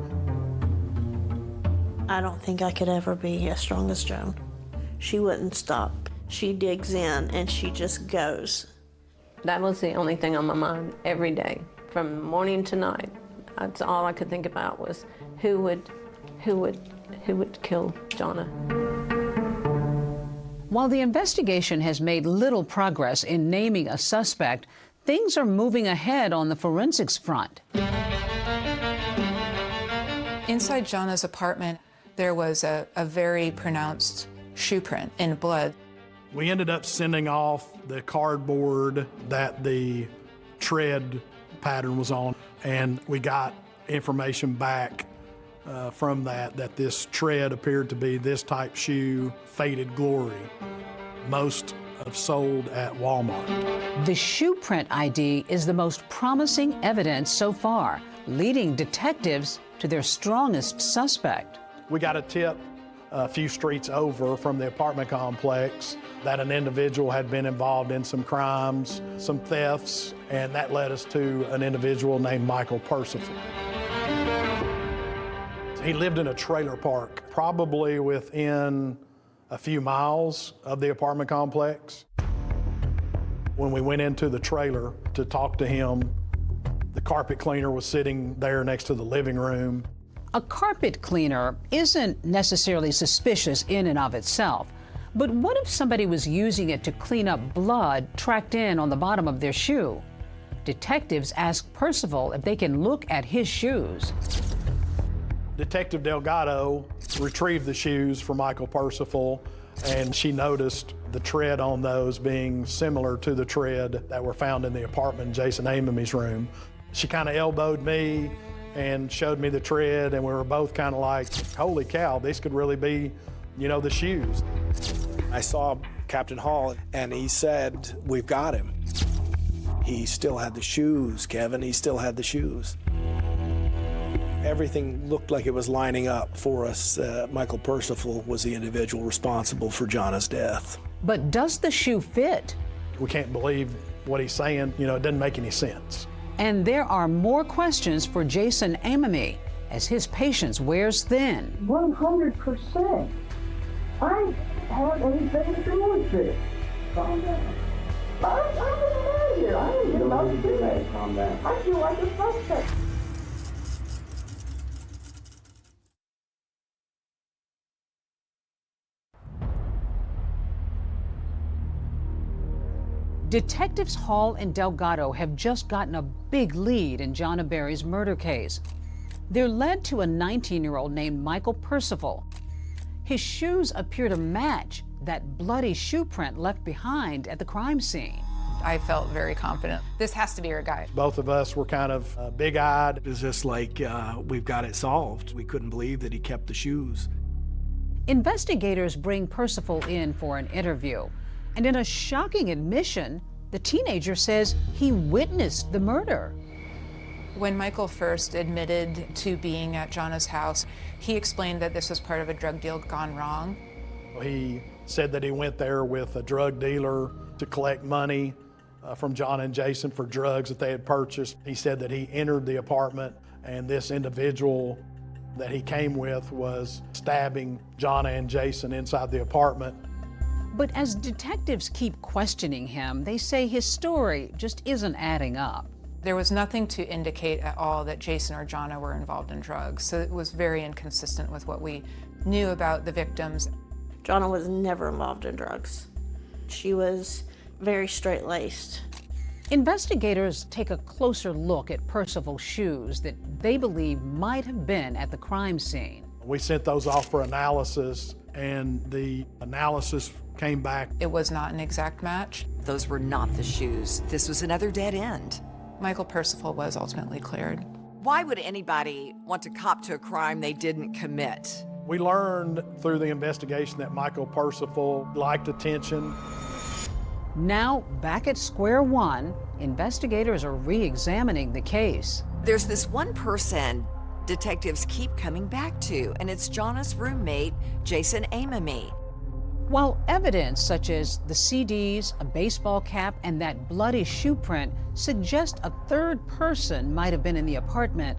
I don't think I could ever be as strong as Joan. She wouldn't stop. She digs in and she just goes. That was the only thing on my mind every day, from morning to night. That's all I could think about was who would kill Jonna. While the investigation has made little progress in naming a suspect, things are moving ahead on the forensics front. Inside Jonna's apartment, there was a very pronounced shoe print in blood. We ended up sending off the cardboard that the tread pattern was on, and we got information back from that this tread appeared to be this type shoe, Faded Glory. Most have sold at Walmart. The shoe print ID is the most promising evidence so far, leading detectives to their strongest suspect. We got a tip a few streets over from the apartment complex that an individual had been involved in some crimes, some thefts, and that led us to an individual named Michael Percival. He lived in a trailer park, probably within a few miles of the apartment complex. When we went into the trailer to talk to him, the carpet cleaner was sitting there next to the living room. A carpet cleaner isn't necessarily suspicious in and of itself, but what if somebody was using it to clean up blood tracked in on the bottom of their shoe? Detectives ask Percival if they can look at his shoes. Detective Delgado retrieved the shoes for Michael Percival, and she noticed the tread on those being similar to the tread that were found in the apartment in Jason Amamy's room. She kind of elbowed me and showed me the tread, and we were both kind of like, holy cow, this could really be, you know, the shoes. I saw Captain Hall, and he said, we've got him. He still had the shoes, Kevin. He still had the shoes. Everything looked like it was lining up for us. Michael Percival was the individual responsible for Jonna's death. But does the shoe fit? We can't believe what he's saying. You know, it doesn't make any sense. And there are more questions for Jason Amamy as his patience wears thin. 100%. I have anything to do with this. Calm down. I'm getting out of here. I ain't getting out of here. Calm down. I feel like a suspect. Detectives Hall and Delgado have just gotten a big lead in Jonna Berry's murder case. They're led to a 19-year-old named Michael Percival. His shoes appear to match that bloody shoe print left behind at the crime scene. I felt very confident. This has to be our guy. Both of us were kind of big-eyed. It was just like, we've got it solved. We couldn't believe that he kept the shoes. Investigators bring Percival in for an interview. And in a shocking admission, the teenager says he witnessed the murder. When Michael first admitted to being at Jonna's house, he explained that this was part of a drug deal gone wrong. He said that he went there with a drug dealer to collect money from Jonna and Jason for drugs that they had purchased. He said that he entered the apartment and this individual that he came with was stabbing Jonna and Jason inside the apartment. But as detectives keep questioning him, they say his story just isn't adding up. There was nothing to indicate at all that Jason or Jonna were involved in drugs, so it was very inconsistent with what we knew about the victims. Jonna was never involved in drugs. She was very straight-laced. Investigators take a closer look at Percival's shoes that they believe might have been at the crime scene. We sent those off for analysis, and the analysis came back. It was not an exact match. Those were not the shoes. This was another dead end. Michael Percival was ultimately cleared. Why would anybody want to cop to a crime they didn't commit? We learned through the investigation that Michael Percival liked attention. Now, back at square one, investigators are re-examining the case. There's this one person detectives keep coming back to, and it's Jonna's roommate, Jason Amamy. While evidence such as the CDs, a baseball cap, and that bloody shoe print suggest a third person might have been in the apartment,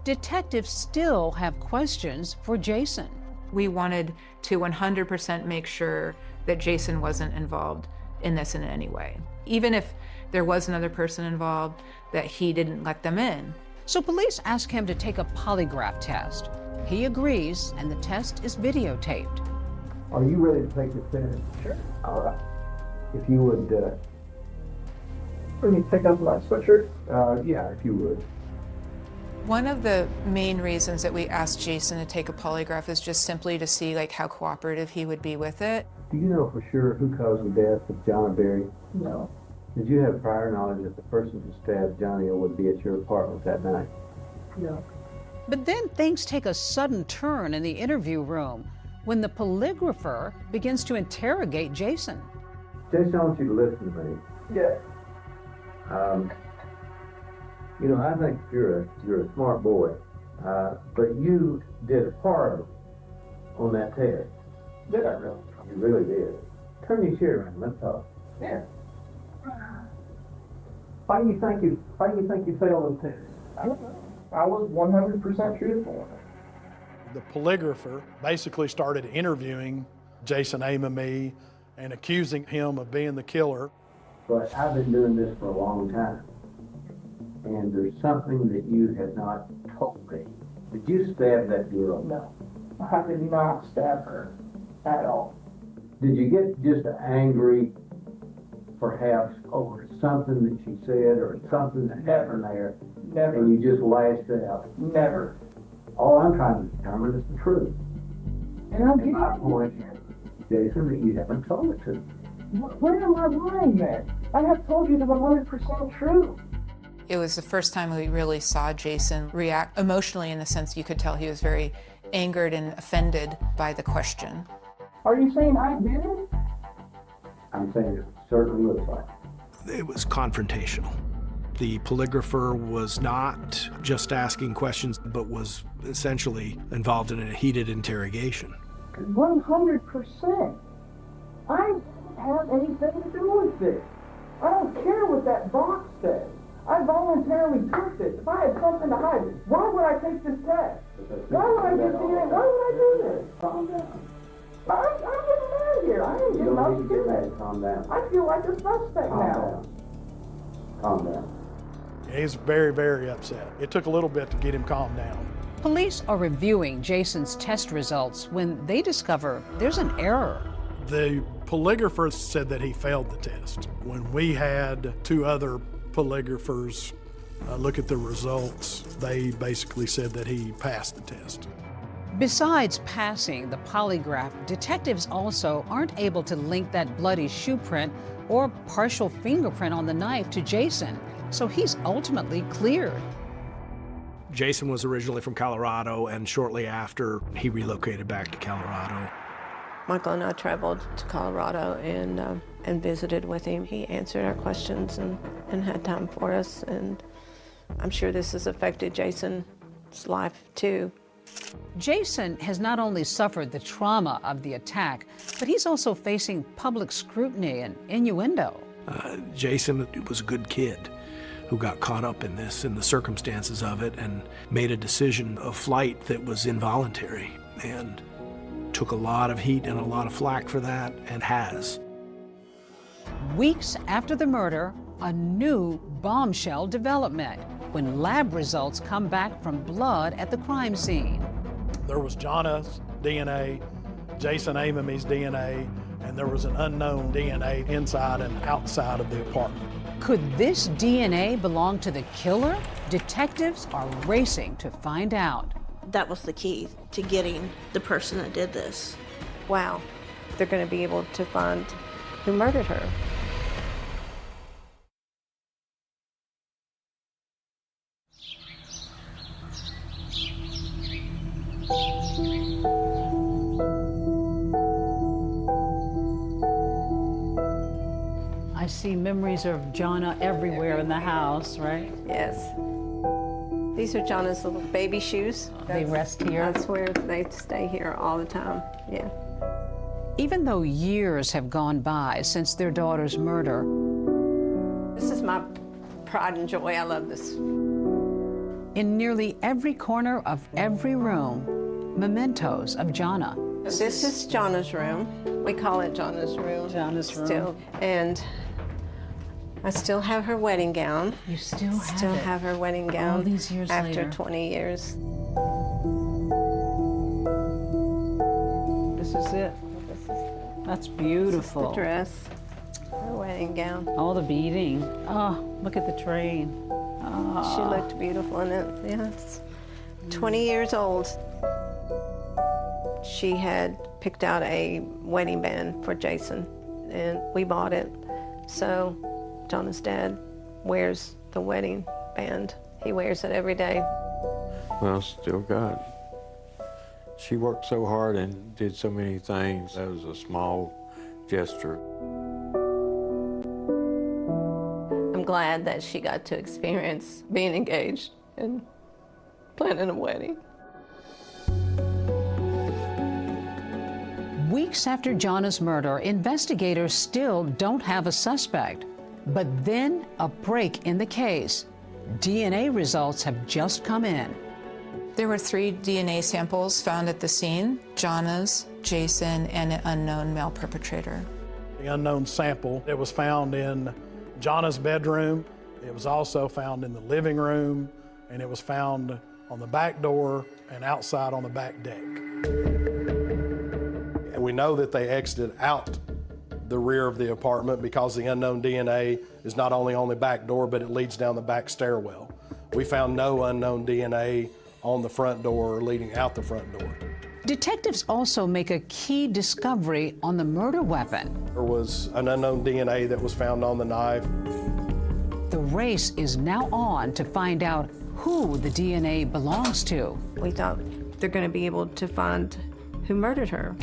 detectives still have questions for Jason. We wanted to 100% make sure that Jason wasn't involved in this in any way. Even if there was another person involved, that he didn't let them in. So police ask him to take a polygraph test. He agrees, and the test is videotaped. Are you ready to take this test? Sure. All right. If you would, Let me take off my sweatshirt. yeah, if you would. One of the main reasons that we asked Jason to take a polygraph is just simply to see like how cooperative he would be with it. Do you know for sure who caused the death of John Berry? No. Did you have prior knowledge that the person who stabbed Johnny would be at your apartment that night? No. But then things take a sudden turn in the interview room when the polygrapher begins to interrogate Jason. Jason, I want you to listen to me. Yeah. You know, I think you're a smart boy, but you did a part on that test. Did I really? You really did. Turn your chair around. Let's talk. Yeah. Why do you think you failed the test? I don't know. I was 100% truthful. The polygrapher basically started interviewing Jason Amemy and accusing him of being the killer. But I've been doing this for a long time, and there's something that you have not told me. Did you stab that girl? No. I did not stab her at all. Did you get just angry, perhaps, over something that she said or something that happened there? Never. And you just lashed out? Never. All I'm trying to determine is the truth. And I'll give And my you... point is, Jason, that you haven't told it to me. Where am I lying then? I have told you the 100% truth. It was the first time we really saw Jason react emotionally, in the sense you could tell he was very angered and offended by the question. Are you saying I did it? I'm saying it certainly looks like it. It was confrontational. The polygrapher was not just asking questions, but was essentially involved in a heated interrogation. 100%. I don't have anything to do with this. I don't care what that box says. I voluntarily took this. If I had something to hide, why would I take this test? Why would I do DNA? Why would I do this? Calm down. I'm getting mad here. I ain't You getting don't need to get upset. mad. Calm down. I feel like a suspect Calm now. down. Calm down. He's very, very upset. It took a little bit to get him calmed down. Police are reviewing Jason's test results when they discover there's an error. The polygrapher said that he failed the test. When we had two other polygraphers look at the results, they basically said that he passed the test. Besides passing the polygraph, detectives also aren't able to link that bloody shoe print or partial fingerprint on the knife to Jason, so he's ultimately cleared. Jason was originally from Colorado, and shortly after, he relocated back to Colorado. Michael and I traveled to Colorado and visited with him. He answered our questions and had time for us, and I'm sure this has affected Jason's life too. Jason has not only suffered the trauma of the attack, but he's also facing public scrutiny and innuendo. Jason was a good kid who got caught up in this, in the circumstances of it, and made a decision of flight that was involuntary, and took a lot of heat and a lot of flack for that, and has. Weeks after the murder, a new bombshell development when lab results come back from blood at the crime scene. There was Jana's DNA, Jason Amemy's DNA, and there was an unknown DNA inside and outside of the apartment. Could this DNA belong to the killer? Detectives are racing to find out. That was the key to getting the person that did this. Wow, they're going to be able to find who murdered her. I see memories of Jana everywhere in the house, right? Yes. These are Jana's little baby shoes. They rest here? That's where they stay here all the time, yeah. Even though years have gone by since their daughter's murder, This is my pride and joy. I love this. in nearly every corner of every room, mementos of Jonna. This is Jonna's room. We call it Jonna's room. Jonna's room. Still, and I still have her wedding gown. You still have her wedding gown. All these years after later. 20 years. This is it. That's beautiful. The dress, her wedding gown. All the beading. Oh, look at the train. Oh. She looked beautiful in it. Yeah, it's 20 years old. She had picked out a wedding band for Jason, and we bought it. So Jonna's dad wears the wedding band. He wears it every day. Well, still got. She worked so hard and did so many things. That was a small gesture. I'm glad that she got to experience being engaged and planning a wedding. Weeks after Jonna's murder, investigators still don't have a suspect. But then a break in the case. DNA results have just come in. There were 3 DNA samples found at the scene: Jonna's, Jason, and an unknown male perpetrator. The unknown sample, it was found in Jonna's bedroom. It was also found in the living room, and it was found on the back door and outside on the back deck. And we know that they exited out the rear of the apartment because the unknown DNA is not only on the back door, but it leads down the back stairwell. We found no unknown DNA on the front door or leading out the front door. Detectives also make a key discovery on the murder weapon. There was an unknown DNA that was found on the knife. The race is now on to find out who the DNA belongs to. We thought they're going to be able to find who murdered her.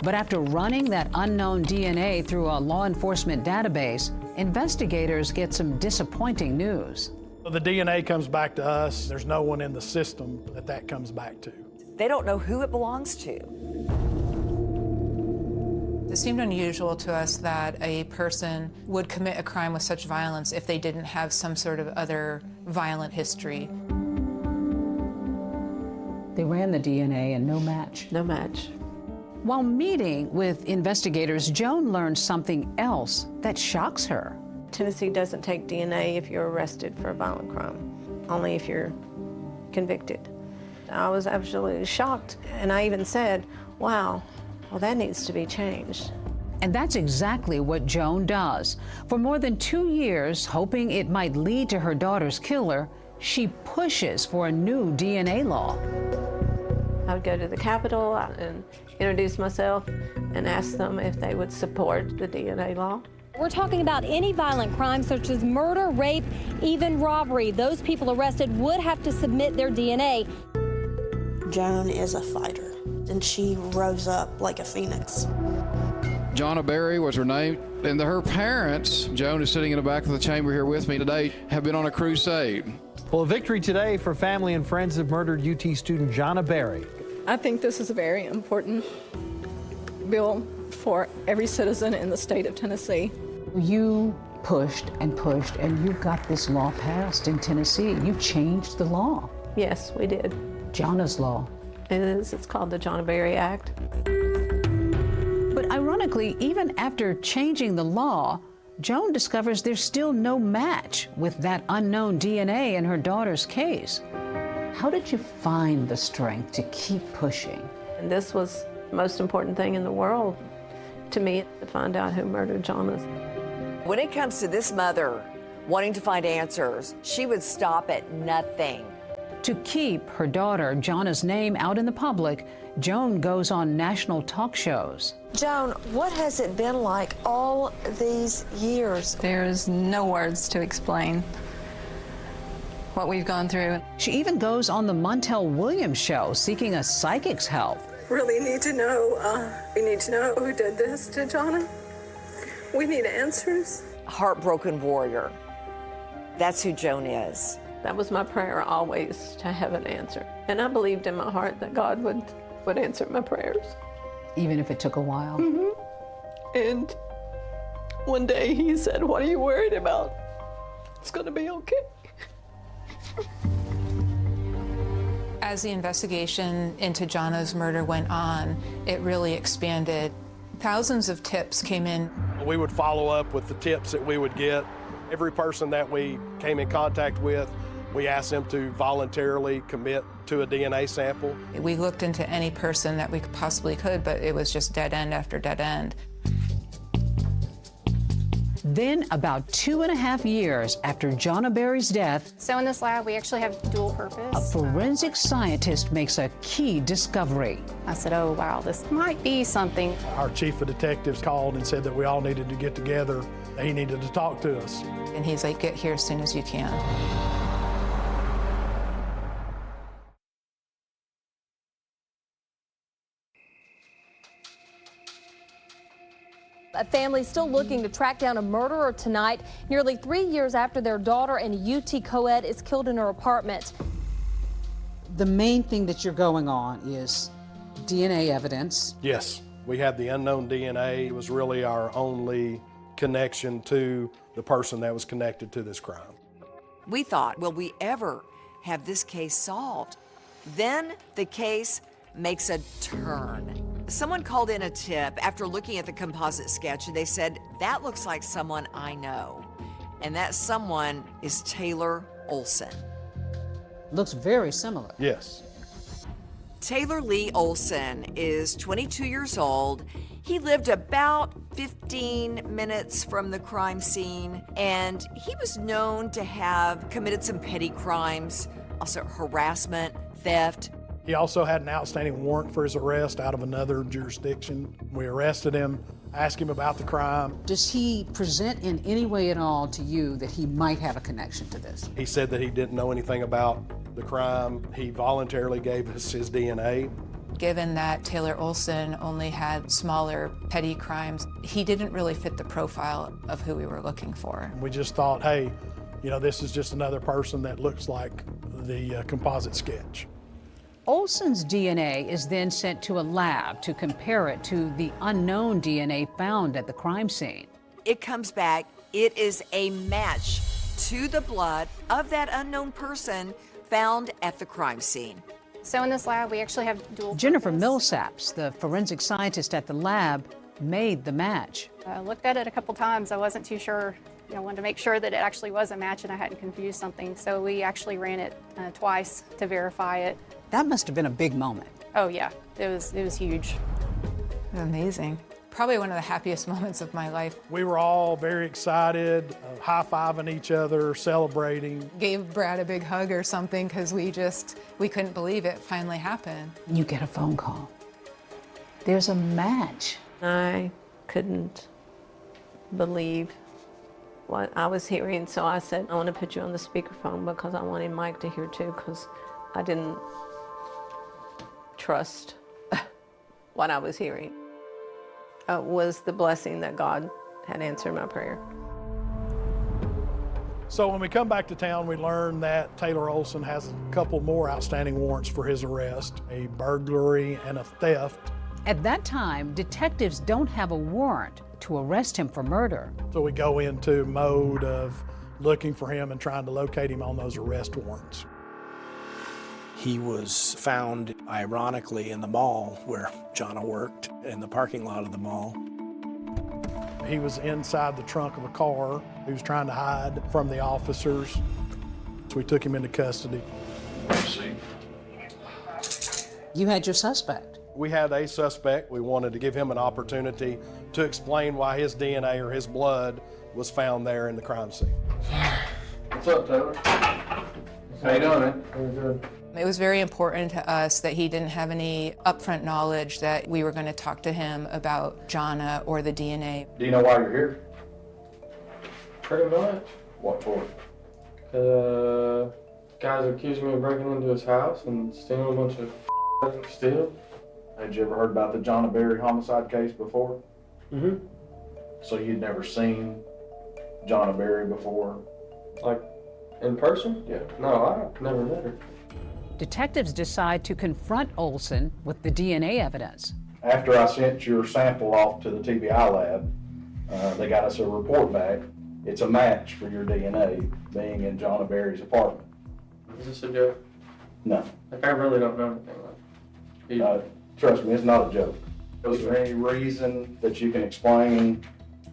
But after running that unknown DNA through a law enforcement database, investigators get some disappointing news. The DNA comes back to us. There's no one in the system that comes back to. They don't know who it belongs to. It seemed unusual to us that a person would commit a crime with such violence if they didn't have some sort of other violent history. They ran the DNA and no match. No match. While meeting with investigators, Joan learned something else that shocks her. Tennessee doesn't take DNA if you're arrested for a violent crime, only if you're convicted. I was absolutely shocked, and I even said, wow, well, that needs to be changed. And that's exactly what Joan does. For more than 2 years, hoping it might lead to her daughter's killer, she pushes for a new DNA law. I would go to the Capitol and introduce myself and ask them if they would support the DNA law. We're talking about any violent crime such as murder, rape, even robbery. Those people arrested would have to submit their DNA. Joan is a fighter, and she rose up like a phoenix. Jonna Berry was her name, and her parents, Joan is sitting in the back of the chamber here with me today, have been on a crusade. Well, a victory today for family and friends of murdered UT student Jonna Berry. I think this is a very important bill for every citizen in the state of Tennessee. You pushed and pushed, and you got this law passed in Tennessee. You changed the law. Yes, we did. Jonna's law. It is. It's called the Jonna Berry Act. But ironically, even after changing the law, Joan discovers there's still no match with that unknown DNA in her daughter's case. How did you find the strength to keep pushing? And this was the most important thing in the world to me, to find out who murdered Jonna. When it comes to this mother wanting to find answers, she would stop at nothing. To keep her daughter Jonna's name out in the public, Joan goes on national talk shows. Joan, what has it been like all these years? There's no words to explain what we've gone through. She even goes on the Montel Williams show seeking a psychic's help. Really need to know, we need to know who did this to Jonna. We need answers. Heartbroken warrior. That's who Joan is. That was my prayer always, to have an answer. And I believed in my heart that God would answer my prayers. Even if it took a while? Mm-hmm. And one day he said, "What are you worried about? It's gonna be okay." As the investigation into Johnna's murder went on, it really expanded. Thousands of tips came in. We would follow up with the tips that we would get. Every person that we came in contact with, we asked them to voluntarily commit to a DNA sample. We looked into any person that we possibly could, but it was just dead end after dead end. Then, about 2.5 years after Jonna Berry's death, So in this lab, we actually have dual a purpose. forensic scientist makes a key discovery. I said, oh, wow, this might be something. Our chief of detectives called and said that we all needed to get together, that he needed to talk to us. And he's like, get here as soon as you can. A family still looking to track down a murderer tonight, nearly 3 years after their daughter in a UT co-ed is killed in her apartment. The main thing that you're going on is DNA evidence. Yes, we had the unknown DNA. It was really our only connection to the person that was connected to this crime. We thought, will we ever have this case solved? Then the case makes a turn. Someone called in a tip after looking at the composite sketch, and they said, that looks like someone I know. And that someone is Taylor Olson. Looks very similar. Yes. Taylor Lee Olson is 22 years old. He lived about 15 minutes from the crime scene, and he was known to have committed some petty crimes, also harassment, theft. He also had an outstanding warrant for his arrest out of another jurisdiction. We arrested him, asked him about the crime. Does he present in any way at all to you that he might have a connection to this? He said that he didn't know anything about the crime. He voluntarily gave us his DNA. Given that Taylor Olson only had smaller petty crimes, he didn't really fit the profile of who we were looking for. We just thought, hey, you know, this is just another person that looks like the composite sketch. Olson's DNA is then sent to a lab to compare it to the unknown DNA found at the crime scene. It comes back, it is a match to the blood of that unknown person found at the crime scene. So in this lab, we actually have dual Jennifer purpose. Millsaps, the forensic scientist at the lab, made the match. I looked at it a couple times. I wasn't too sure. I wanted to make sure that it actually was a match and I hadn't confused something. So we actually ran it twice to verify it. That must have been a big moment. Oh yeah, it was huge. Amazing. Probably one of the happiest moments of my life. We were all very excited, high-fiving each other, celebrating. Gave Brad a big hug or something because we couldn't believe it finally happened. You get a phone call. There's a match. I couldn't believe what I was hearing, so I said, I want to put you on the speakerphone because I wanted Mike to hear too, because I didn't trust what I was hearing. It was the blessing that God had answered my prayer. So when we come back to town, we learn that Taylor Olson has a couple more outstanding warrants for his arrest, a burglary and a theft. At that time, detectives don't have a warrant to arrest him for murder. So we go into mode of looking for him and trying to locate him on those arrest warrants. He was found, ironically, in the mall where Jonna worked, in the parking lot of the mall. He was inside the trunk of a car. He was trying to hide from the officers. So we took him into custody. You had your suspect. We had a suspect. We wanted to give him an opportunity to explain why his DNA or his blood was found there in the crime scene. What's up, Taylor? How you doing, man? Very good. It was very important to us that he didn't have any upfront knowledge that we were going to talk to him about Jonna or the DNA. Do you know why you're here? Pretty much. What for? Guys accused me of breaking into his house and stealing a bunch of steal. Had you ever heard about the Jonna Berry homicide case before? Mm-hmm. So you'd never seen Jonna Berry before? Like, in person? Yeah. No, I never met her. Detectives decide to confront Olson with the DNA evidence. After I sent your sample off to the TBI lab, they got us a report back. It's a match for your DNA being in John Berry's apartment. Is this a joke? No. Like, I really don't know anything like it. Trust me, it's not a joke. Is there any reason that you can explain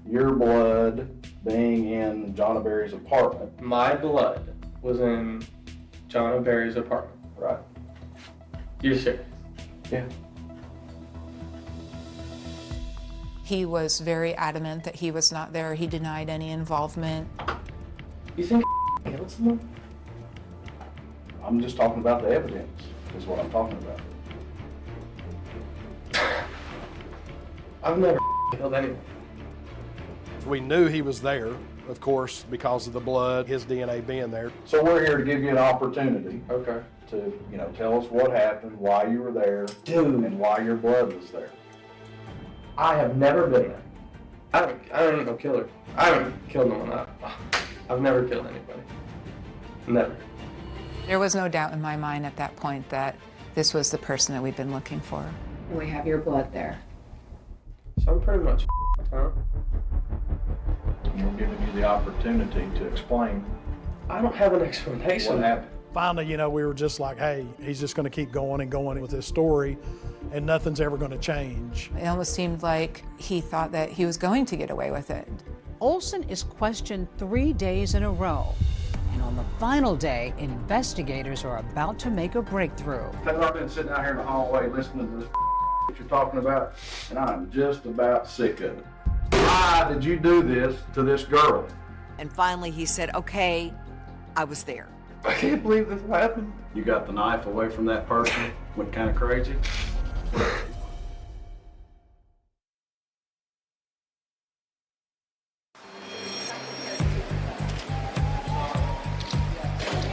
your blood being in John Berry's apartment? My blood was in John Berry's apartment. Right. You're serious? Yeah. He was very adamant that he was not there. He denied any involvement. You think killed someone? I'm just talking about the evidence, is what I'm talking about. I've never killed anyone. We knew he was there, of course, because of the blood, his DNA being there. So we're here to give you an opportunity. Okay. To, tell us what happened, why you were there, and why your blood was there. I have never been there. I don't even know killer. I haven't killed no one. I've never killed anybody. Never. There was no doubt in my mind at that point that this was the person that we'd been looking for. We have your blood there. So I'm pretty much huh? We're giving you the opportunity to explain. I don't have an explanation. What happened? Finally, we were just like, hey, he's just going to keep going and going with his story, and nothing's ever going to change. It almost seemed like he thought that he was going to get away with it. Olson is questioned 3 days in a row. And on the final day, investigators are about to make a breakthrough. I've been sitting out here in the hallway listening to this that you're talking about, and I'm just about sick of it. Why did you do this to this girl? And finally he said, okay, I was there. I can't believe this happened. You got the knife away from that person? Went kind of crazy?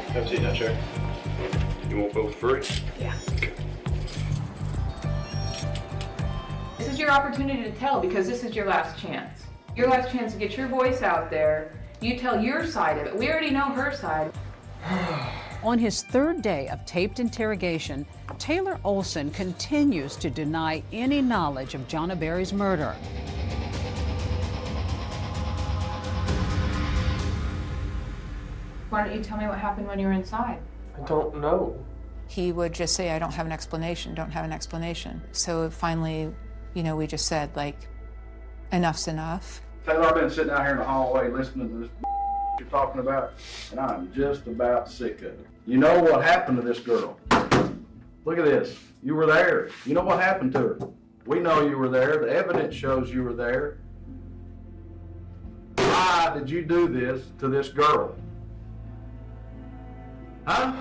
Have a seat now, Sherry. You want both free? Yeah. Okay. This is your opportunity to tell because this is your last chance. Your last chance to get your voice out there. You tell your side of it. We already know her side. On his third day of taped interrogation, Taylor Olson continues to deny any knowledge of Jonna Berry's murder. Why don't you tell me what happened when you were inside? I don't know. He would just say, I don't have an explanation, don't have an explanation. So finally, we just said, like, enough's enough. Taylor, I've been sitting out here in the hallway listening to this you're talking about, and I'm just about sick of it. You know what happened to this girl? Look at this. You were there. You know what happened to her? We know you were there. The evidence shows you were there. Why did you do this to this girl? Huh?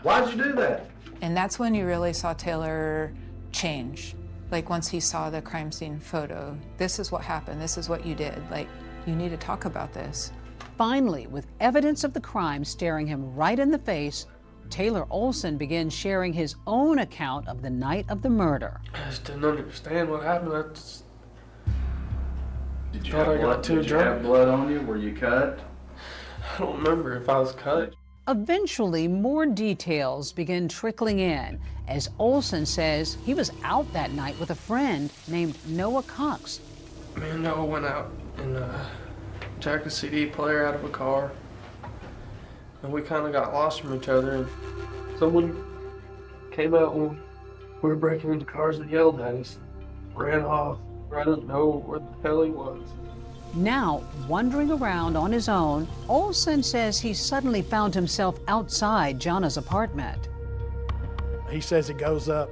Why'd you do that? And that's when you really saw Taylor change. Like once he saw the crime scene photo, this is what happened, this is what you did. Like, you need to talk about this. Finally, with evidence of the crime staring him right in the face, Taylor Olson begins sharing his own account of the night of the murder. I just didn't understand what happened. Did you thought I got too drunk. Have blood on you? Were you cut? I don't remember if I was cut. Eventually, more details begin trickling in as Olson says he was out that night with a friend named Noah Cox. Me and Noah went out and jacked a CD player out of a car. And we kind of got lost from each other. And someone came out when we were breaking into cars and yelled at us. Ran off. I don't know where the hell he was. Now, wandering around on his own, Olson says he suddenly found himself outside Jonna's apartment. He says he goes up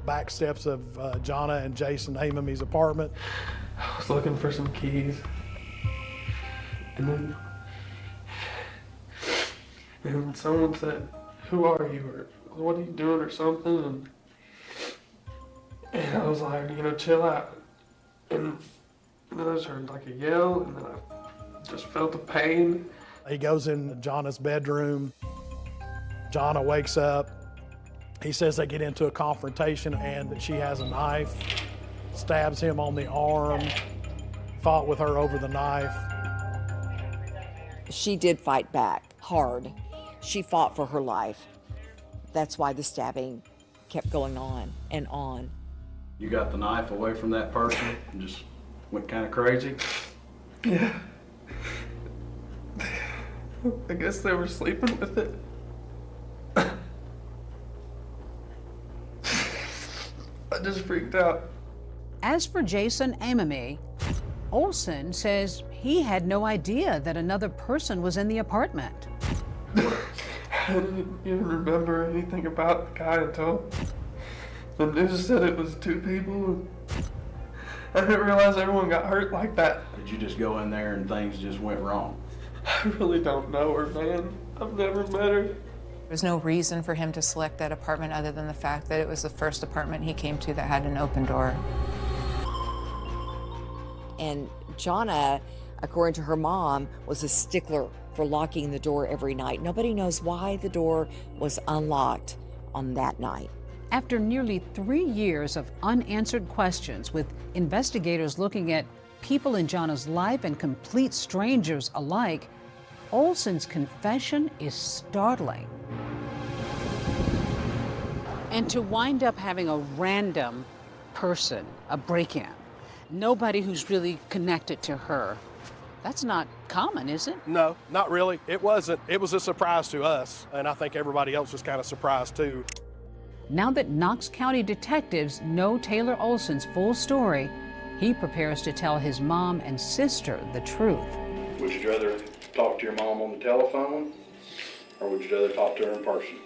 back steps of Jonna and Jason Hamamy's apartment. I was looking for some keys. And then someone said, "Who are you?" or "What are you doing?" or something. And I was like, chill out. And then I just heard like a yell, and then I just felt the pain. He goes in Jonna's bedroom. Jonna wakes up. He says they get into a confrontation and she has a knife, stabs him on the arm, fought with her over the knife. She did fight back hard. She fought for her life. That's why the stabbing kept going on and on. You got the knife away from that person and just went kind of crazy? Yeah. I guess they were sleeping with it. I just freaked out. As for Jason Amami, Olson says he had no idea that another person was in the apartment. I didn't even remember anything about the guy until the news said it was 2 people. I didn't realize everyone got hurt like that. Did you just go in there and things just went wrong? I really don't know her, man. I've never met her. There's no reason for him to select that apartment other than the fact that it was the first apartment he came to that had an open door. And Jonna, according to her mom, was a stickler for locking the door every night. Nobody knows why the door was unlocked on that night. After nearly 3 years of unanswered questions, with investigators looking at people in Jonna's life and complete strangers alike, Olson's confession is startling. And to wind up having a random person, a break-in, nobody who's really connected to her, that's not common, is it? No, not really. It wasn't. It was a surprise to us, and I think everybody else was kind of surprised too. Now that Knox County detectives know Taylor Olson's full story, he prepares to tell his mom and sister the truth. Would you rather talk to your mom on the telephone, or would you rather talk to her in person?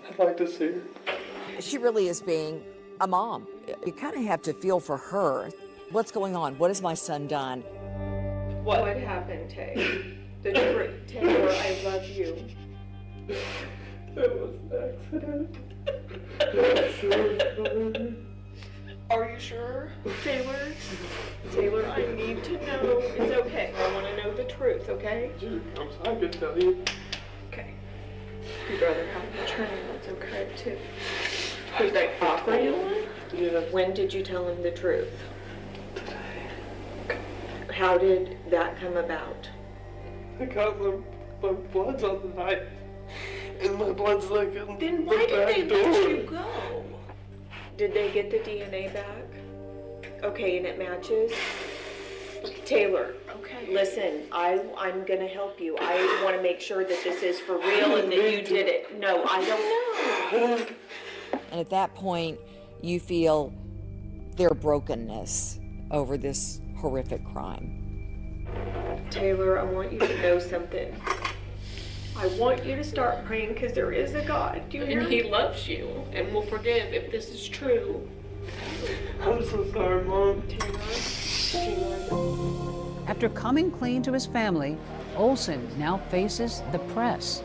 I'd like to see her. She really is being a mom. You kind of have to feel for her. What's going on? What has my son done? What happened, Tay? Taylor, I love you. It was an accident. Are you sure, Taylor? Taylor, I need to know. It's okay. I want to know the truth, okay? I can tell you. Okay. If you'd rather have an attorney, that's okay, too. Did they offer you one? Yeah. When did you tell him the truth? How did that come about? I got my blood's on the knife. And my blood's like in Then the why did they back door. let you go? Did they get the DNA back? Okay, and it matches? Taylor, okay. Listen, I'm gonna help you. I want to make sure that this is for real and that you did it. No, I don't know. And at that point, you feel their brokenness over this horrific crime. Taylor, I want you to know something. I want you to start praying because there is a God. Do you hear me? He loves you and will forgive if this is true. I'm so sorry, Mom. After coming clean to his family, Olson now faces the press.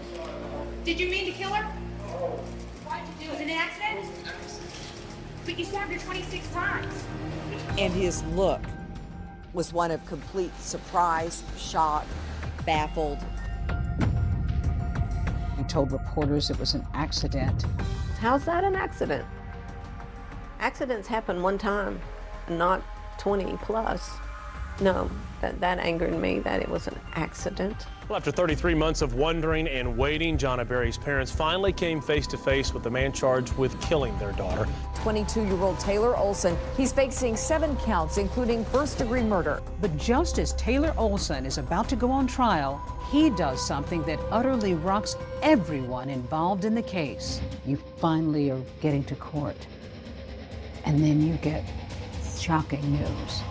Did you mean to kill her? Why'd you do it? Was it an accident? But you stabbed her 26 times. And his look was one of complete surprise, shock, baffled. He told reporters it was an accident. How's that an accident? Accidents happen one time, not 20 plus. No, that angered me that it was an accident. Well, after 33 months of wondering and waiting, Jonna Berry's parents finally came face to face with the man charged with killing their daughter. 22-year-old Taylor Olson. He's facing 7 counts, including first-degree murder. But just as Taylor Olson is about to go on trial, he does something that utterly rocks everyone involved in the case. You finally are getting to court. And then you get shocking news.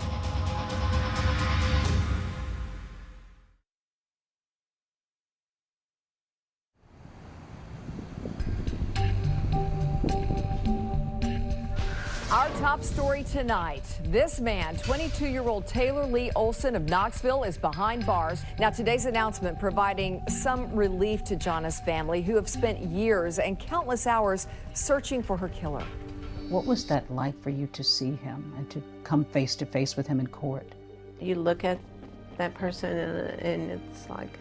Our top story tonight. This man, 22-year-old Taylor Lee Olson of Knoxville, is behind bars. Now, today's announcement providing some relief to Jonna's family, who have spent years and countless hours searching for her killer. What was that like for you to see him and to come face to face with him in court? You look at that person and it's like,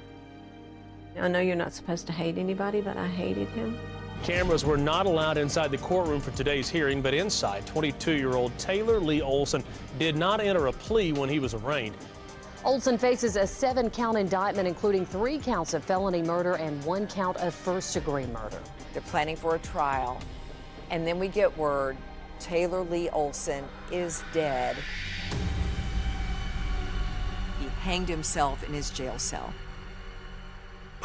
I know you're not supposed to hate anybody, but I hated him. Cameras were not allowed inside the courtroom for today's hearing, but inside, 22-year-old Taylor Lee Olson did not enter a plea when he was arraigned. Olson faces a 7-count indictment, including 3 counts of felony murder and 1 count of first-degree murder. They're planning for a trial, and then we get word Taylor Lee Olson is dead. He hanged himself in his jail cell.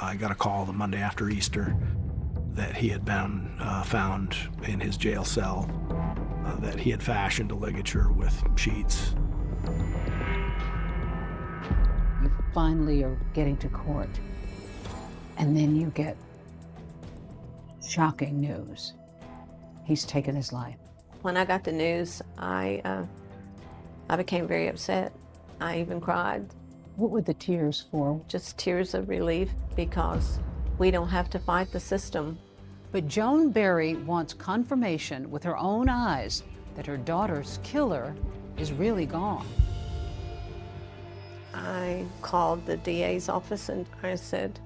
I got a call the Monday after Easter that he had been found in his jail cell, that he had fashioned a ligature with sheets. You finally are getting to court, and then you get shocking news. He's taken his life. When I got the news, I became very upset. I even cried. What were the tears for? Just tears of relief, because we don't have to fight the system. But Joan Berry wants confirmation with her own eyes that her daughter's killer is really gone. I called the DA's office and I said,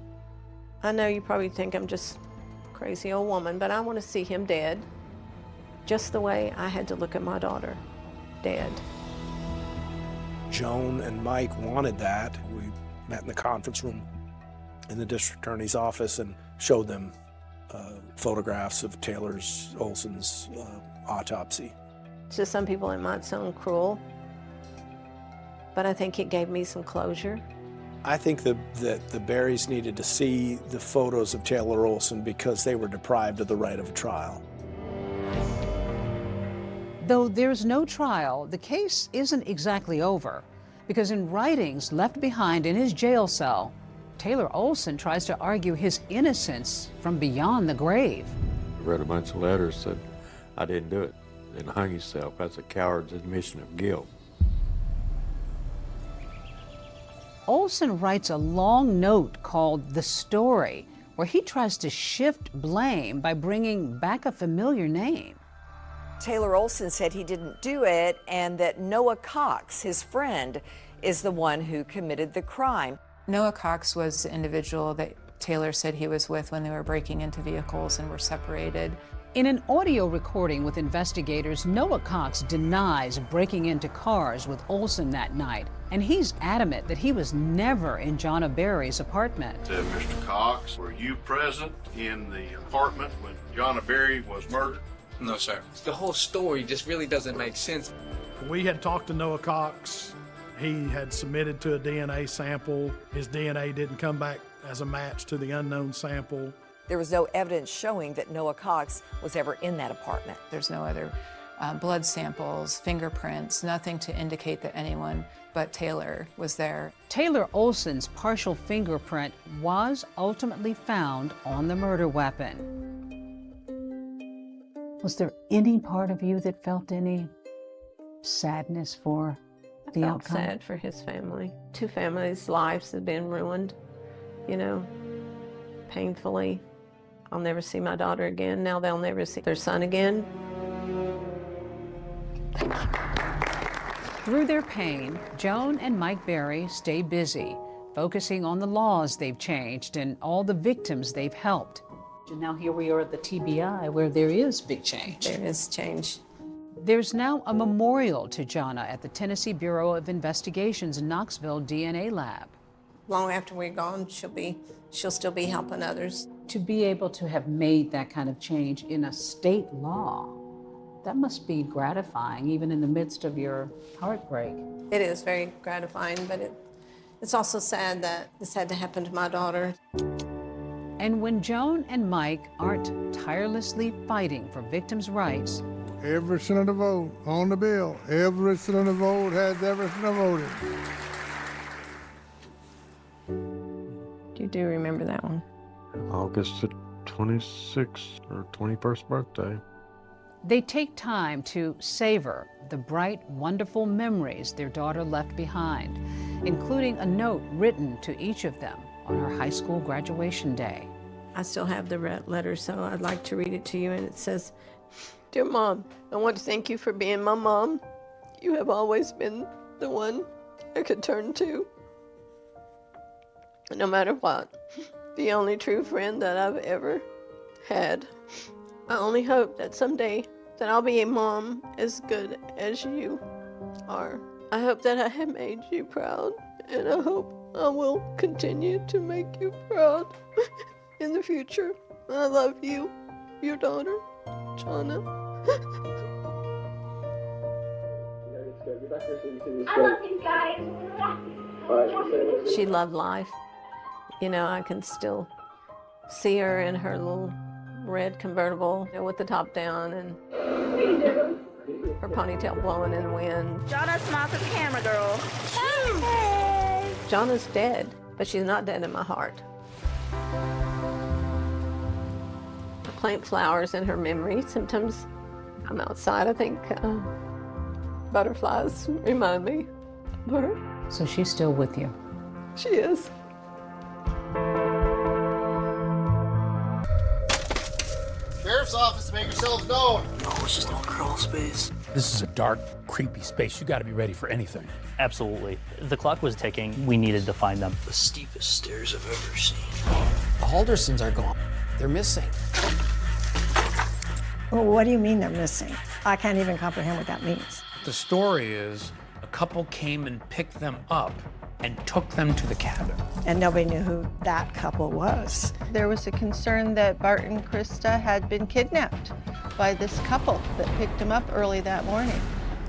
I know you probably think I'm just a crazy old woman, but I want to see him dead, just the way I had to look at my daughter, dead. Joan and Mike wanted that. We met in the conference room in the district attorney's office and showed them photographs of Taylor Olson's autopsy. To some people it might sound cruel, but I think it gave me some closure. I think that the Berrys needed to see the photos of Taylor Olson because they were deprived of the right of a trial. Though there's no trial, the case isn't exactly over, because in writings left behind in his jail cell, Taylor Olson tries to argue his innocence from beyond the grave. I read a bunch of letters that said, I didn't do it, and hung himself. That's a coward's admission of guilt. Olson writes a long note called The Story, where he tries to shift blame by bringing back a familiar name. Taylor Olson said he didn't do it and that Noah Cox, his friend, is the one who committed the crime. Noah Cox was the individual that Taylor said he was with when they were breaking into vehicles and were separated. In an audio recording with investigators, Noah Cox denies breaking into cars with Olson that night, and he's adamant that he was never in Jonna Berry's apartment. Mr. Cox, were you present in the apartment when Jonna Berry was murdered? No, sir. The whole story just really doesn't make sense. We had talked to Noah Cox. He had submitted to a DNA sample. His DNA didn't come back as a match to the unknown sample. There was no evidence showing that Noah Cox was ever in that apartment. There's no other blood samples, fingerprints, nothing to indicate that anyone but Taylor was there. Taylor Olson's partial fingerprint was ultimately found on the murder weapon. Was there any part of you that felt any sadness for the outcome? I felt sad for his family. Two families' lives have been ruined, you know, painfully. I'll never see my daughter again. Now they'll never see their son again. Through their pain, Joan and Mike Berry stay busy, focusing on the laws they've changed and all the victims they've helped. And now here we are at the TBI, where there is big change. There is change. There's now a memorial to Jonna at the Tennessee Bureau of Investigation's Knoxville DNA lab. Long after we're gone, she'll still be helping others. To be able to have made that kind of change in a state law, that must be gratifying, even in the midst of your heartbreak. It is very gratifying, but it's also sad that this had to happen to my daughter. And when Joan and Mike aren't tirelessly fighting for victims' rights, every senator vote on the bill. Every senator vote has every senator voted. You do remember that one? August the 26th or 21st birthday. they take time to savor the bright, wonderful memories their daughter left behind, including a note written to each of them on her high school graduation day. I still have the letter, so I'd like to read it to you, and it says, "Dear Mom, I want to thank you for being my mom. You have always been the one I could turn to, no matter what. The only true friend that I've ever had. I only hope that someday that I'll be a mom as good as you are. I hope that I have made you proud, and I hope I will continue to make you proud in the future. I love you, your daughter, Jonna." I love you guys. She loved life. You know, I can still see her in her little red convertible with the top down and her ponytail blowing in the wind. Jonna, smile for the camera, girl. Hey. Jonna's dead, but she's not dead in my heart. I plant flowers in her memory. Sometimes I'm outside, I think butterflies remind me of her. So she's still with you? She is. Sheriff's office, make yourselves known. No, it's just a little crawl space. This is a dark, creepy space. You got to be ready for anything. Absolutely. The clock was ticking. We needed to find them. The steepest stairs I've ever seen. The Haldersons are gone. They're missing. Well, what do you mean they're missing? I can't even comprehend what that means. The story is a couple came and picked them up and took them to the cabin. And nobody knew who that couple was. There was a concern that Bart and Krista had been kidnapped by this couple that picked them up early that morning.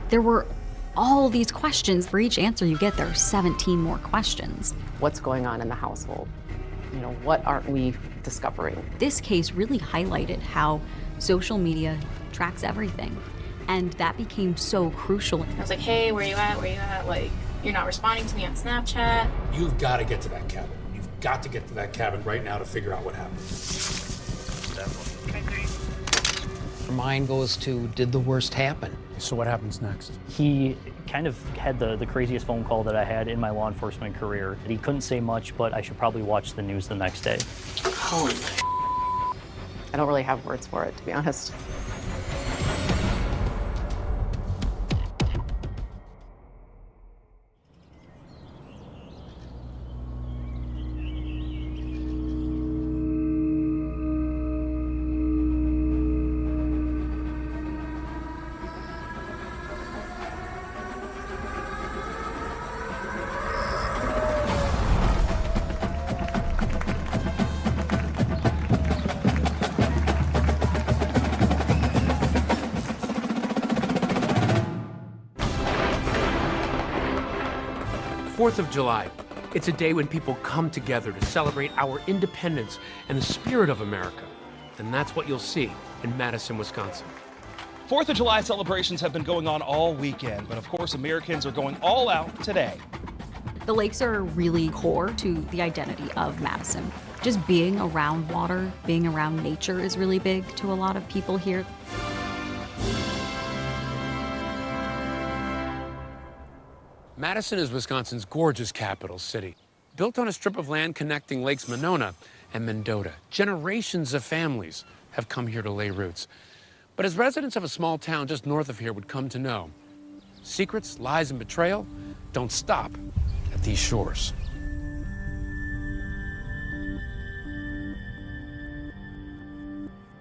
There were all these questions. For each answer you get, there are 17 more questions. What's going on in the household? You know, what aren't we discovering? This case really highlighted how social media tracks everything. And that became so crucial. I was like, hey, where you at? Where you at? Like, you're not responding to me on Snapchat. You've got to get to that cabin. You've got to get to that cabin right now to figure out what happened. Her mind goes to, did the worst happen? So what happens next? He kind of had the craziest phone call that I had in my law enforcement career. He couldn't say much, but I should probably watch the news the next day. Holy. I don't really have words for it, to be honest. Of July. It's a day when people come together to celebrate our independence and the spirit of America. And that's what you'll see in Madison, Wisconsin. 4th of July celebrations have been going on all weekend, but of course Americans are going all out today. The lakes are really core to the identity of Madison. Just being around water, being around nature is really big to a lot of people here. Madison is Wisconsin's gorgeous capital city. Built on a strip of land connecting Lakes Monona and Mendota, generations of families have come here to lay roots. But as residents of a small town just north of here would come to know, secrets, lies, and betrayal don't stop at these shores.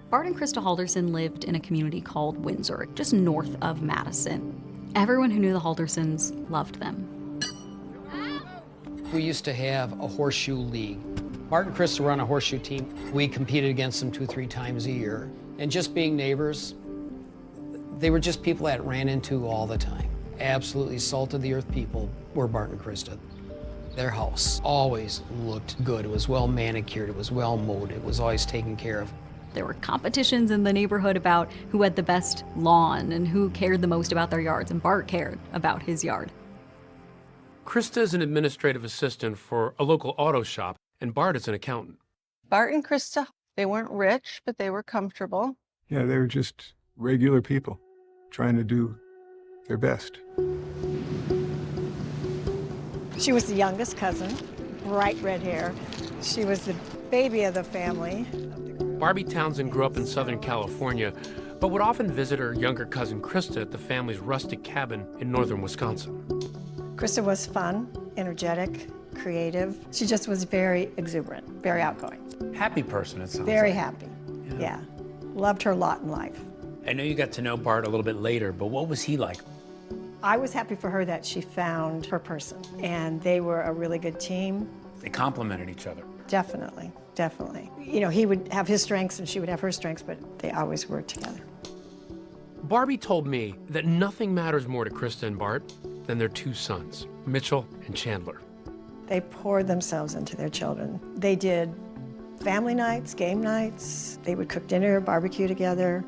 Bart and Krista Halderson lived in a community called Windsor, just north of Madison. Everyone who knew the Haldersons loved them. We used to have a horseshoe league. Bart and Krista were on a horseshoe team. We competed against them 2-3 times a year. And just being neighbors, they were just people that ran into all the time. Absolutely salt of the earth people were Bart and Krista. Their house always looked good. It was well manicured, it was well mowed, it was always taken care of. There were competitions in the neighborhood about who had the best lawn and who cared the most about their yards, and Bart cared about his yard. Krista is an administrative assistant for a local auto shop, and Bart is an accountant. Bart and Krista, they weren't rich, but they were comfortable. Yeah, they were just regular people trying to do their best. She was the youngest cousin, bright red hair. She was the baby of the family. Barbie Townsend grew up in Southern California, but would often visit her younger cousin Krista at the family's rustic cabin in northern Wisconsin. Krista was fun, energetic, creative. She just was very exuberant, very outgoing. Happy person, it sounds Very like. happy, yeah. Loved her lot in life. I know you got to know Bart a little bit later, but what was he like? I was happy for her that she found her person, and they were a really good team. They complemented each other. Definitely, definitely. You know, he would have his strengths and she would have her strengths, but they always worked together. Barbie told me that nothing matters more to Krista and Bart then their 2 sons, Mitchell and Chandler. They poured themselves into their children. They did family nights, game nights. They would cook dinner, barbecue together.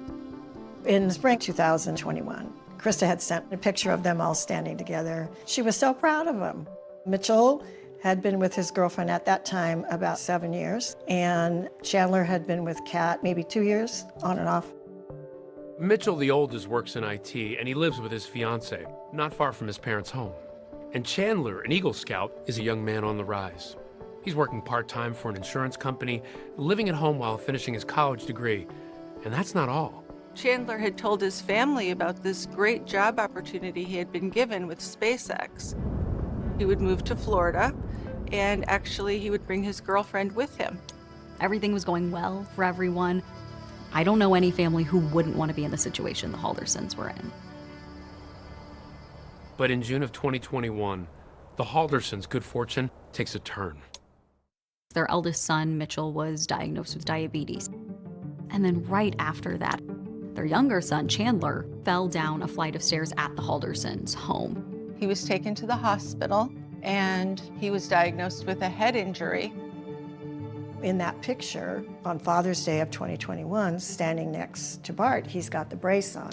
In spring 2021, Krista had sent a picture of them all standing together. She was so proud of them. Mitchell had been with his girlfriend at that time about 7 years, and Chandler had been with Kat maybe 2 years, on and off. Mitchell, the oldest, works in IT, and he lives with his fiancée, not far from his parents' home. And Chandler, an Eagle Scout, is a young man on the rise. He's working part-time for an insurance company, living at home while finishing his college degree. And that's not all. Chandler had told his family about this great job opportunity he had been given with SpaceX. He would move to Florida, and actually he would bring his girlfriend with him. Everything was going well for everyone. I don't know any family who wouldn't want to be in the situation the Haldersons were in. But in June of 2021, the Haldersons' good fortune takes a turn. Their eldest son, Mitchell, was diagnosed with diabetes. And then right after that, their younger son, Chandler, fell down a flight of stairs at the Haldersons' home. He was taken to the hospital, and he was diagnosed with a head injury. In that picture, on Father's Day of 2021, standing next to Bart, he's got the brace on.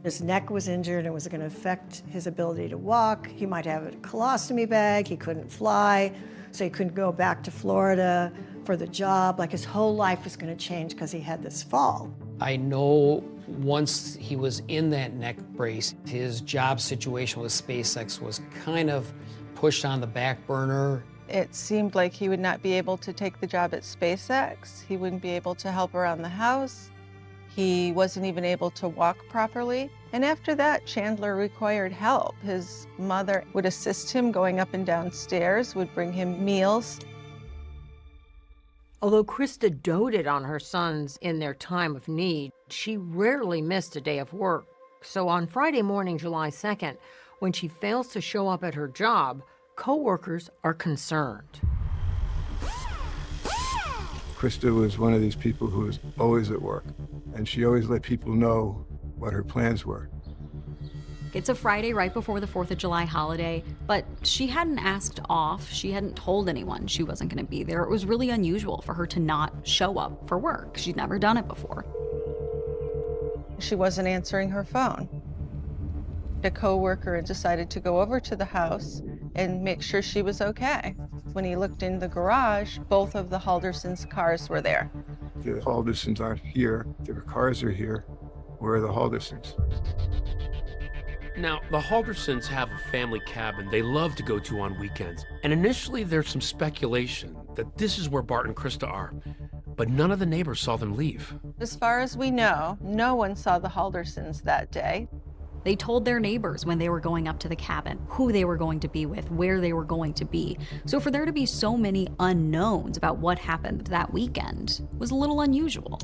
His neck was injured and it was going to affect his ability to walk. He might have a colostomy bag, he couldn't fly, so he couldn't go back to Florida for the job. Like his whole life was going to change because he had this fall. I know once he was in that neck brace, his job situation with SpaceX was kind of pushed on the back burner. It seemed like he would not be able to take the job at SpaceX. He wouldn't be able to help around the house. He wasn't even able to walk properly. And after that, Chandler required help. His mother would assist him going up and down stairs, would bring him meals. Although Krista doted on her sons in their time of need, she rarely missed a day of work. So on Friday morning, July 2nd, when she fails to show up at her job, co-workers are concerned. Krista was one of these people who was always at work, and she always let people know what her plans were. It's a Friday right before the 4th of July holiday, but she hadn't asked off. She hadn't told anyone she wasn't going to be there. It was really unusual for her to not show up for work. She'd never done it before. She wasn't answering her phone. A co-worker decided to go over to the house and make sure she was okay. When he looked in the garage, both of the Haldersons' cars were there. The Haldersons aren't here. Their cars are here. Where are the Haldersons? Now, the Haldersons have a family cabin they love to go to on weekends. And initially, there's some speculation that this is where Bart and Krista are. But none of the neighbors saw them leave. As far as we know, no one saw the Haldersons that day. They told their neighbors when they were going up to the cabin, who they were going to be with, where they were going to be. So for there to be so many unknowns about what happened that weekend was a little unusual.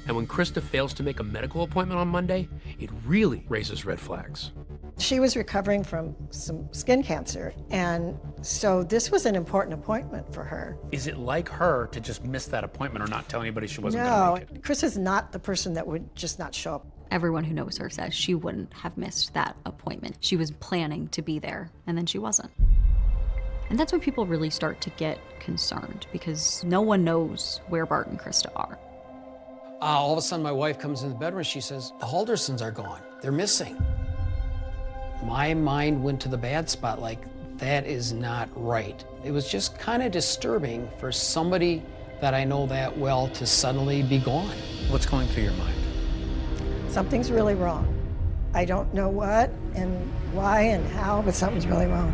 And when Krista fails to make a medical appointment on Monday, it really raises red flags. She was recovering from some skin cancer, and so this was an important appointment for her. Is it like her to just miss that appointment or not tell anybody she wasn't going to make it? No, Chris is not the person that would just not show up. Everyone who knows her says she wouldn't have missed that appointment. She was planning to be there, and then she wasn't. And that's when people really start to get concerned, because no one knows where Bart and Krista are. All of a sudden, my wife comes in the bedroom and she says, the Haldersons are gone. They're missing. My mind went to the bad spot, like, that is not right. It was just kind of disturbing for somebody that I know that well to suddenly be gone. What's going through your mind? Something's really wrong. I don't know what and why and how, but something's really wrong.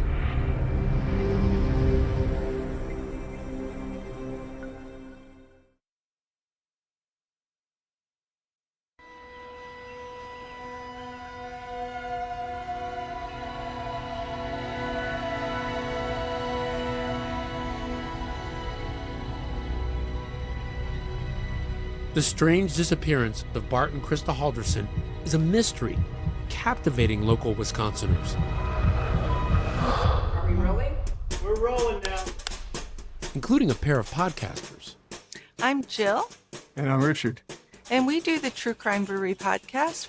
The strange disappearance of Bart and Krista Halderson is a mystery, captivating local Wisconsiners. Are we rolling? We're rolling now. Including a pair of podcasters. I'm Jill. And I'm Richard. And we do the True Crime Brewery podcast.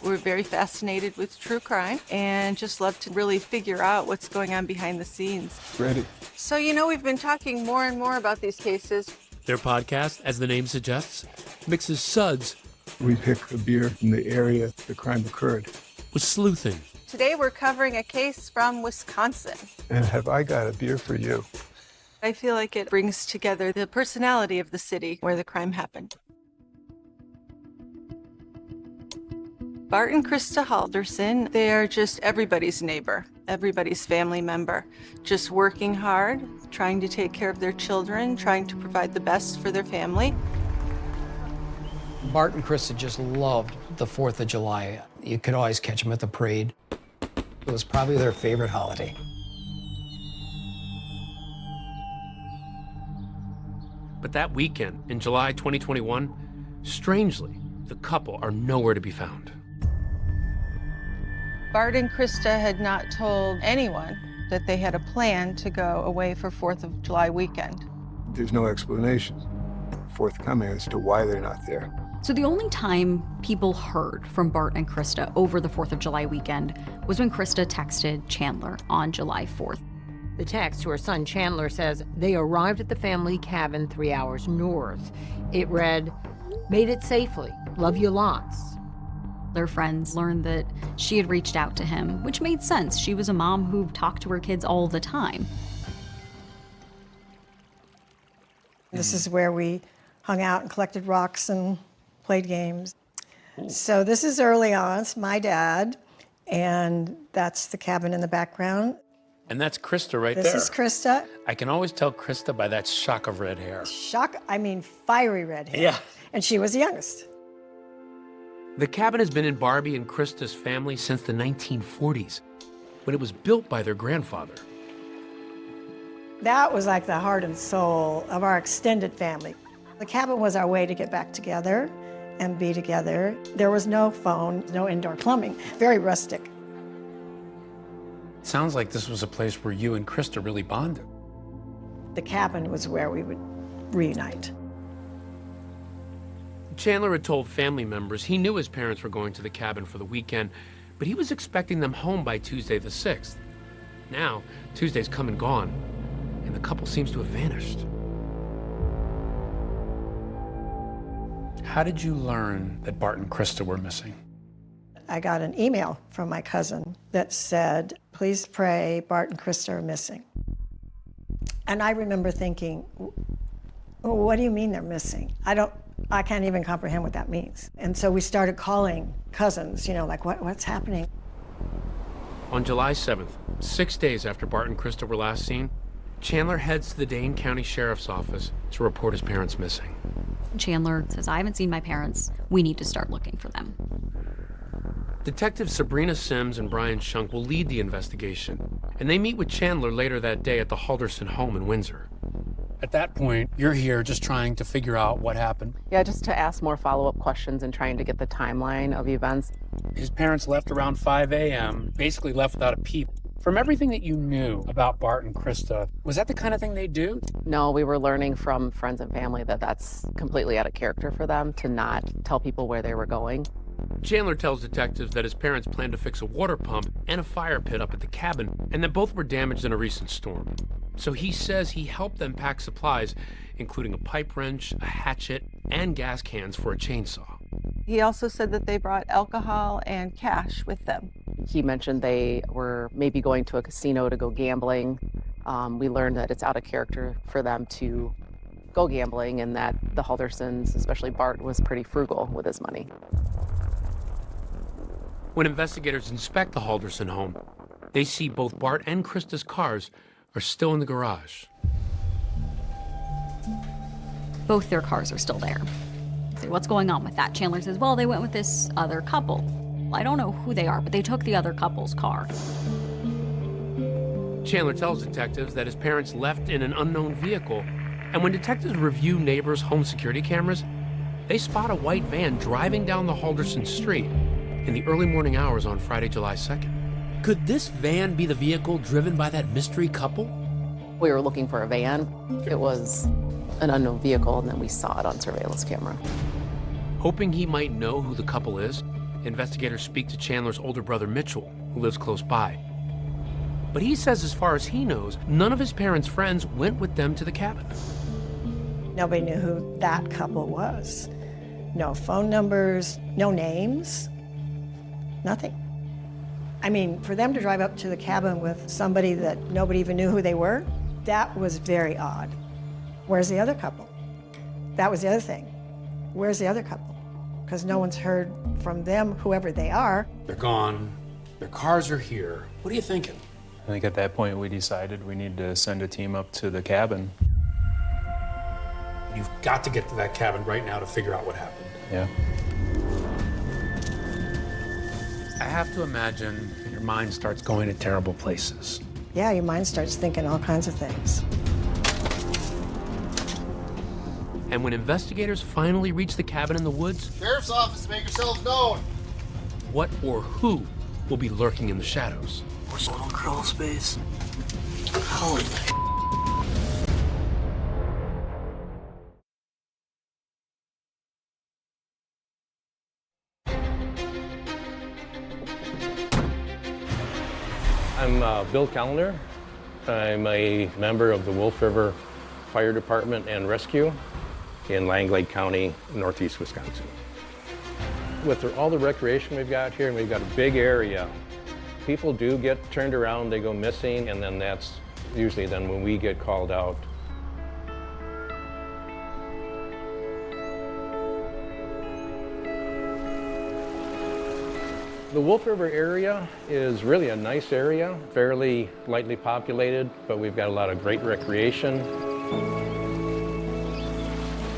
We're very fascinated with true crime and just love to really figure out what's going on behind the scenes. Ready. So, we've been talking more and more about these cases. Their podcast, as the name suggests, mixes suds We pick a beer from the area the crime occurred. with sleuthing. Today we're covering a case from Wisconsin. And have I got a beer for you? I feel like it brings together the personality of the city where the crime happened. Bart and Krista Halderson, they are just everybody's neighbor, everybody's family member, just working hard, trying to take care of their children, trying to provide the best for their family. Bart and Krista just loved the 4th of July. You could always catch them at the parade. It was probably their favorite holiday. But that weekend, in July 2021, strangely, the couple are nowhere to be found. Bart and Krista had not told anyone that they had a plan to go away for 4th of July weekend. There's no explanation forthcoming as to why they're not there. So the only time people heard from Bart and Krista over the 4th of July weekend was when Krista texted Chandler on July 4th. The text to her son Chandler says they arrived at the family cabin 3 hours north. It read, "Made it safely. Love you lots." Their friends learned that she had reached out to him, which made sense. She was a mom who talked to her kids all the time. This is where we hung out and collected rocks and played games. So this is early on. It's my dad, and that's the cabin in the background. And that's Krista right there. This is Krista. I can always tell Krista by that shock of red hair. Fiery red hair. Yeah. And she was the youngest. The cabin has been in Barbie and Krista's family since the 1940s, when it was built by their grandfather. That was like the heart and soul of our extended family. The cabin was our way to get back together and be together. There was no phone, no indoor plumbing, very rustic. Sounds like this was a place where you and Krista really bonded. The cabin was where we would reunite. Chandler had told family members he knew his parents were going to the cabin for the weekend, but he was expecting them home by Tuesday the 6th. Now, Tuesday's come and gone, and the couple seems to have vanished. How did you learn that Bart and Krista were missing? I got an email from my cousin that said, "Please pray, Bart and Krista are missing." And I remember thinking, what do you mean they're missing? I can't even comprehend what that means. And so we started calling cousins, like what's happening? On July 7th, 6 days after Bart and Krista were last seen, Chandler heads to the Dane County Sheriff's Office to report his parents missing. Chandler says, "I haven't seen my parents. We need to start looking for them." Detectives Sabrina Sims and Brian Shunk will lead the investigation, and they meet with Chandler later that day at the Halderson home in Windsor. At that point, you're here just trying to figure out what happened. Yeah, just to ask more follow-up questions and trying to get the timeline of events. His parents left around 5 a.m., basically left without a peep. From everything that you knew about Bart and Krista, was that the kind of thing they do? No, we were learning from friends and family that that's completely out of character for them to not tell people where they were going. Chandler tells detectives that his parents planned to fix a water pump and a fire pit up at the cabin, and that both were damaged in a recent storm. So he says he helped them pack supplies, including a pipe wrench, a hatchet, and gas cans for a chainsaw. He also said that they brought alcohol and cash with them. He mentioned they were maybe going to a casino to go gambling. We learned that it's out of character for them to go gambling and that the Haldersons, especially Bart, was pretty frugal with his money. When investigators inspect the Halderson home, they see both Bart and Krista's cars are still in the garage. Both their cars are still there. Say, what's going on with that? Chandler says, well, they went with this other couple. I don't know who they are, but they took the other couple's car. Chandler tells detectives that his parents left in an unknown vehicle, and when detectives review neighbors' home security cameras, they spot a white van driving down the Halderson street in the early morning hours on Friday, July 2nd. Could this van be the vehicle driven by that mystery couple? We were looking for a van. It was an unknown vehicle, and then we saw it on surveillance camera. Hoping he might know who the couple is, investigators speak to Chandler's older brother Mitchell, who lives close by. But he says as far as he knows, none of his parents' friends went with them to the cabin. Nobody knew who that couple was. No phone numbers, no names, nothing. I mean, for them to drive up to the cabin with somebody that nobody even knew who they were, that was very odd. Where's the other couple? That was the other thing. Where's the other couple? Because no one's heard from them, whoever they are. They're gone. Their cars are here. What are you thinking? I think at that point we decided we need to send a team up to the cabin. You've got to get to that cabin right now to figure out what happened. Yeah. I have to imagine your mind starts going to terrible places. Yeah, your mind starts thinking all kinds of things. And when investigators finally reach the cabin in the woods, Sheriff's office, make yourselves known. what or who will be lurking in the shadows? What's a little crawl space? Holy. I'm Bill Callender. I'm a member of the Wolf River Fire Department and Rescue in Langlade County, northeast Wisconsin. With all the recreation we've got here, and we've got a big area, people do get turned around, they go missing, and then that's usually then when we get called out. The Wolf River area is really a nice area, fairly lightly populated, but we've got a lot of great recreation.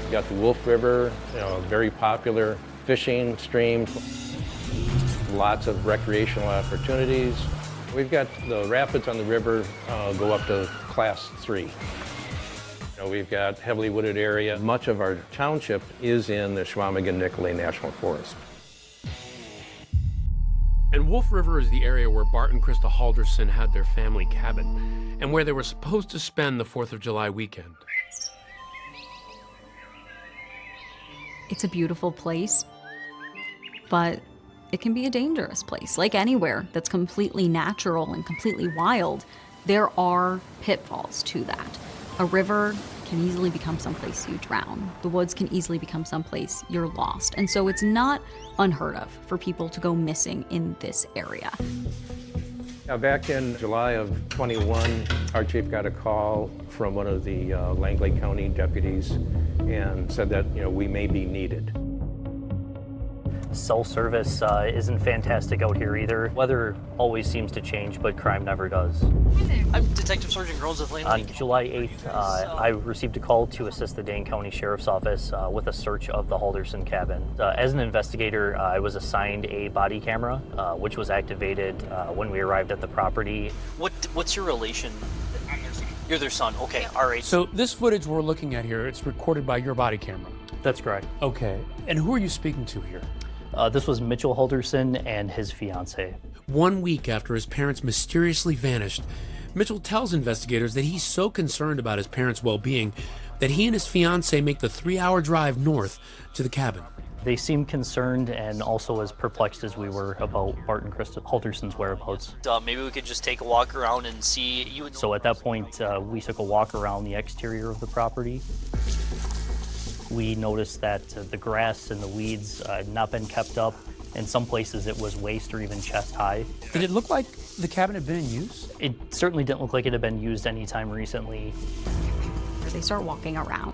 We've got the Wolf River, very popular fishing stream, lots of recreational opportunities. We've got the rapids on the river go up to Class 3. We've got heavily wooded area. Much of our township is in the Chequamegon-Nicolet National Forest. And Wolf River is the area where Bart and Krista Halderson had their family cabin, and where they were supposed to spend the 4th of July weekend. It's a beautiful place, but it can be a dangerous place. Like anywhere that's completely natural and completely wild, there are pitfalls to that. A river can easily become someplace you drown. The woods can easily become someplace you're lost. And so it's not unheard of for people to go missing in this area. Now, back in July of 21, our chief got a call from one of the Langlade County deputies and said that, we may be needed. Cell service isn't fantastic out here either. Weather always seems to change, but crime never does. I'm Detective Sergeant Groans with Langlade. On July 8th, I received a call to assist the Dane County Sheriff's Office with a search of the Halderson cabin. As an investigator, I was assigned a body camera, which was activated when we arrived at the property. What's your relation? You're their son. Okay, all right. So this footage we're looking at here, it's recorded by your body camera. That's correct. Okay. And who are you speaking to here? This was Mitchell Halderson and his fiancée. 1 week after his parents mysteriously vanished, Mitchell tells investigators that he's so concerned about his parents' well-being that he and his fiancée make the 3-hour drive north to the cabin. They seemed concerned and also as perplexed as we were about Bart and Krista Halderson's whereabouts. Maybe we could just take a walk around and see you. So at that point, we took a walk around the exterior of the property. We noticed that the grass and the weeds had not been kept up. In some places it was waist or even chest high. Did it look like the cabin had been in use? It certainly didn't look like it had been used anytime recently. They start walking around,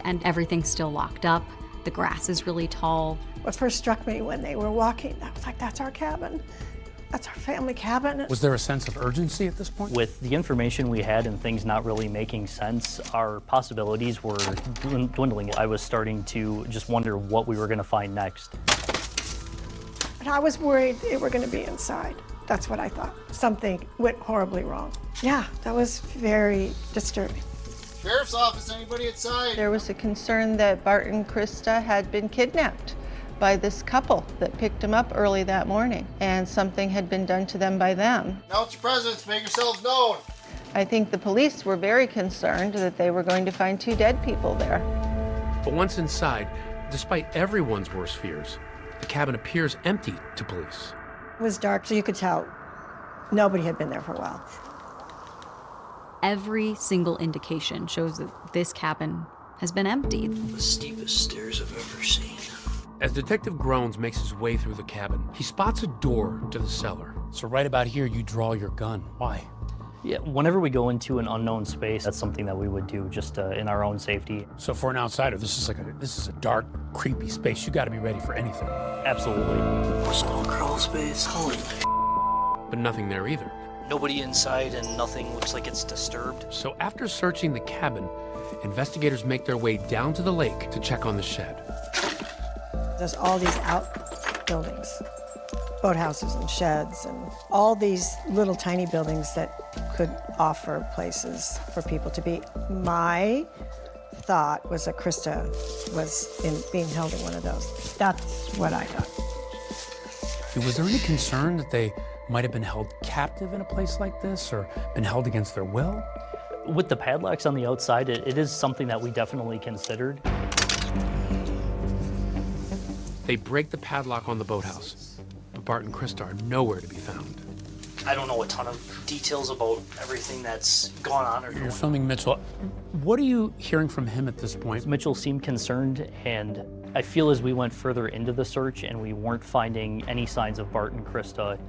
and everything's still locked up. The grass is really tall. What first struck me when they were walking, I was like, that's our cabin. That's our family cabin. Was there a sense of urgency at this point? With the information we had and things not really making sense, our possibilities were dwindling. I was starting to just wonder what we were going to find next. And I was worried they were going to be inside. That's what I thought. Something went horribly wrong. Yeah, that was very disturbing. Sheriff's office, anybody inside? There was a concern that Bart and Krista had been kidnapped by this couple that picked them up early that morning, and something had been done to them by them. Announce your presence, make yourselves known. I think the police were very concerned that they were going to find 2 dead people there. But once inside, despite everyone's worst fears, the cabin appears empty to police. It was dark, so you could tell nobody had been there for a while. Every single indication shows that this cabin has been empty. The steepest stairs I've ever seen. As Detective Groans makes his way through the cabin, he spots a door to the cellar. So right about here, you draw your gun. Why? Yeah, whenever we go into an unknown space, that's something that we would do just in our own safety. So for an outsider, this is a dark, creepy space. You got to be ready for anything. Absolutely. What's a little crawl space? Holy. But nothing there either. Nobody inside and nothing looks like it's disturbed. So after searching the cabin, investigators make their way down to the lake to check on the shed. There's all these outbuildings, boathouses and sheds, and all these little tiny buildings that could offer places for people to be. My thought was that Krista was being held in one of those. That's what I thought. Was there any concern that they might have been held captive in a place like this or been held against their will? With the padlocks on the outside, it is something that we definitely considered. They break the padlock on the boathouse, but Bart and Krista are nowhere to be found. I don't know a ton of details about everything that's gone on or You're filming Mitchell. What are you hearing from him at this point? Mitchell seemed concerned, and I feel as we went further into the search and we weren't finding any signs of Bart and Krista,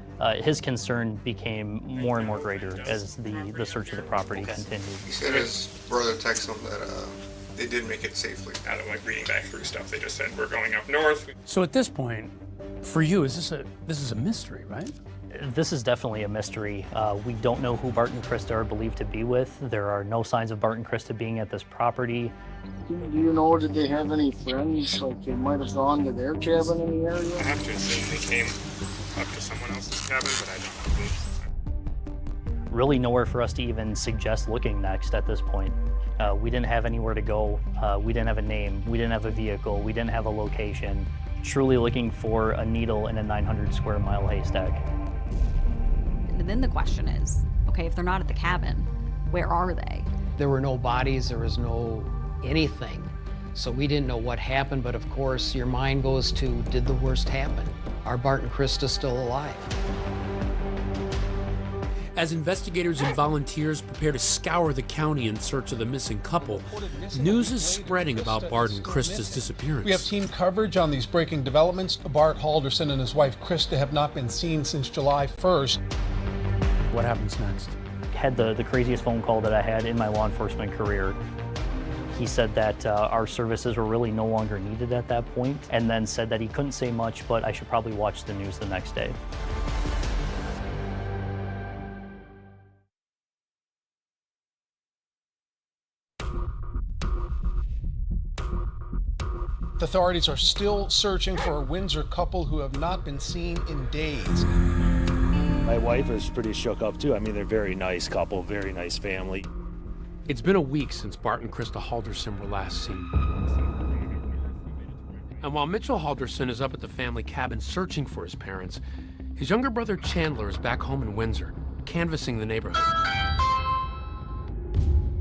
his concern became more and more greater as the search of the property continued. He said his brother texted him that they did make it safely. Out of like reading back through stuff, they just said we're going up north. So at this point, for you, this is a mystery, right? This is definitely a mystery. We don't know who Bart and Krista are believed to be with. There are no signs of Bart and Krista being at this property. Do you know, did they have any friends, like they might have gone to their cabin in the area? I have to assume they came up to someone else's cabin, but I don't know. Really nowhere for us to even suggest looking next at this point. We didn't have anywhere to go. We didn't have a name. We didn't have a vehicle. We didn't have a location. Truly looking for a needle in a 900 square mile haystack. And then the question is, okay, if they're not at the cabin, where are they? There were no bodies, there was no anything. So we didn't know what happened, but of course your mind goes to, did the worst happen? Are Bart and Krista still alive? As investigators and volunteers prepare to scour the county in search of the missing couple, news is spreading about Bart and Krista's disappearance. We have team coverage on these breaking developments. Bart Halderson and his wife Krista have not been seen since July 1st. What happens next? Had the craziest phone call that I had in my law enforcement career. He said that our services were really no longer needed at that point, and then said that he couldn't say much, but I should probably watch the news the next day. The authorities are still searching for a Windsor couple who have not been seen in days. My wife is pretty shook up too. I mean, they're a very nice couple, very nice family. It's been a week since Bart and Krista Halderson were last seen. And while Mitchell Halderson is up at the family cabin searching for his parents, his younger brother Chandler is back home in Windsor, canvassing the neighborhood.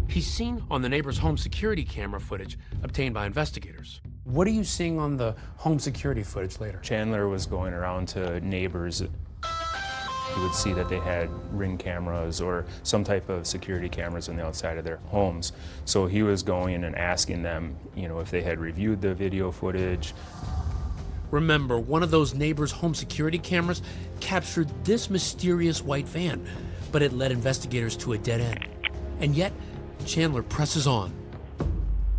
He's seen on the neighbor's home security camera footage obtained by investigators. What are you seeing on the home security footage later? Chandler was going around to neighbors. You would see that they had Ring cameras or some type of security cameras on the outside of their homes. So he was going and asking them, you know, if they had reviewed the video footage. Remember, one of those neighbors' home security cameras captured this mysterious white van, but it led investigators to a dead end. And yet, Chandler presses on.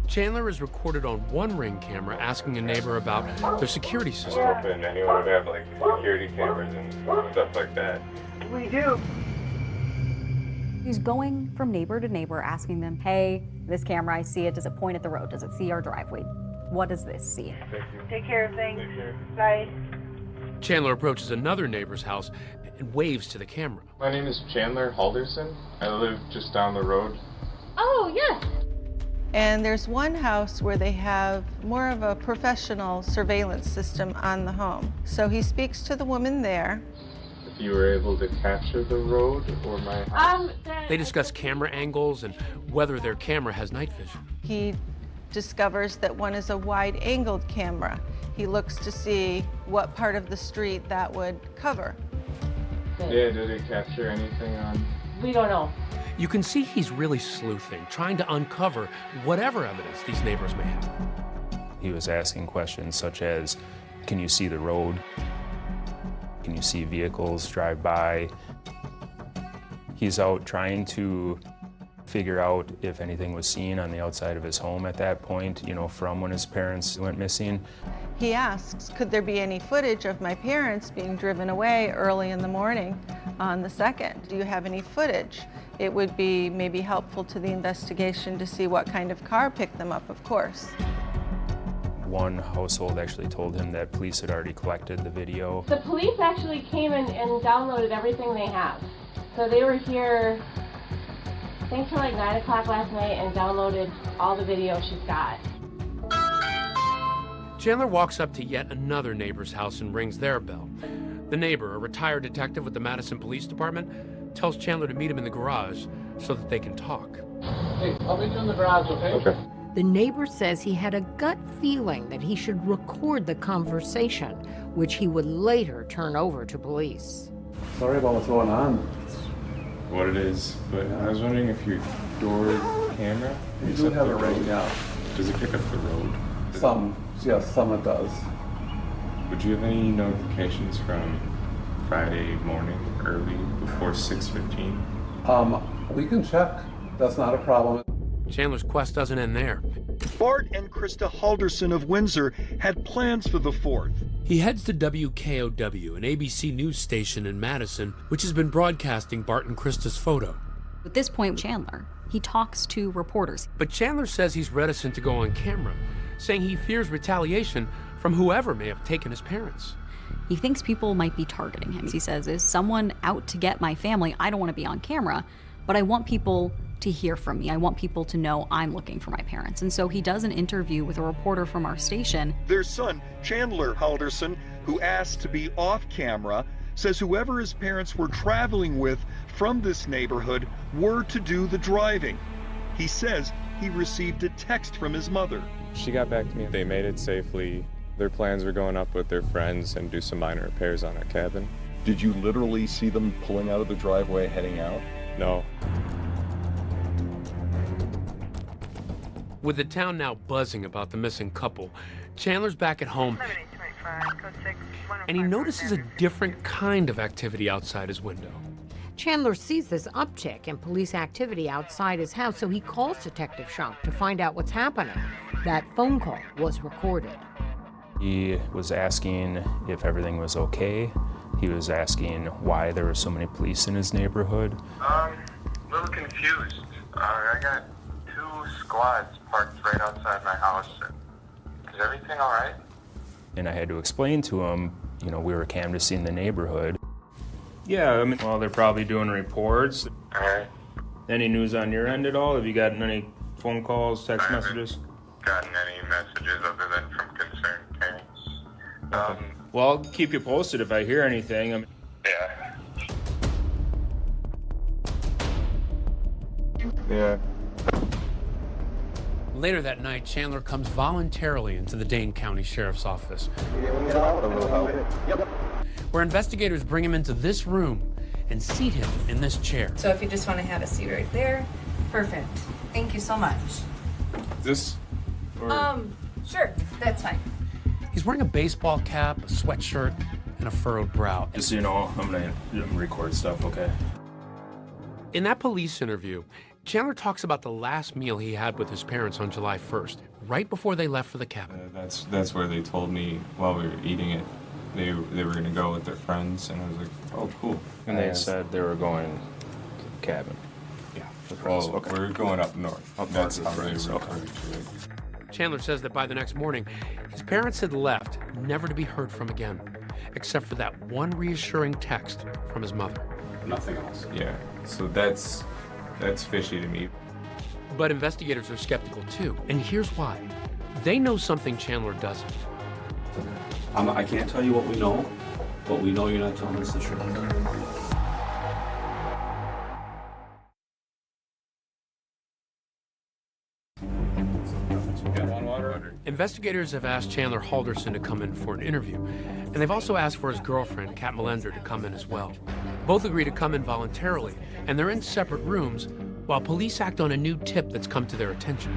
Chandler is recorded on one Ring camera asking a neighbor about their security system. And anyone would have like security cameras and stuff like that. We do. He's going from neighbor to neighbor asking them, hey, this camera, I see it. Does it point at the road? Does it see our driveway? What does this see? Take care, thanks. Bye. Chandler approaches another neighbor's house and waves to the camera. My name is Chandler Halderson. I live just down the road. Oh, yes. And there's one house where they have more of a professional surveillance system on the home. So he speaks to the woman there. If you were able to capture the road or my house. They discuss camera angles and whether their camera has night vision. He discovers that one is a wide-angled camera. He looks to see what part of the street that would cover. Yeah, did it capture anything on? We don't know. You can see he's really sleuthing, trying to uncover whatever evidence these neighbors may have. He was asking questions such as, can you see the road? Can you see vehicles drive by? He's out trying to figure out if anything was seen on the outside of his home at that point, you know, from when his parents went missing. He asks, could there be any footage of my parents being driven away early in the morning on the 2nd? Do you have any footage? It would be maybe helpful to the investigation to see what kind of car picked them up, of course. One household actually told him that police had already collected the video. The police actually came and downloaded everything they have. So they were here, I think, till like 9 o'clock last night and downloaded all the video she's got. Chandler walks up to yet another neighbor's house and rings their bell. The neighbor, a retired detective with the Madison Police Department, tells Chandler to meet him in the garage so that they can talk. Hey, I'll meet you in the garage, okay? Okay. The neighbor says he had a gut feeling that he should record the conversation, which he would later turn over to police. Sorry about what's going on. What it is, but I was wondering if your door camera. We do have it right now. Does it pick up the road? Some, yes, some it does. Would you have any notifications from Friday morning, early, before 6:15? We can check. That's not a problem. Chandler's quest doesn't end there. Bart and Krista Halderson of Windsor had plans for the 4th. He heads to WKOW, an ABC news station in Madison, which has been broadcasting Bart and Krista's photo. At this point, Chandler, he talks to reporters. But Chandler says he's reticent to go on camera, saying he fears retaliation from whoever may have taken his parents. He thinks people might be targeting him. He says, is someone out to get my family? I don't want to be on camera, but I want people to hear from me. I want people to know I'm looking for my parents. And so he does an interview with a reporter from our station. Their son, Chandler Halderson, who asked to be off camera, says whoever his parents were traveling with from this neighborhood were to do the driving. He says he received a text from his mother. She got back to me. They made it safely. Their plans were going up with their friends and do some minor repairs on our cabin. Did you literally see them pulling out of the driveway, heading out? No. With the town now buzzing about the missing couple, Chandler's back at home, and he notices a different kind of activity outside his window. Chandler sees this uptick in police activity outside his house, so he calls Detective Shunk to find out what's happening. That phone call was recorded. He was asking if everything was okay. He was asking why there were so many police in his neighborhood. A little confused. I got 2 squads parked right outside my house. Is everything all right? And I had to explain to him, you know, we were canvassing the neighborhood. Yeah, I mean, well, they're probably doing reports. All right. Any news on your end at all? Have you gotten any phone calls, text messages? Gotten any messages other than from concerned parents? Well, I'll keep you posted if I hear anything. Yeah. Yeah. Later that night, Chandler comes voluntarily into the Dane County Sheriff's Office, where investigators bring him into this room and seat him in this chair. So if you just want to have a seat right there, perfect. Thank you so much. This? Or... Sure, that's fine. He's wearing a baseball cap, a sweatshirt, and a furrowed brow. Just so you know, I'm gonna record stuff, okay? In that police interview, Chandler talks about the last meal he had with his parents on July 1st, right before they left for the cabin. That's where they told me while we were eating it, they were gonna go with their friends, and I was like, oh, cool. And they said they were going to the cabin. Yeah. Well, okay. We're going up north. That's how they were. Chandler says that by the next morning, his parents had left, never to be heard from again, except for that one reassuring text from his mother. Nothing else. Yeah. So that's fishy to me. But investigators are skeptical too, and here's why. They know something Chandler doesn't. I can't tell you what we know, but we know you're not telling us the truth. Investigators have asked Chandler Halderson to come in for an interview, and they've also asked for his girlfriend, Kat Melender, to come in as well. Both agree to come in voluntarily, and they're in separate rooms while police act on a new tip that's come to their attention.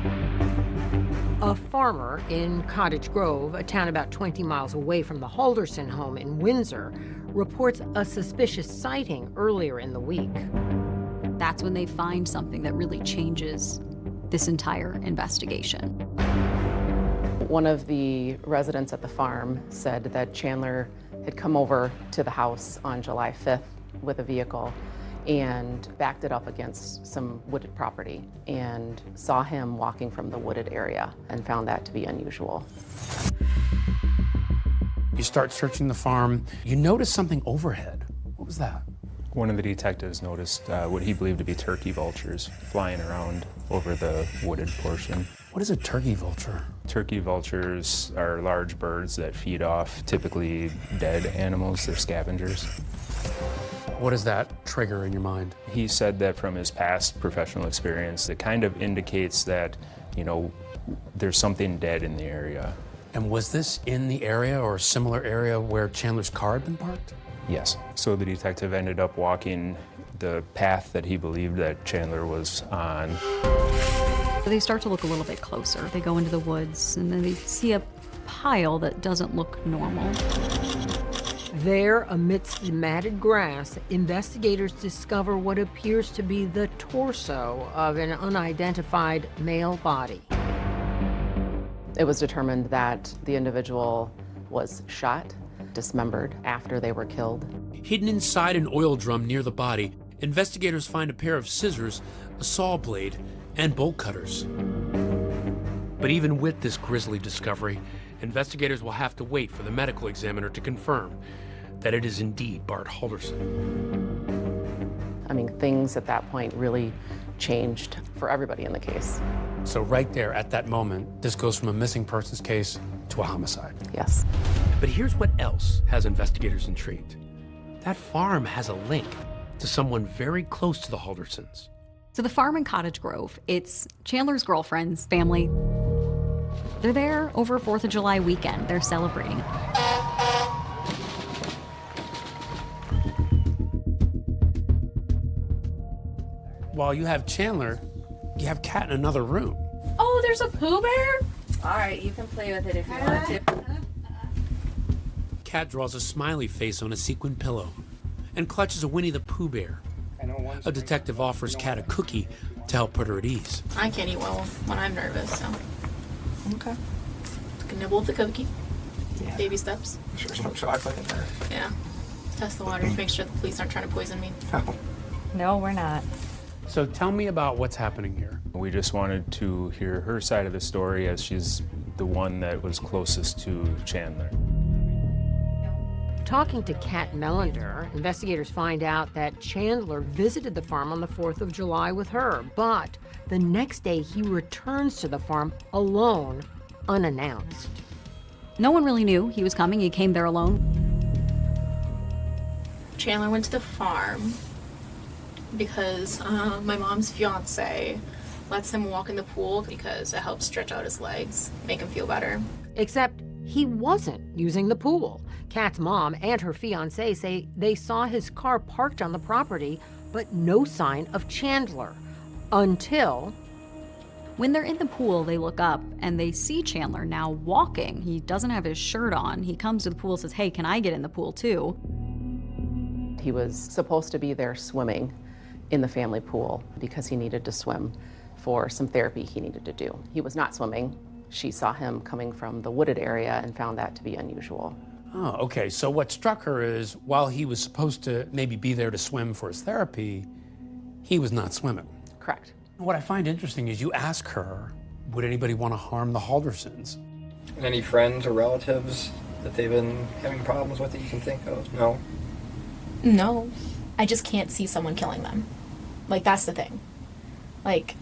A farmer in Cottage Grove, a town about 20 miles away from the Halderson home in Windsor, reports a suspicious sighting earlier in the week. That's when they find something that really changes this entire investigation. One of the residents at the farm said that Chandler had come over to the house on July 5th with a vehicle and backed it up against some wooded property and saw him walking from the wooded area and found that to be unusual. You start searching the farm. You notice something overhead. What was that? One of the detectives noticed what he believed to be turkey vultures flying around over the wooded portion. What is a turkey vulture? Turkey vultures are large birds that feed off typically dead animals. They're scavengers. What does that trigger in your mind? He said that from his past professional experience, it kind of indicates that, you know, there's something dead in the area. And was this in the area or a similar area where Chandler's car had been parked? Yes. So the detective ended up walking the path that he believed that Chandler was on. They start to look a little bit closer. They go into the woods and then they see a pile that doesn't look normal. There, amidst the matted grass, investigators discover what appears to be the torso of an unidentified male body. It was determined that the individual was shot, dismembered after they were killed. Hidden inside an oil drum near the body, investigators find a pair of scissors, a saw blade, and bolt cutters. But even with this grisly discovery, investigators will have to wait for the medical examiner to confirm that it is indeed Bart Halderson. I mean, things at that point really changed for everybody in the case. So right there, at that moment, this goes from a missing persons case to a homicide. Yes. But here's what else has investigators intrigued. That farm has a link to someone very close to the Haldersons. So the farm in Cottage Grove, it's Chandler's girlfriend's family. They're there over 4th of July weekend. They're celebrating. While you have Chandler, you have Kat in another room. Oh, there's a Pooh Bear? All right, you can play with it if you want to. Kat draws a smiley face on a sequin pillow and clutches a Winnie the Pooh bear. A detective offers Kat a cookie to help put her at ease. I can't eat well when I'm nervous, so. Okay. Take a nibble of the cookie. Yeah. Baby steps. Sure, some chocolate in there. Yeah. Test the water to make sure the police aren't trying to poison me. No, we're not. So tell me about what's happening here. We just wanted to hear her side of the story as she's the one that was closest to Chandler. Talking to Kat Melender, investigators find out that Chandler visited the farm on the 4th of July with her, but the next day he returns to the farm alone, unannounced. No one really knew he was coming. He came there alone. Chandler went to the farm because my mom's fiance lets him walk in the pool because it helps stretch out his legs, make him feel better. Except he wasn't using the pool. Kat's mom and her fiance say they saw his car parked on the property, but no sign of Chandler. Until... When they're in the pool, they look up and they see Chandler now walking. He doesn't have his shirt on. He comes to the pool and says, "Hey, can I get in the pool too?" He was supposed to be there swimming in the family pool because he needed to swim for some therapy he needed to do. He was not swimming. She saw him coming from the wooded area and found that to be unusual. Oh, okay. So what struck her is while he was supposed to maybe be there to swim for his therapy, he was not swimming. Correct. What I find interesting is you ask her, would anybody want to harm the Haldersons? And any friends or relatives that they've been having problems with that you can think of? No? No. I just can't see someone killing them. Like, that's the thing. Like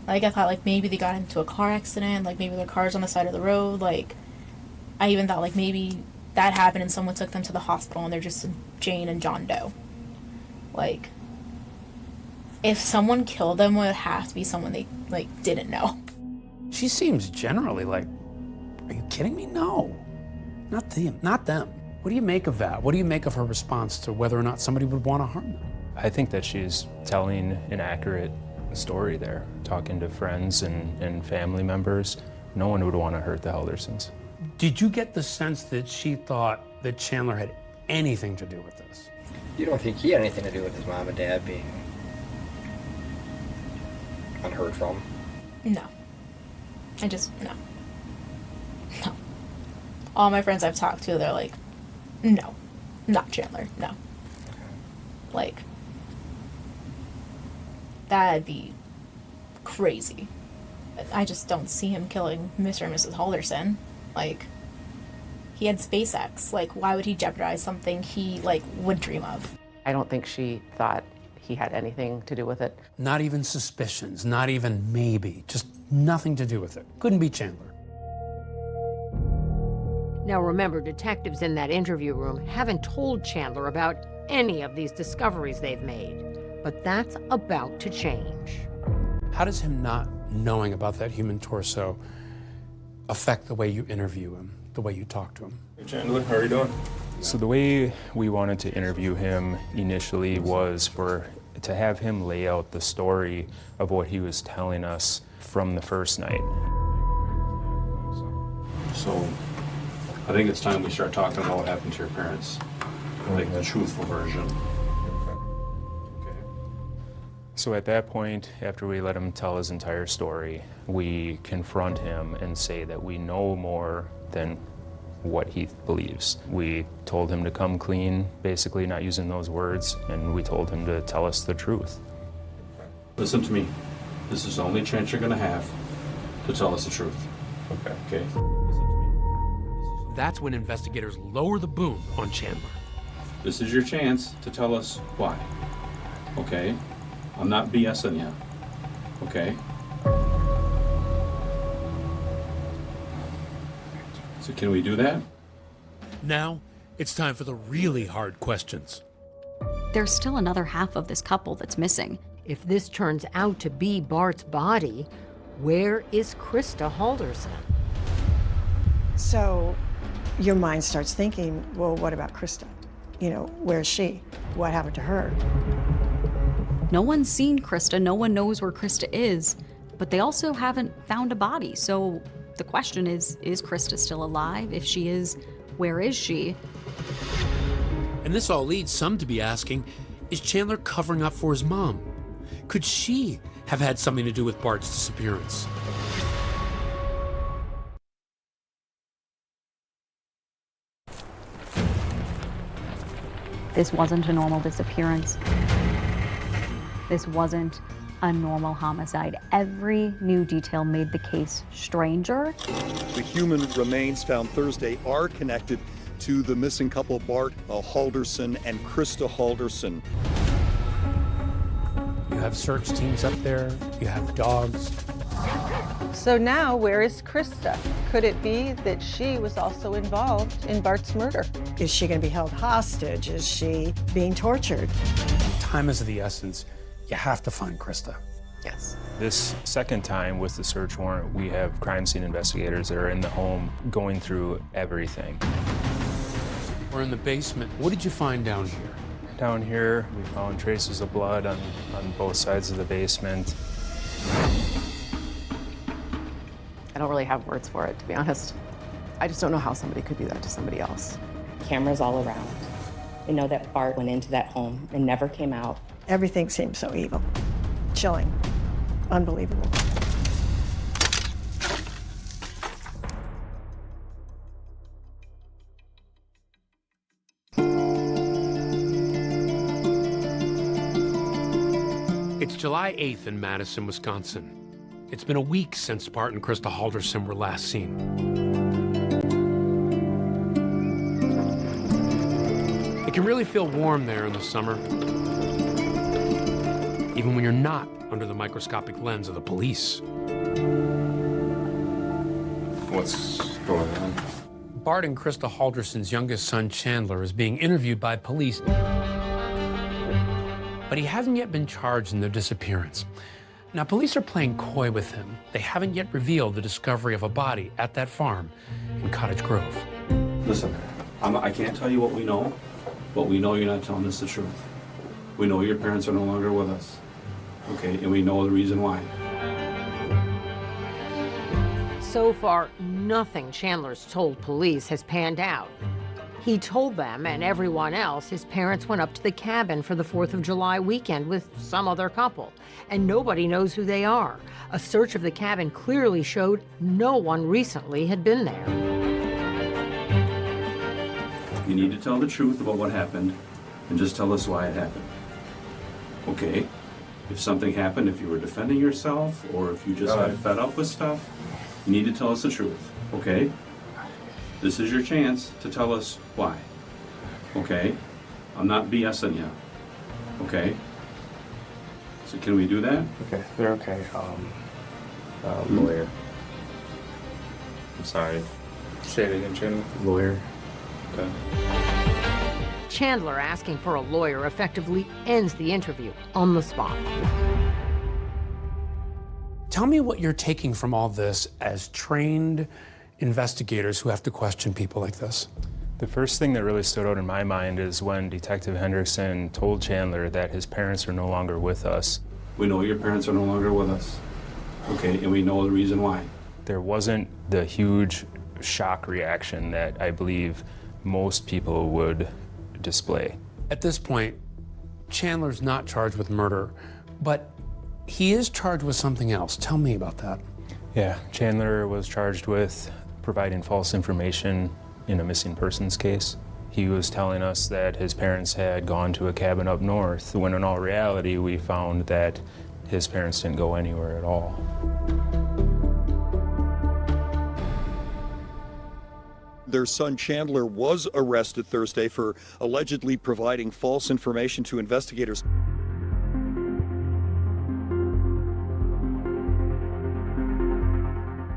I thought, like, maybe they got into a car accident, like, maybe their car's on the side of the road, like, I even thought, like, maybe that happened and someone took them to the hospital and they're just Jane and John Doe. Like, If someone killed them, it would have to be someone they, like, didn't know. She seems generally like, are you kidding me? No, not them, not them. What do you make of that? What do you make of her response to whether or not somebody would want to harm them? I think that she's telling an accurate story there, talking to friends and family members. No one would want to hurt the Haldorsons. Did you get the sense that she thought that Chandler had anything to do with this? You don't think he had anything to do with his mom and dad being unheard from? No. No. All my friends I've talked to, they're like, no, not Chandler, no. Like, that'd be crazy. I just don't see him killing Mr. and Mrs. Halderson. Like, he had SpaceX. Like, why would he jeopardize something he, like, would dream of? I don't think she thought he had anything to do with it. Not even suspicions, not even maybe, just nothing to do with it. Couldn't be Chandler. Now remember, detectives in that interview room haven't told Chandler about any of these discoveries they've made, but that's about to change. How does him not knowing about that human torso affect the way you interview him, the way you talk to him? Hey Chandler, how are you doing? So the way we wanted to interview him initially was to have him lay out the story of what he was telling us from the first night. So I think it's time we start talking about what happened to your parents, like the truthful version. So at that point, after we let him tell his entire story, we confront him and say that we know more than what he believes. We told him to come clean, basically not using those words, and we told him to tell us the truth. Listen to me. This is the only chance you're gonna have to tell us the truth. Okay? That's when investigators lower the boom on Chandler. This is your chance to tell us why. Okay? I'm not BSing you. Okay? So can we do that? Now, it's time for the really hard questions. There's still another half of this couple that's missing. If this turns out to be Bart's body, where is Krista Halderson? So your mind starts thinking, well, what about Krista? You know, where's she? What happened to her? No one's seen Krista, no one knows where Krista is, but they also haven't found a body. So the question is Krista still alive? If she is, where is she? And this all leads some to be asking, is Chandler covering up for his mom? Could she have had something to do with Bart's disappearance? This wasn't a normal disappearance. This wasn't a normal homicide. Every new detail made the case stranger. The human remains found Thursday are connected to the missing couple Bart Halderson and Krista Halderson. You have search teams up there, you have dogs. So now, where is Krista? Could it be that she was also involved in Bart's murder? Is she going to be held hostage? Is she being tortured? Time is of the essence. You have to find Krista. Yes. This second time with the search warrant, we have crime scene investigators that are in the home going through everything. We're in the basement. What did you find down here? Down here, we found traces of blood on both sides of the basement. I don't really have words for it, to be honest. I just don't know how somebody could do that to somebody else. Cameras all around. We know that Bart went into that home and never came out. Everything seems so evil. Chilling. Unbelievable. It's July 8th in Madison, Wisconsin. It's been a week since Bart and Krista Halderson were last seen. It can really feel warm there in the summer, even when you're not under the microscopic lens of the police. What's going on? Bart and Krista Halderson's youngest son, Chandler, is being interviewed by police. but he hasn't yet been charged in their disappearance. Now, police are playing coy with him. They haven't yet revealed the discovery of a body at that farm in Cottage Grove. Listen, I can't tell you what we know, but we know you're not telling us the truth. We know your parents are no longer with us, okay, and we know the reason why. So far, nothing Chandler's told police has panned out. He told them and everyone else his parents went up to the cabin for the 4th of July weekend with some other couple, and nobody knows who they are. A search of the cabin clearly showed no one recently had been there. You need to tell the truth about what happened and just tell us why it happened. Okay? If something happened, if you were defending yourself, or if you just got fed up with stuff, you need to tell us the truth, okay? This is your chance to tell us why, okay? I'm not BSing you, okay? So can we do that? Okay, they're okay. Lawyer. I'm sorry. Say it again, Chandler. Lawyer. Okay. Chandler asking for a lawyer effectively ends the interview on the spot. Tell me what you're taking from all this as trained investigators who have to question people like this. The first thing that really stood out in my mind is when Detective Hendrickson told Chandler that his parents are no longer with us. We know your parents are no longer with us, okay, and we know the reason why. There wasn't the huge shock reaction that I believe most people would display. At this point, Chandler's not charged with murder, but he is charged with something else. Tell me about that. Yeah, Chandler was charged with providing false information in a missing persons case. He was telling us that his parents had gone to a cabin up north, when in all reality we found that his parents didn't go anywhere at all. Their son Chandler was arrested Thursday for allegedly providing false information to investigators.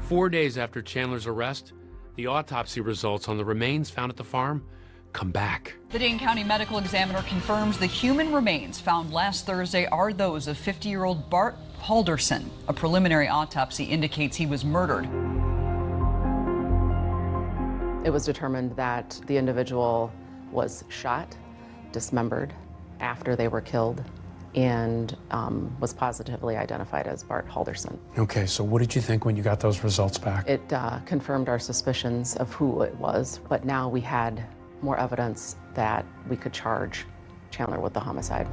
Four days after Chandler's arrest, the autopsy results on the remains found at the farm come back. The Dane County Medical Examiner confirms the human remains found last Thursday are those of 50-year-old Bart Halderson. A preliminary autopsy indicates he was murdered. It was determined that the individual was shot, dismembered after they were killed, and was positively identified as Bart Halderson. Okay, so what did you think when you got those results back? It confirmed our suspicions of who it was, but now we had more evidence that we could charge Chandler with the homicide.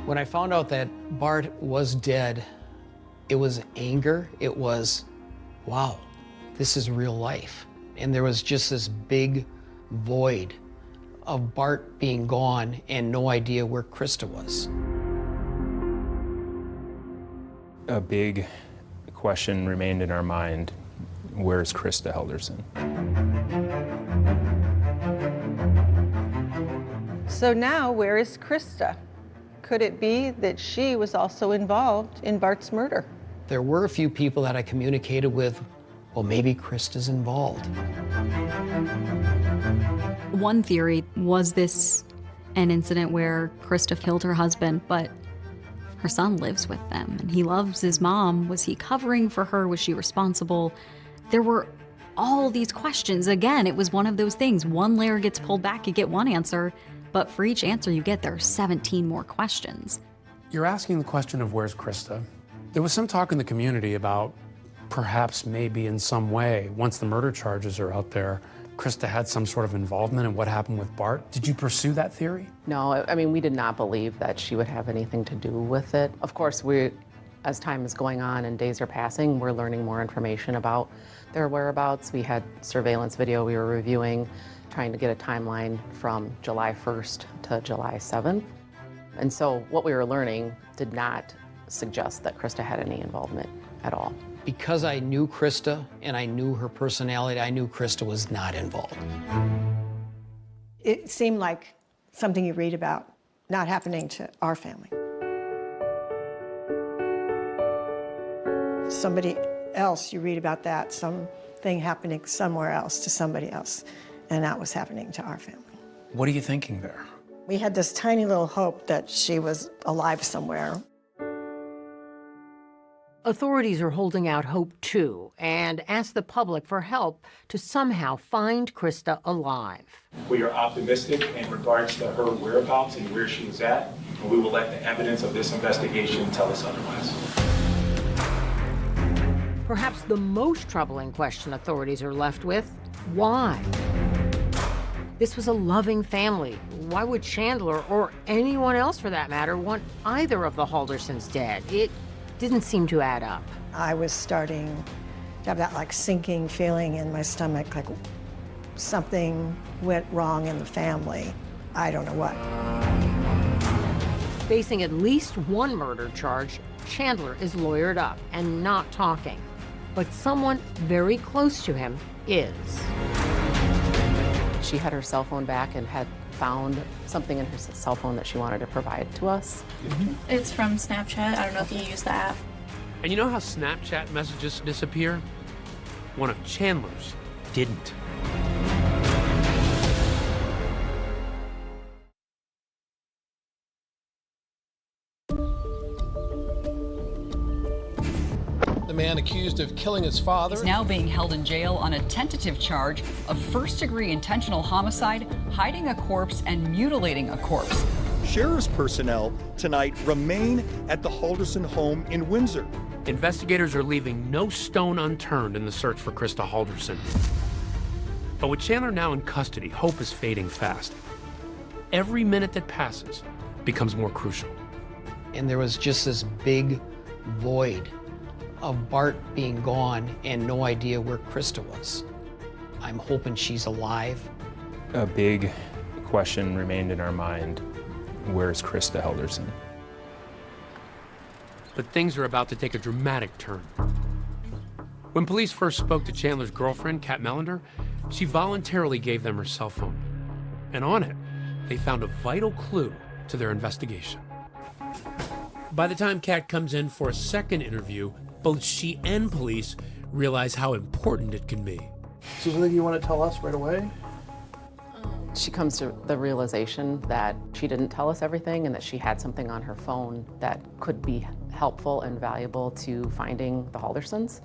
When I found out that Bart was dead, it was anger. It was, wow, this is real life. And there was just this big void of Bart being gone and no idea where Krista was. A big question remained in our mind: where's Krista Halderson? So now, where is Krista? Could it be that she was also involved in Bart's murder? There were a few people that I communicated with, well, maybe Krista's involved. One theory was this an incident where Krista killed her husband, but her son lives with them and he loves his mom. Was he covering for her? Was she responsible? There were all these questions. Again, it was one of those things. One layer gets pulled back, you get one answer, but for each answer you get, there are 17 more questions. You're asking the question of where's Krista. There was some talk in the community about perhaps maybe in some way, once the murder charges are out there, Krista had some sort of involvement in what happened with Bart. Did you pursue that theory? No, I mean, we did not believe that she would have anything to do with it. Of course, as time is going on and days are passing, we're learning more information about their whereabouts. We had surveillance video we were reviewing, trying to get a timeline from July 1st to July 7th. And so what we were learning did not suggest that Krista had any involvement at all. Because I knew Krista and I knew her personality, I knew Krista was not involved. It seemed like something you read about not happening to our family. Somebody else, you read about that, something happening somewhere else to somebody else, and that was happening to our family. What are you thinking there? We had this tiny little hope that she was alive somewhere. Authorities are holding out hope, too, and ask the public for help to somehow find Krista alive. We are optimistic in regards to her whereabouts and where she was at, and we will let the evidence of this investigation tell us otherwise. Perhaps the most troubling question authorities are left with, why? This was a loving family. Why would Chandler, or anyone else for that matter, want either of the Haldersons dead? It didn't seem to add up. I was starting to have that like sinking feeling in my stomach, like something went wrong in the family. I don't know what. Facing at least one murder charge, Chandler is lawyered up and not talking. But someone very close to him is. She had her cell phone back and had found something in her cell phone that she wanted to provide to us. It's from Snapchat. I don't know if you use the app. And you know how Snapchat messages disappear? One of Chandler's didn't. The man accused of killing his father is now being held in jail on a tentative charge of first-degree intentional homicide, hiding a corpse, and mutilating a corpse. Sheriff's personnel tonight remain at the Halderson home in Windsor. Investigators are leaving no stone unturned in the search for Krista Halderson. But with Chandler now in custody, hope is fading fast. Every minute that passes becomes more crucial. And there was just this big void of Bart being gone and no idea where Krista was. I'm hoping she's alive. A big question remained in our mind. Where's Krista Halderson? But things are about to take a dramatic turn. When police first spoke to Chandler's girlfriend, Kat Melander, she voluntarily gave them her cell phone. And on it, they found a vital clue to their investigation. By the time Kat comes in for a second interview, both she and police realize how important it can be. Is there something you want to tell us right away? She comes to the realization that she didn't tell us everything and that she had something on her phone that could be helpful and valuable to finding the Haldersons.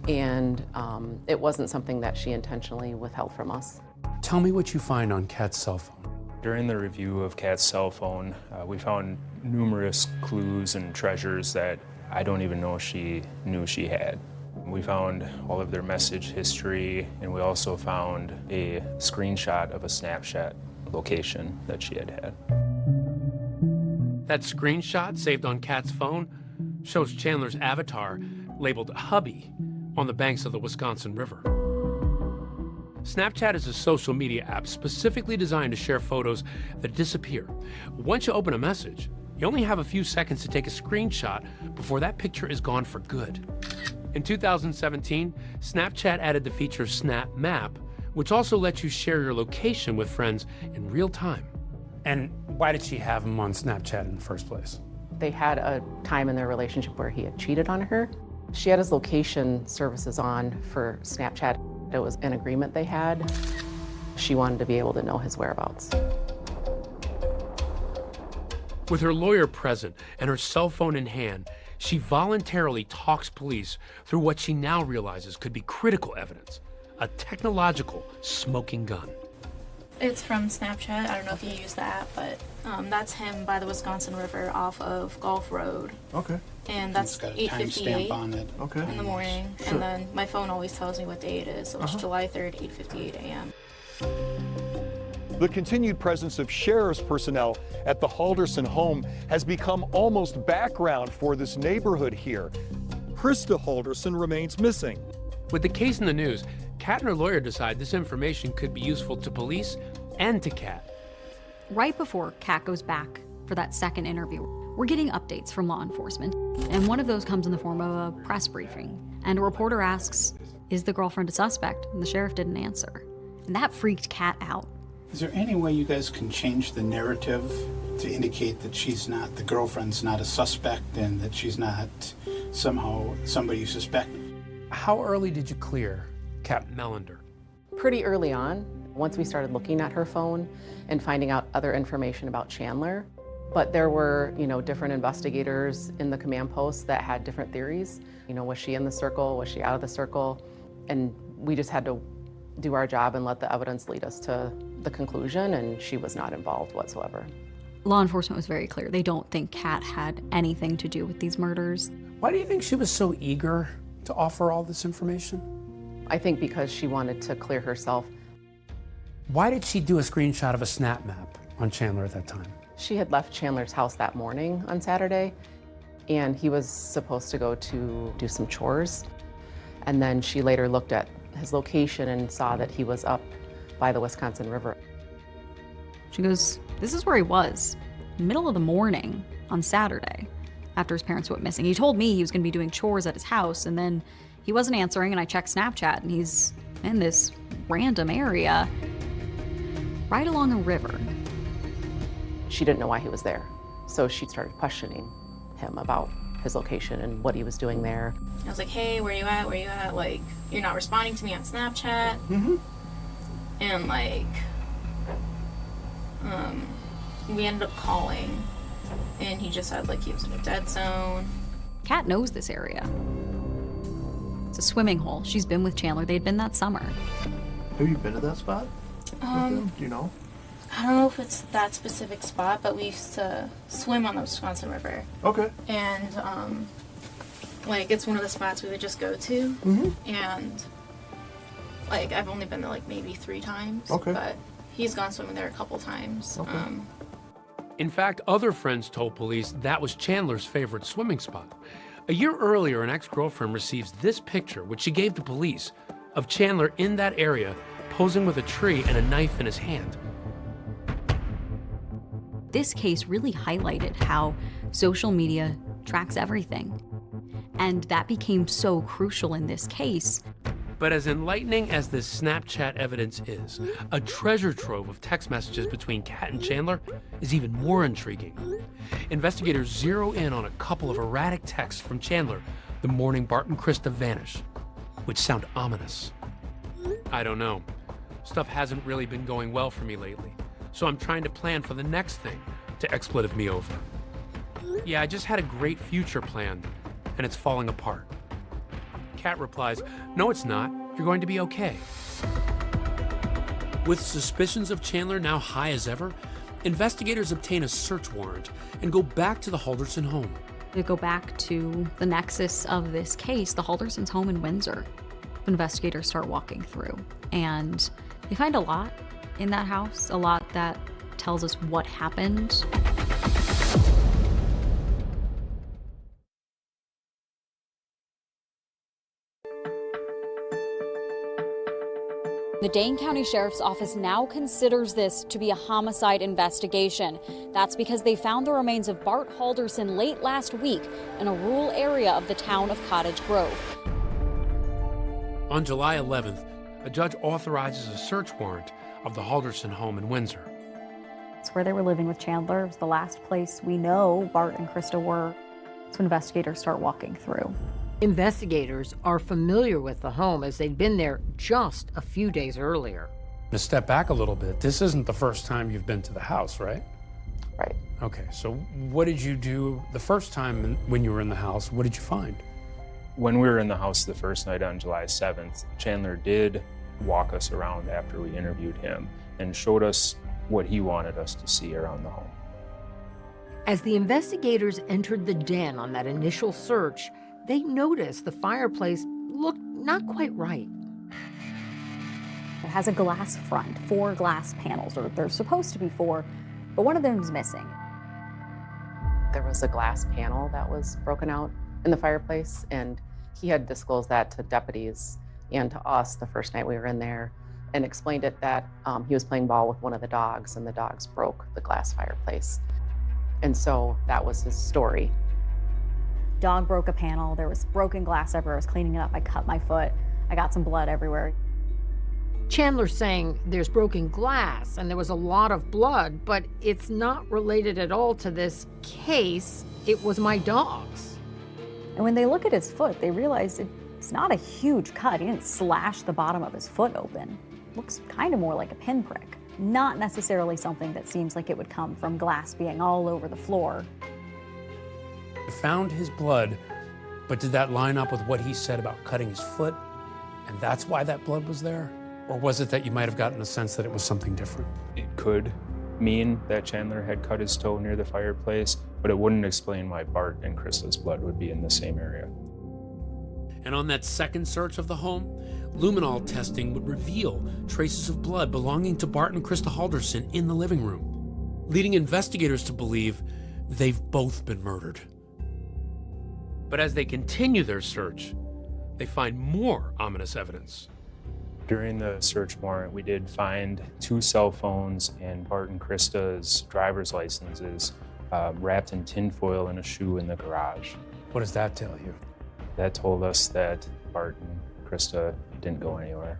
And it wasn't something that she intentionally withheld from us. Tell me what you find on Kat's cell phone. During the review of Kat's cell phone, we found numerous clues and treasures that I don't even know she knew she had. We found all of their message history, and we also found a screenshot of a Snapchat location that she had had. That screenshot saved on Kat's phone shows Chandler's avatar labeled hubby on the banks of the Wisconsin River. Snapchat is a social media app specifically designed to share photos that disappear. Once you open a message, you only have a few seconds to take a screenshot before that picture is gone for good. In 2017, Snapchat added the feature Snap Map, which also lets you share your location with friends in real time. And why did she have him on Snapchat in the first place? They had a time in their relationship where he had cheated on her. She had his location services on for Snapchat. It was an agreement they had. She wanted to be able to know his whereabouts. With her lawyer present and her cell phone in hand, she voluntarily talks police through what she now realizes could be critical evidence, a technological smoking gun. It's from Snapchat. I don't know if you use the app, but that's him by the Wisconsin River off of Gulf Road. Okay. And that's It's got a 8:58 timestamp on it. Okay. in the morning. Sure. And then my phone always tells me what day it is, so it's Uh-huh. July 3rd, 8:58 a.m. The continued presence of sheriff's personnel at the Halderson home has become almost background for this neighborhood here. Krista Halderson remains missing. With the case in the news, Kat and her lawyer decide this information could be useful to police and to Kat. Right before Kat goes back for that second interview, we're getting updates from law enforcement, and one of those comes in the form of a press briefing. And a reporter asks, is the girlfriend a suspect? And the sheriff didn't answer. And that freaked Kat out. Is there any way you guys can change the narrative to indicate that she's not, the girlfriend's not a suspect and that she's not somehow somebody you suspect? How early did you clear Kat Melander? Pretty early on, Once we started looking at her phone and finding out other information about Chandler, but there were, different investigators in the command post that had different theories. Was she in the circle? Was she out of the circle? And we just had to do our job and let the evidence lead us to the conclusion, and she was not involved whatsoever. Law enforcement was very clear. They don't think Kat had anything to do with these murders. Why do you think she was so eager to offer all this information? I think because she wanted to clear herself. Why did she do a screenshot of a snap map on Chandler at that time? She had left Chandler's house that morning on Saturday, and he was supposed to go to do some chores. And then she later looked at his location and saw that he was up by the Wisconsin River. She goes, this is where he was, middle of the morning on Saturday, after his parents went missing. He told me he was gonna be doing chores at his house, and then he wasn't answering, and I checked Snapchat, and he's in this random area right along a river. She didn't know why he was there, so she started questioning him about his location and what he was doing there. I was like, hey, where you at? Where you at? Like, you're not responding to me on Snapchat. And like, we ended up calling, and he just said like he was in a dead zone. Kat knows this area. It's a swimming hole. She's been with Chandler. They'd been that summer. Have you been to that spot? Do you know? I don't know if it's that specific spot, but we used to swim on the Wisconsin River. Okay. And like it's one of the spots we would just go to. And like I've only been there like maybe 3 times. Okay. But he's gone swimming there a couple times. Okay. In fact, other friends told police that was Chandler's favorite swimming spot. A year earlier, an ex-girlfriend receives this picture, which she gave to police, of Chandler in that area, posing with a tree and a knife in his hand. This case really highlighted how social media tracks everything. And that became so crucial in this case. But as enlightening as this Snapchat evidence is, a treasure trove of text messages between Kat and Chandler is even more intriguing. Investigators zero in on a couple of erratic texts from Chandler the morning Bart and Krista vanish, which sound ominous. I don't know. Stuff hasn't really been going well for me lately, so I'm trying to plan for the next thing to expletive me over. Yeah, I just had a great future planned, and it's falling apart. Kat replies, no, it's not. You're going to be okay. With suspicions of Chandler now high as ever, investigators obtain a search warrant and go back to the Halderson home. They go back to the nexus of this case, the Haldersons' home in Windsor. Investigators start walking through, and they find a lot in that house, a lot that tells us what happened. The Dane County Sheriff's Office now considers this to be a homicide investigation. That's because they found the remains of Bart Halderson late last week in a rural area of the town of Cottage Grove. On July 11th, a judge authorizes a search warrant of the Halderson home in Windsor. It's where they were living with Chandler. It was the last place we know Bart and Krista were. So investigators start walking through. Investigators are familiar with the home as they'd been there just a few days earlier. To step back a little bit, this isn't the first time you've been to the house, right? Right. Okay, so what did you do the first time when you were in the house? What did you find? When we were in the house the first night on July 7th, Chandler did walk us around after we interviewed him and showed us what he wanted us to see around the home. As the investigators entered the den on that initial search, they noticed the fireplace looked not quite right. It has a glass front, 4 glass panels, or there's supposed to be 4, but one of them is missing. There was a glass panel that was broken out in the fireplace, and he had disclosed that to deputies and to us the first night we were in there, and explained it that he was playing ball with one of the dogs, and the dogs broke the glass fireplace. And so that was his story. Dog broke a panel, there was broken glass everywhere. I was cleaning it up, I cut my foot, I got some blood everywhere. Chandler's saying there's broken glass and there was a lot of blood, but it's not related at all to this case. It was my dog's. And when they look at his foot, they realize it's not a huge cut. He didn't slash the bottom of his foot open. looks kind of more like a pinprick. Not necessarily something that seems like it would come from glass being all over the floor. You found his blood, but did that line up with what he said about cutting his foot? And that's why that blood was there? Or was it that you might have gotten a sense that it was something different? It could mean that Chandler had cut his toe near the fireplace, but it wouldn't explain why Bart and Krista's blood would be in the same area. And on that second search of the home, luminol testing would reveal traces of blood belonging to Bart and Krista Halderson in the living room, leading investigators to believe they've both been murdered. But as they continue their search, they find more ominous evidence. During the search warrant, we did find 2 cell phones and Bart and Krista's driver's licenses wrapped in tinfoil in a shoe in the garage. What does that tell you? That told us that Bart and Krista didn't go anywhere.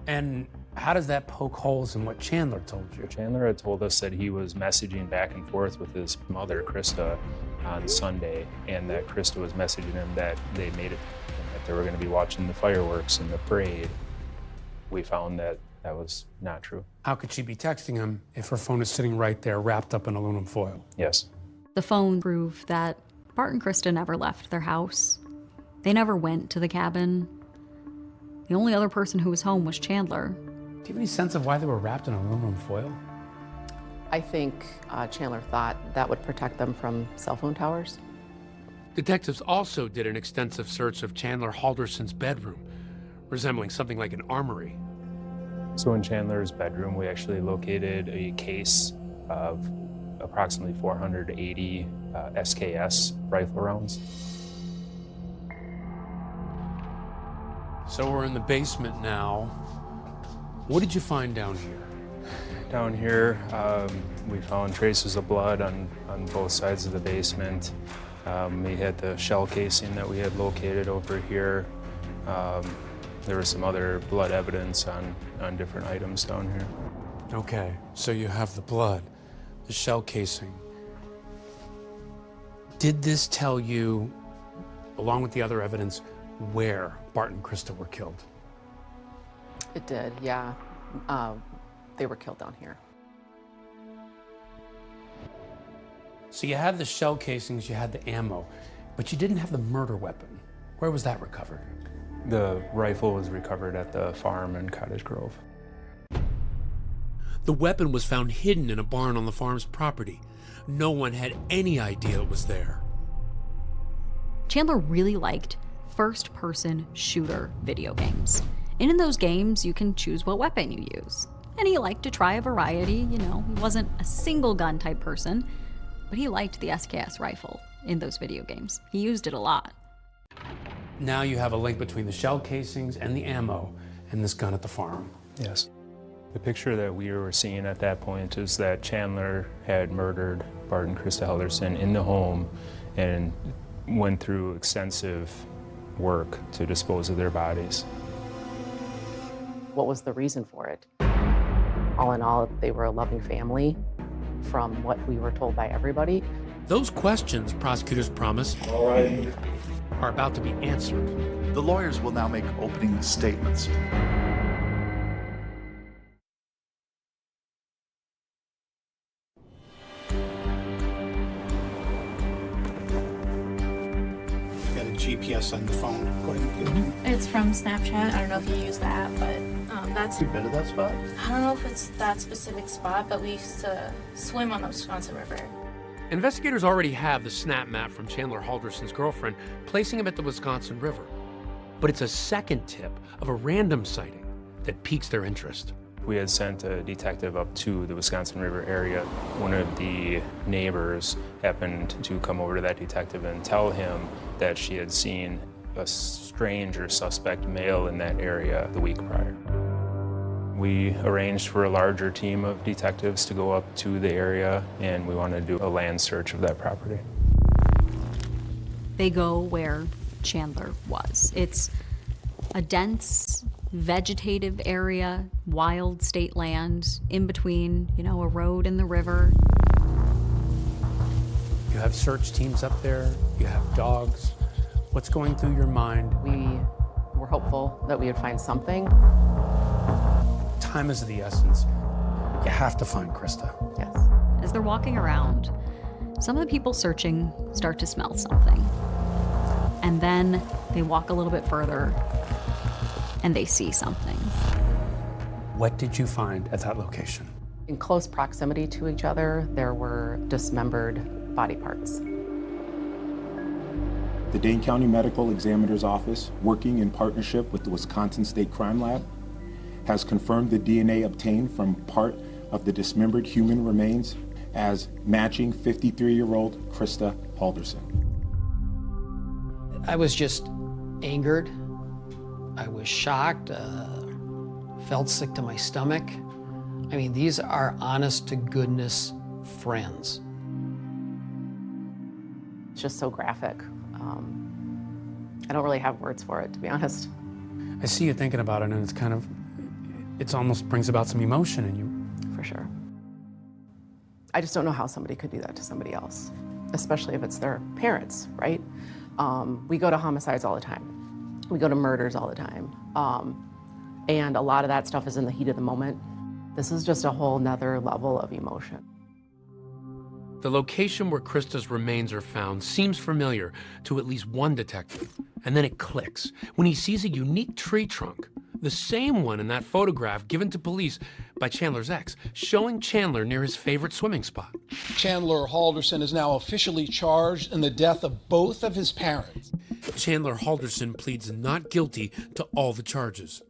And how does that poke holes in what Chandler told you? Chandler had told us that he was messaging back and forth with his mother, Krista, on Sunday, and that Krista was messaging him that they made it, and that they were going to be watching the fireworks in the parade. We found that that was not true. How could she be texting him if her phone is sitting right there wrapped up in aluminum foil? Yes. The phone proved that Bart and Krista never left their house. They never went to the cabin. The only other person who was home was Chandler. Do you have any sense of why they were wrapped in aluminum foil? I think Chandler thought that would protect them from cell phone towers. Detectives also did an extensive search of Chandler Halderson's bedroom, resembling something like an armory. So in Chandler's bedroom, we actually located a case of approximately 480 SKS rifle rounds. So we're in the basement now. What did you find down here? Down here, we found traces of blood on both sides of the basement. We had the shell casing that we had located over here. There was some other blood evidence on different items down here. Okay, so you have the blood, the shell casing. Did this tell you, along with the other evidence, where Bart and Krista were killed? It did, yeah. They were killed down here. So you had the shell casings, you had the ammo, but you didn't have the murder weapon. Where was that recovered? The rifle was recovered at the farm in Cottage Grove. The weapon was found hidden in a barn on the farm's property. No one had any idea it was there. Chandler really liked first-person shooter video games. And in those games, you can choose what weapon you use. And he liked to try a variety, you know, he wasn't a single gun type person, but he liked the SKS rifle in those video games. He used it a lot. Now you have a link between the shell casings and the ammo and this gun at the farm. Yes. The picture that we were seeing at that point is that Chandler had murdered Bart and Krista Halderson in the home and went through extensive work to dispose of their bodies. What was the reason for it? All in all, they were a loving family, from what we were told by everybody. Those questions, prosecutors promise, are about to be answered. The lawyers will now make opening statements. Got a GPS on the phone. Go ahead and get it. It's from Snapchat. I don't know if you use that, but that's... You've been to that spot? I don't know if it's that specific spot, but we used to swim on the Wisconsin River. Investigators already have the snap map from Chandler Halderson's girlfriend, placing him at the Wisconsin River. But it's a second tip of a random sighting that piques their interest. We had sent a detective up to the Wisconsin River area. One of the neighbors happened to come over to that detective and tell him that she had seen a strange or suspect male in that area the week prior. We arranged for a larger team of detectives to go up to the area, and we wanted to do a land search of that property. They go where Chandler was. It's a dense, vegetative area, wild state land, in between, you know, a road and the river. You have search teams up there, you have dogs. What's going through your mind? We were hopeful that we would find something. time is of the essence. You have to find Krista. Yes. As they're walking around, some of the people searching start to smell something. And then they walk a little bit further and they see something. What did you find at that location? In close proximity to each other, there were dismembered body parts. The Dane County Medical Examiner's Office, working in partnership with the Wisconsin State Crime Lab, has confirmed the DNA obtained from part of the dismembered human remains as matching 53-year-old Krista Halderson. I was just angered. I was shocked, felt sick to my stomach. I mean, these are honest to goodness friends. It's just so graphic. I don't really have words for it, to be honest. I see you thinking about it, and it's almost brings about some emotion in you. For sure. I just don't know how somebody could do that to somebody else, especially if it's their parents, right? We go to homicides all the time. We go to murders all the time. And a lot of that stuff is in the heat of the moment. This is just a whole nother level of emotion. The location where Krista's remains are found seems familiar to at least one detective. And then it clicks when he sees a unique tree trunk, the same one in that photograph given to police by Chandler's ex, showing Chandler near his favorite swimming spot. Chandler Halderson is now officially charged in the death of both of his parents. Chandler Halderson pleads not guilty to all the charges.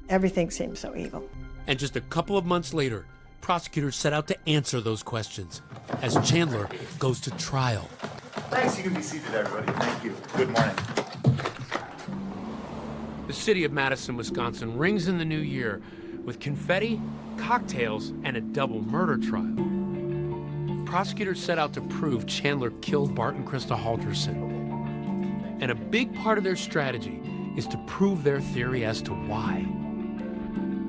Everything seems so evil. And just a couple of months later, prosecutors set out to answer those questions as Chandler goes to trial. Thanks, you can be seated, everybody. Thank you. Good morning. The city of Madison, Wisconsin rings in the new year with confetti, cocktails, and a double murder trial. Prosecutors set out to prove Chandler killed Bart and Krista Halderson. And a big part of their strategy is to prove their theory as to why.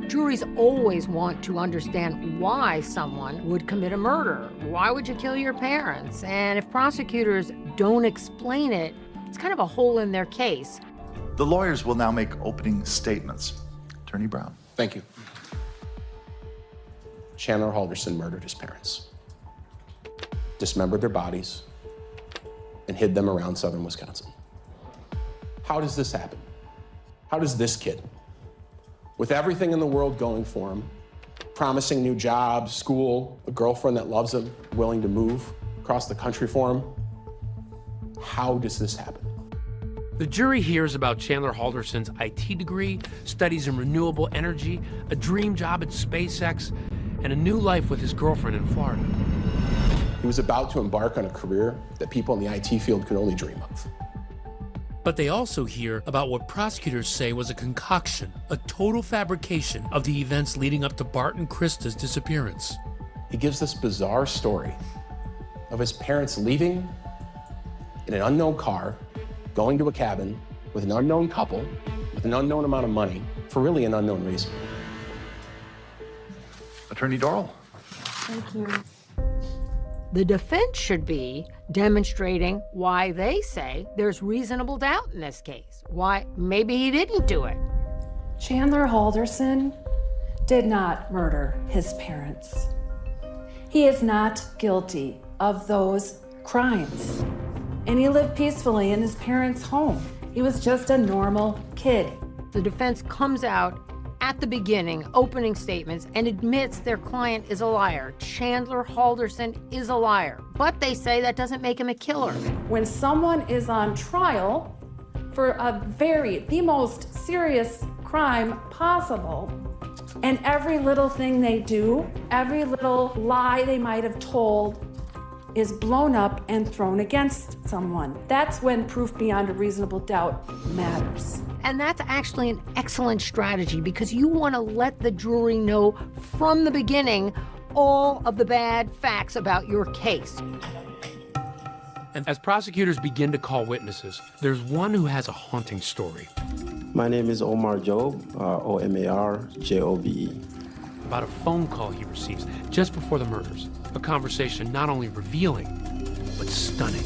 Juries always want to understand why someone would commit a murder. Why would you kill your parents? And if prosecutors don't explain it, it's kind of a hole in their case. The lawyers will now make opening statements. Attorney Brown. Thank you. Chandler Halderson murdered his parents, dismembered their bodies, and hid them around southern Wisconsin. How does this happen? How does this kid, with everything in the world going for him, promising new jobs, school, a girlfriend that loves him, willing to move across the country for him, how does this happen? The jury hears about Chandler Halderson's IT degree, studies in renewable energy, a dream job at SpaceX, and a new life with his girlfriend in Florida. He was about to embark on a career that people in the IT field could only dream of. But they also hear about what prosecutors say was a concoction, a total fabrication of the events leading up to Bart and Krista's disappearance. He gives this bizarre story of his parents leaving in an unknown car, going to a cabin with an unknown couple, with an unknown amount of money, for really an unknown reason. Attorney Dorrell. Thank you. The defense should be demonstrating why they say there's reasonable doubt in this case, why maybe he didn't do it. Chandler Halderson did not murder his parents. He is not guilty of those crimes. And he lived peacefully in his parents' home. He was just a normal kid. The defense comes out at the beginning, opening statements, and admits their client is a liar. Chandler Halderson is a liar. But they say that doesn't make him a killer. When someone is on trial for the most serious crime possible, and every little thing they do, every little lie they might have told, is blown up and thrown against someone. That's when proof beyond a reasonable doubt matters. And that's actually an excellent strategy because you want to let the jury know from the beginning all of the bad facts about your case. And as prosecutors begin to call witnesses, there's one who has a haunting story. My name is Omar Jobe, O-M-A-R-J-O-B-E. About a phone call he receives just before the murders. A conversation not only revealing, but stunning.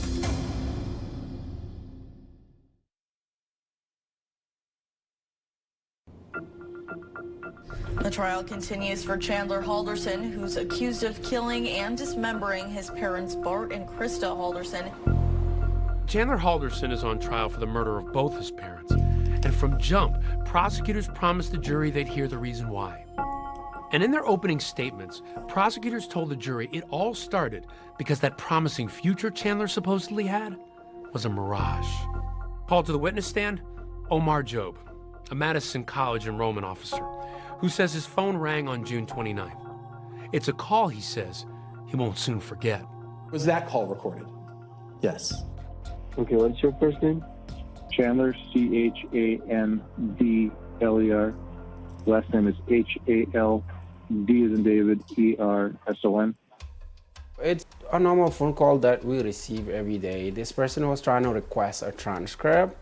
trial continues for Chandler Halderson, who's accused of killing and dismembering his parents, Bart and Krista Halderson. Chandler Halderson is on trial for the murder of both his parents. And from jump, prosecutors promised the jury they'd hear the reason why. And in their opening statements, prosecutors told the jury it all started because that promising future Chandler supposedly had was a mirage. Called to the witness stand, Omar Job, a Madison College enrollment officer, who says his phone rang on June 29th. It's a call, he says, he won't soon forget. Was that call recorded? Yes. Okay, what's your first name? Chandler, Chandler. Last name is Hald, D as in David, Erson. It's a normal phone call that we receive every day. This person was trying to request a transcript.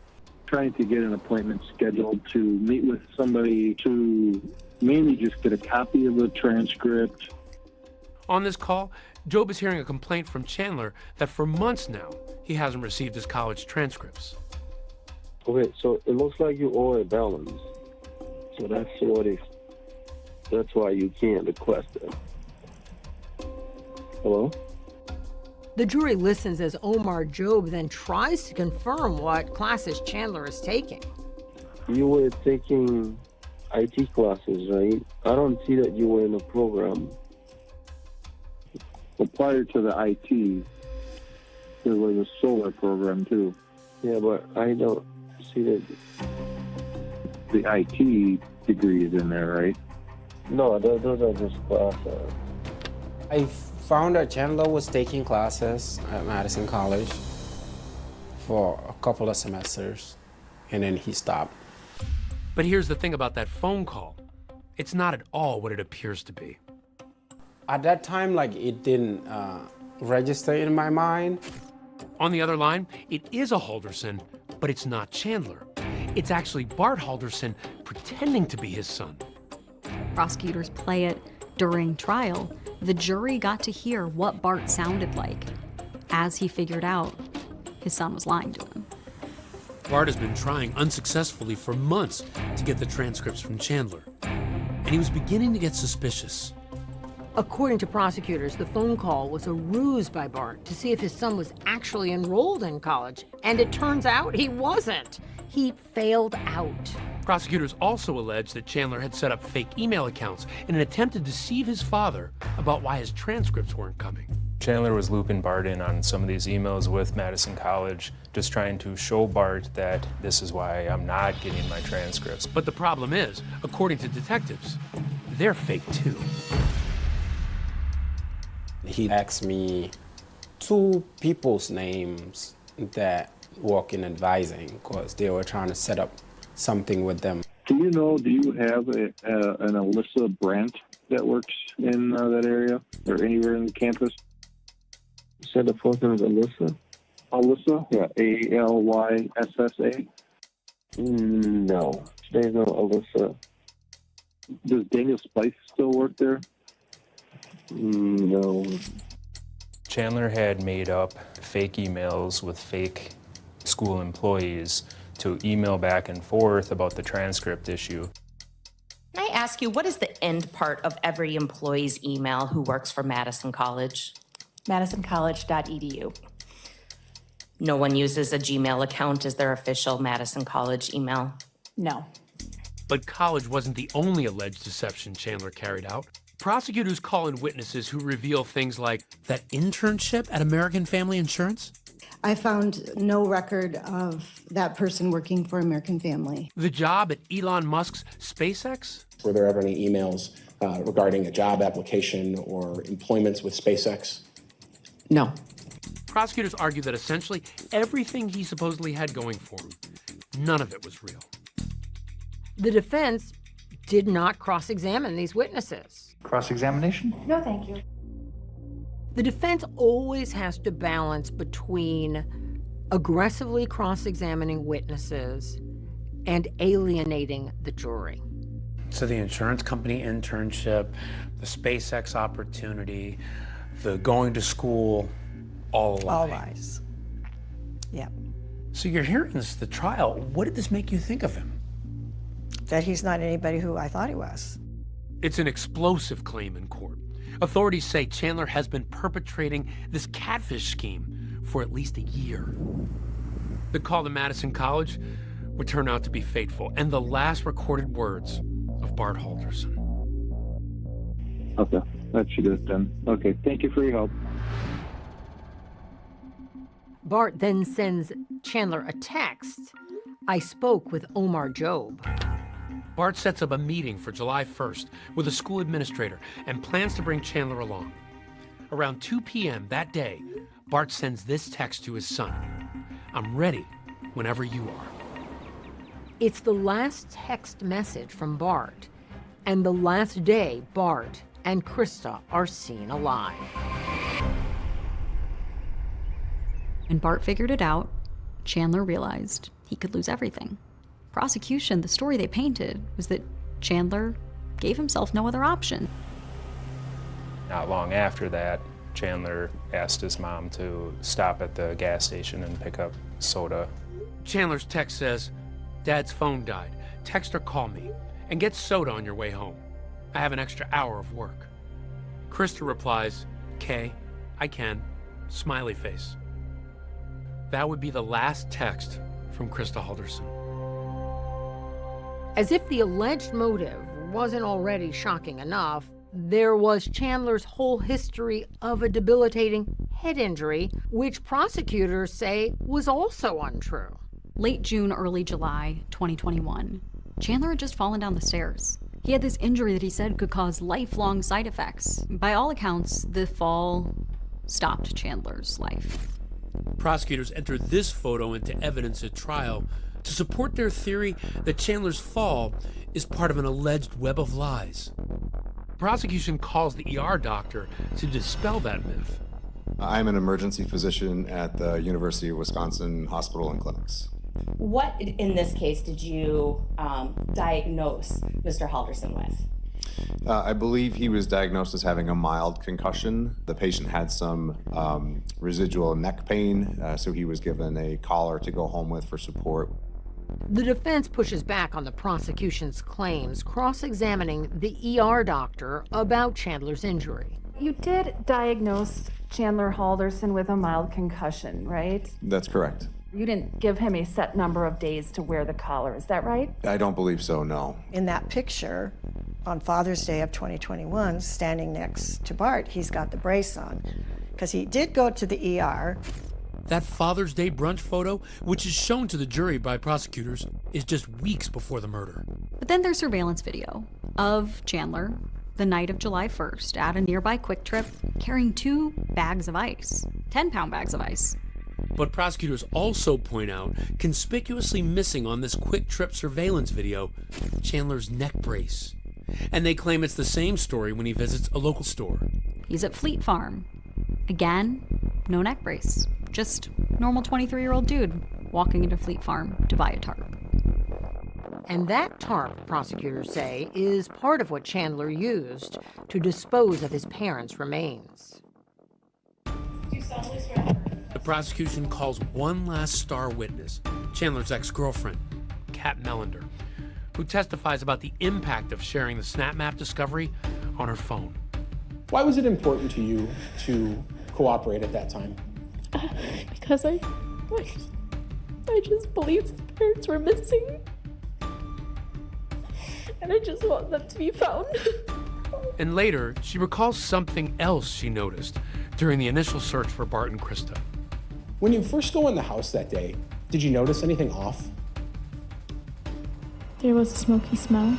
Trying to get an appointment scheduled to meet with somebody to mainly just get a copy of the transcript. On this call, Job is hearing a complaint from Chandler that for months now, he hasn't received his college transcripts. Okay, so it looks like you owe a balance. So that's why you can't request it. Hello? The jury listens as Omar Job then tries to confirm what classes Chandler is taking. You were taking IT classes, right? I don't see that you were in a program. Well, prior to the IT, there was a solar program too. Yeah, but I don't see that. The IT degree is in there, right? No, those are just classes. I found that Chandler was taking classes at Madison College for a couple of semesters, and then he stopped. But here's the thing about that phone call. It's not at all what it appears to be. At that time, it didn't register in my mind. On the other line, it is a Halderson, but it's not Chandler. It's actually Bart Halderson pretending to be his son. Prosecutors play it during trial. The jury got to hear what Bart sounded like as he figured out his son was lying to him. Bart has been trying unsuccessfully for months to get the transcripts from Chandler, and he was beginning to get suspicious. According to prosecutors, the phone call was a ruse by Bart to see if his son was actually enrolled in college, and it turns out he wasn't. He failed out. Prosecutors also allege that Chandler had set up fake email accounts in an attempt to deceive his father about why his transcripts weren't coming. Chandler was looping Bart in on some of these emails with Madison College, just trying to show Bart that this is why I'm not getting my transcripts. But the problem is, according to detectives, they're fake too. He asked me 2 people's names that work in advising because they were trying to set up something with them. Do you have an Alyssa Brandt that works in that area or anywhere in the campus? You said the first name is Alyssa? Alyssa? Yeah, Alyssa. No, there's no Alyssa. Does Daniel Spice still work there? No. Chandler had made up fake emails with fake school employees to email back and forth about the transcript issue. Can I ask you, what is the end part of every employee's email who works for Madison College? MadisonCollege.edu. No one uses a Gmail account as their official Madison College email? No. But college wasn't the only alleged deception Chandler carried out. Prosecutors call in witnesses who reveal things like that internship at American Family Insurance. I found no record of that person working for American Family. The job at Elon Musk's SpaceX? Were there ever any emails regarding a job application or employments with SpaceX? No. Prosecutors argue that essentially everything he supposedly had going for him, none of it was real. The defense did not cross-examine these witnesses. Cross-examination? No, thank you. The defense always has to balance between aggressively cross-examining witnesses and alienating the jury. So the insurance company internship, the SpaceX opportunity, the going to school, all a lie. All lies. Yeah. So you're hearing this at the trial. What did this make you think of him? That he's not anybody who I thought he was. It's an explosive claim in court. Authorities say Chandler has been perpetrating this catfish scheme for at least a year. The call to Madison College would turn out to be fateful, and the last recorded words of Bart Halderson. Okay, that should do it then. Okay, thank you for your help. Bart then sends Chandler a text. I spoke with Omar Job. Bart sets up a meeting for July 1st with a school administrator and plans to bring Chandler along. Around 2 p.m. that day, Bart sends this text to his son. I'm ready whenever you are. It's the last text message from Bart, and the last day Bart and Krista are seen alive. When Bart figured it out, Chandler realized he could lose everything. Prosecution, the story they painted was that Chandler gave himself no other option. Not long after that, Chandler asked his mom to stop at the gas station and pick up soda. Chandler's text says, Dad's phone died. Text or call me, and get soda on your way home. I have an extra hour of work. Krista replies, Kay, I can, smiley face. That would be the last text from Krista Halderson. As if the alleged motive wasn't already shocking enough, there was Chandler's whole history of a debilitating head injury, which prosecutors say was also untrue. Late June, early July 2021, Chandler had just fallen down the stairs. He had this injury that he said could cause lifelong side effects. By all accounts, the fall stopped Chandler's life. Prosecutors entered this photo into evidence at trial to support their theory that Chandler's fall is part of an alleged web of lies. Prosecution calls the ER doctor to dispel that myth. I'm an emergency physician at the University of Wisconsin Hospital and Clinics. What, in this case, did you diagnose Mr. Halderson with? I believe he was diagnosed as having a mild concussion. The patient had some residual neck pain, so he was given a collar to go home with for support. The defense pushes back on the prosecution's claims, cross-examining the ER doctor about Chandler's injury. You did diagnose Chandler Halderson with a mild concussion, right? That's correct. You didn't give him a set number of days to wear the collar, is that right? I don't believe so, no. In that picture, on Father's Day of 2021, standing next to Bart, he's got the brace on, because he did go to the ER. That Father's Day brunch photo, which is shown to the jury by prosecutors, is just weeks before the murder. But then there's surveillance video of Chandler the night of July 1st at a nearby Quick Trip carrying 2 bags of ice, 10-pound bags of ice. But prosecutors also point out, conspicuously missing on this Quick Trip surveillance video, Chandler's neck brace. And they claim it's the same story when he visits a local store. He's at Fleet Farm. Again, no neck brace. Just normal 23-year-old dude walking into Fleet Farm to buy a tarp. And that tarp, prosecutors say, is part of what Chandler used to dispose of his parents' remains. The prosecution calls one last star witness, Chandler's ex-girlfriend, Kat Melander, who testifies about the impact of sharing the SnapMap discovery on her phone. Why was it important to you to cooperate at that time? Because I just believed his parents were missing. And I just want them to be found. And later, she recalls something else she noticed during the initial search for Bart and Krista. When you first go in the house that day, did you notice anything off? There was a smoky smell.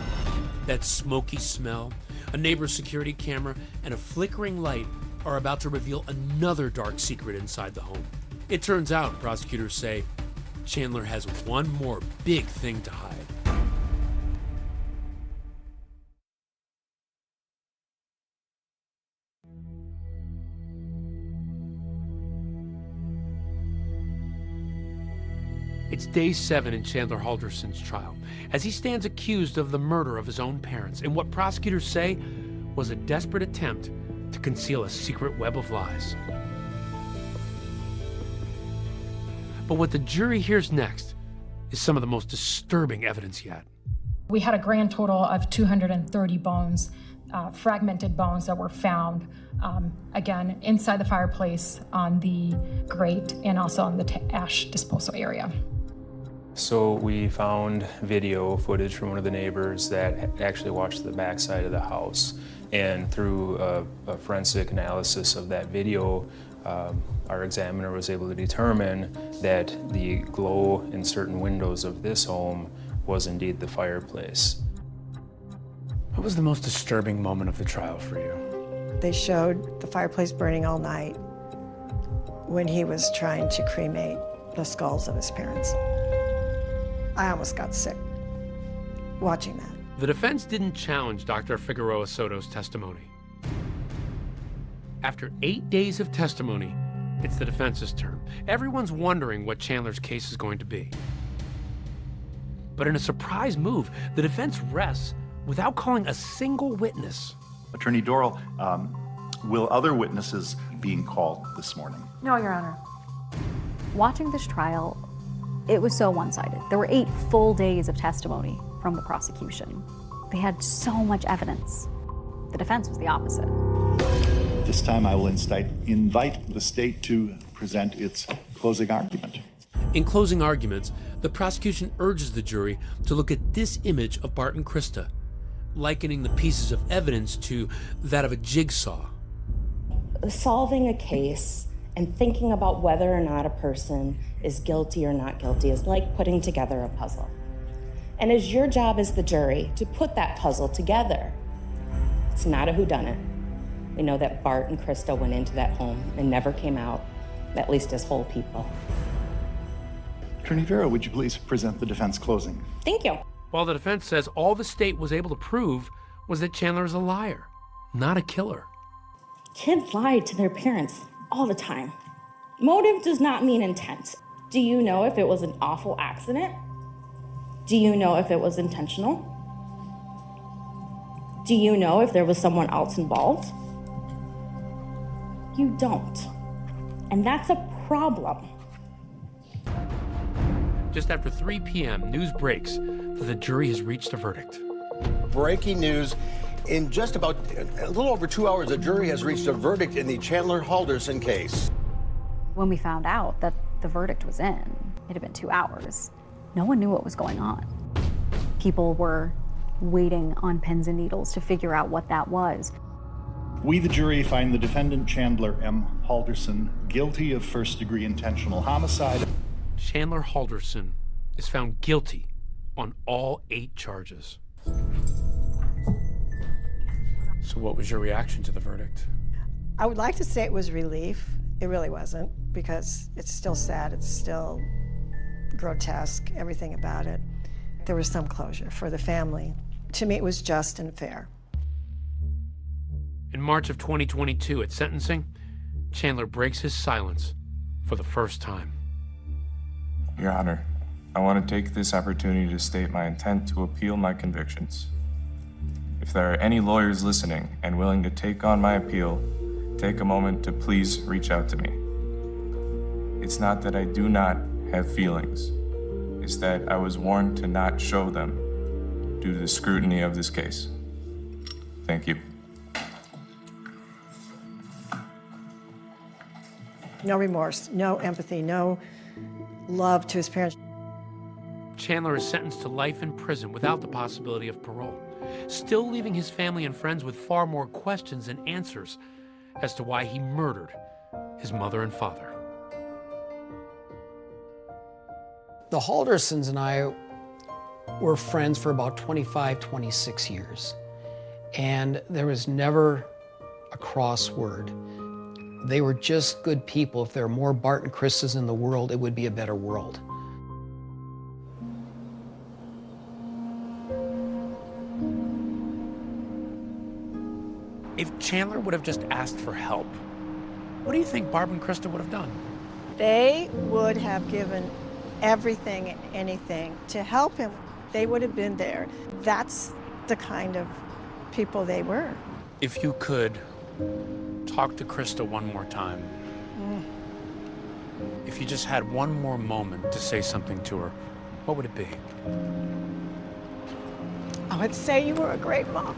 That smoky smell, a neighbor's security camera, and a flickering light are about to reveal another dark secret inside the home. It turns out, prosecutors say, Chandler has one more big thing to hide. It's day 7 in Chandler Halderson's trial, as he stands accused of the murder of his own parents in what prosecutors say was a desperate attempt to conceal a secret web of lies. But what the jury hears next is some of the most disturbing evidence yet. We had a grand total of 230 bones fragmented bones that were found, again, inside the fireplace, on the grate, and also on the ash disposal area. So we found video footage from one of the neighbors that actually watched the backside of the house. And through a forensic analysis of that video, our examiner was able to determine that the glow in certain windows of this home was indeed the fireplace. What was the most disturbing moment of the trial for you? They showed the fireplace burning all night when he was trying to cremate the skulls of his parents. I almost got sick watching that. The defense didn't challenge Dr. Figueroa Soto's testimony. After 8 days of testimony, it's the defense's turn. Everyone's wondering what Chandler's case is going to be. But in a surprise move, the defense rests without calling a single witness. Attorney Dorrell, will other witnesses being called this morning? No, Your Honor. Watching this trial, it was so one-sided. There were 8 full days of testimony from the prosecution. They had so much evidence. The defense was the opposite. This time I will invite the state to present its closing argument. In closing arguments, the prosecution urges the jury to look at this image of Bart and Krista, likening the pieces of evidence to that of a jigsaw. Solving a case and thinking about whether or not a person is guilty or not guilty is like putting together a puzzle. And it's your job as the jury to put that puzzle together. It's not a whodunit. We know that Bart and Krista went into that home and never came out, at least as whole people. Attorney Vera, would you please present the defense closing? Thank you. While the defense says all the state was able to prove was that Chandler is a liar, not a killer. Kids lie to their parents all the time. Motive does not mean intent. Do you know if it was an awful accident? Do you know if it was intentional? Do you know if there was someone else involved? You don't. And that's a problem. Just after 3 p.m., news breaks that the jury has reached a verdict. Breaking news. In just about a little over 2 hours, the jury has reached a verdict in the Chandler Halderson case. When we found out that the verdict was in, it had been 2 hours. No one knew what was going on. People were waiting on pins and needles to figure out what that was. We, the jury, find the defendant Chandler M. Halderson guilty of first-degree intentional homicide. Chandler Halderson is found guilty on all 8 charges. So what was your reaction to the verdict? I would like to say it was relief. It really wasn't, because it's still sad, it's still grotesque, everything about it. There was some closure for the family. To me, it was just and fair. In March of 2022, at sentencing, Chandler breaks his silence for the first time. Your Honor, I want to take this opportunity to state my intent to appeal my convictions. If there are any lawyers listening and willing to take on my appeal, take a moment to please reach out to me. It's not that I do not have feelings. It's that I was warned to not show them due to the scrutiny of this case. Thank you. No remorse, no empathy, no love to his parents. Chandler is sentenced to life in prison without the possibility of parole, still leaving his family and friends with far more questions than answers as to why he murdered his mother and father. The Haldersons and I were friends for about 25, 26 years. And there was never a crossword. They were just good people. If there were more Bart and Kristas in the world, it would be a better world. If Chandler would have just asked for help, what do you think Barb and Krista would have done? They would have given everything and anything to help him. They would have been there. That's the kind of people they were. If you could talk to Krista one more time, if you just had one more moment to say something to her, what would it be? I would say you were a great mom.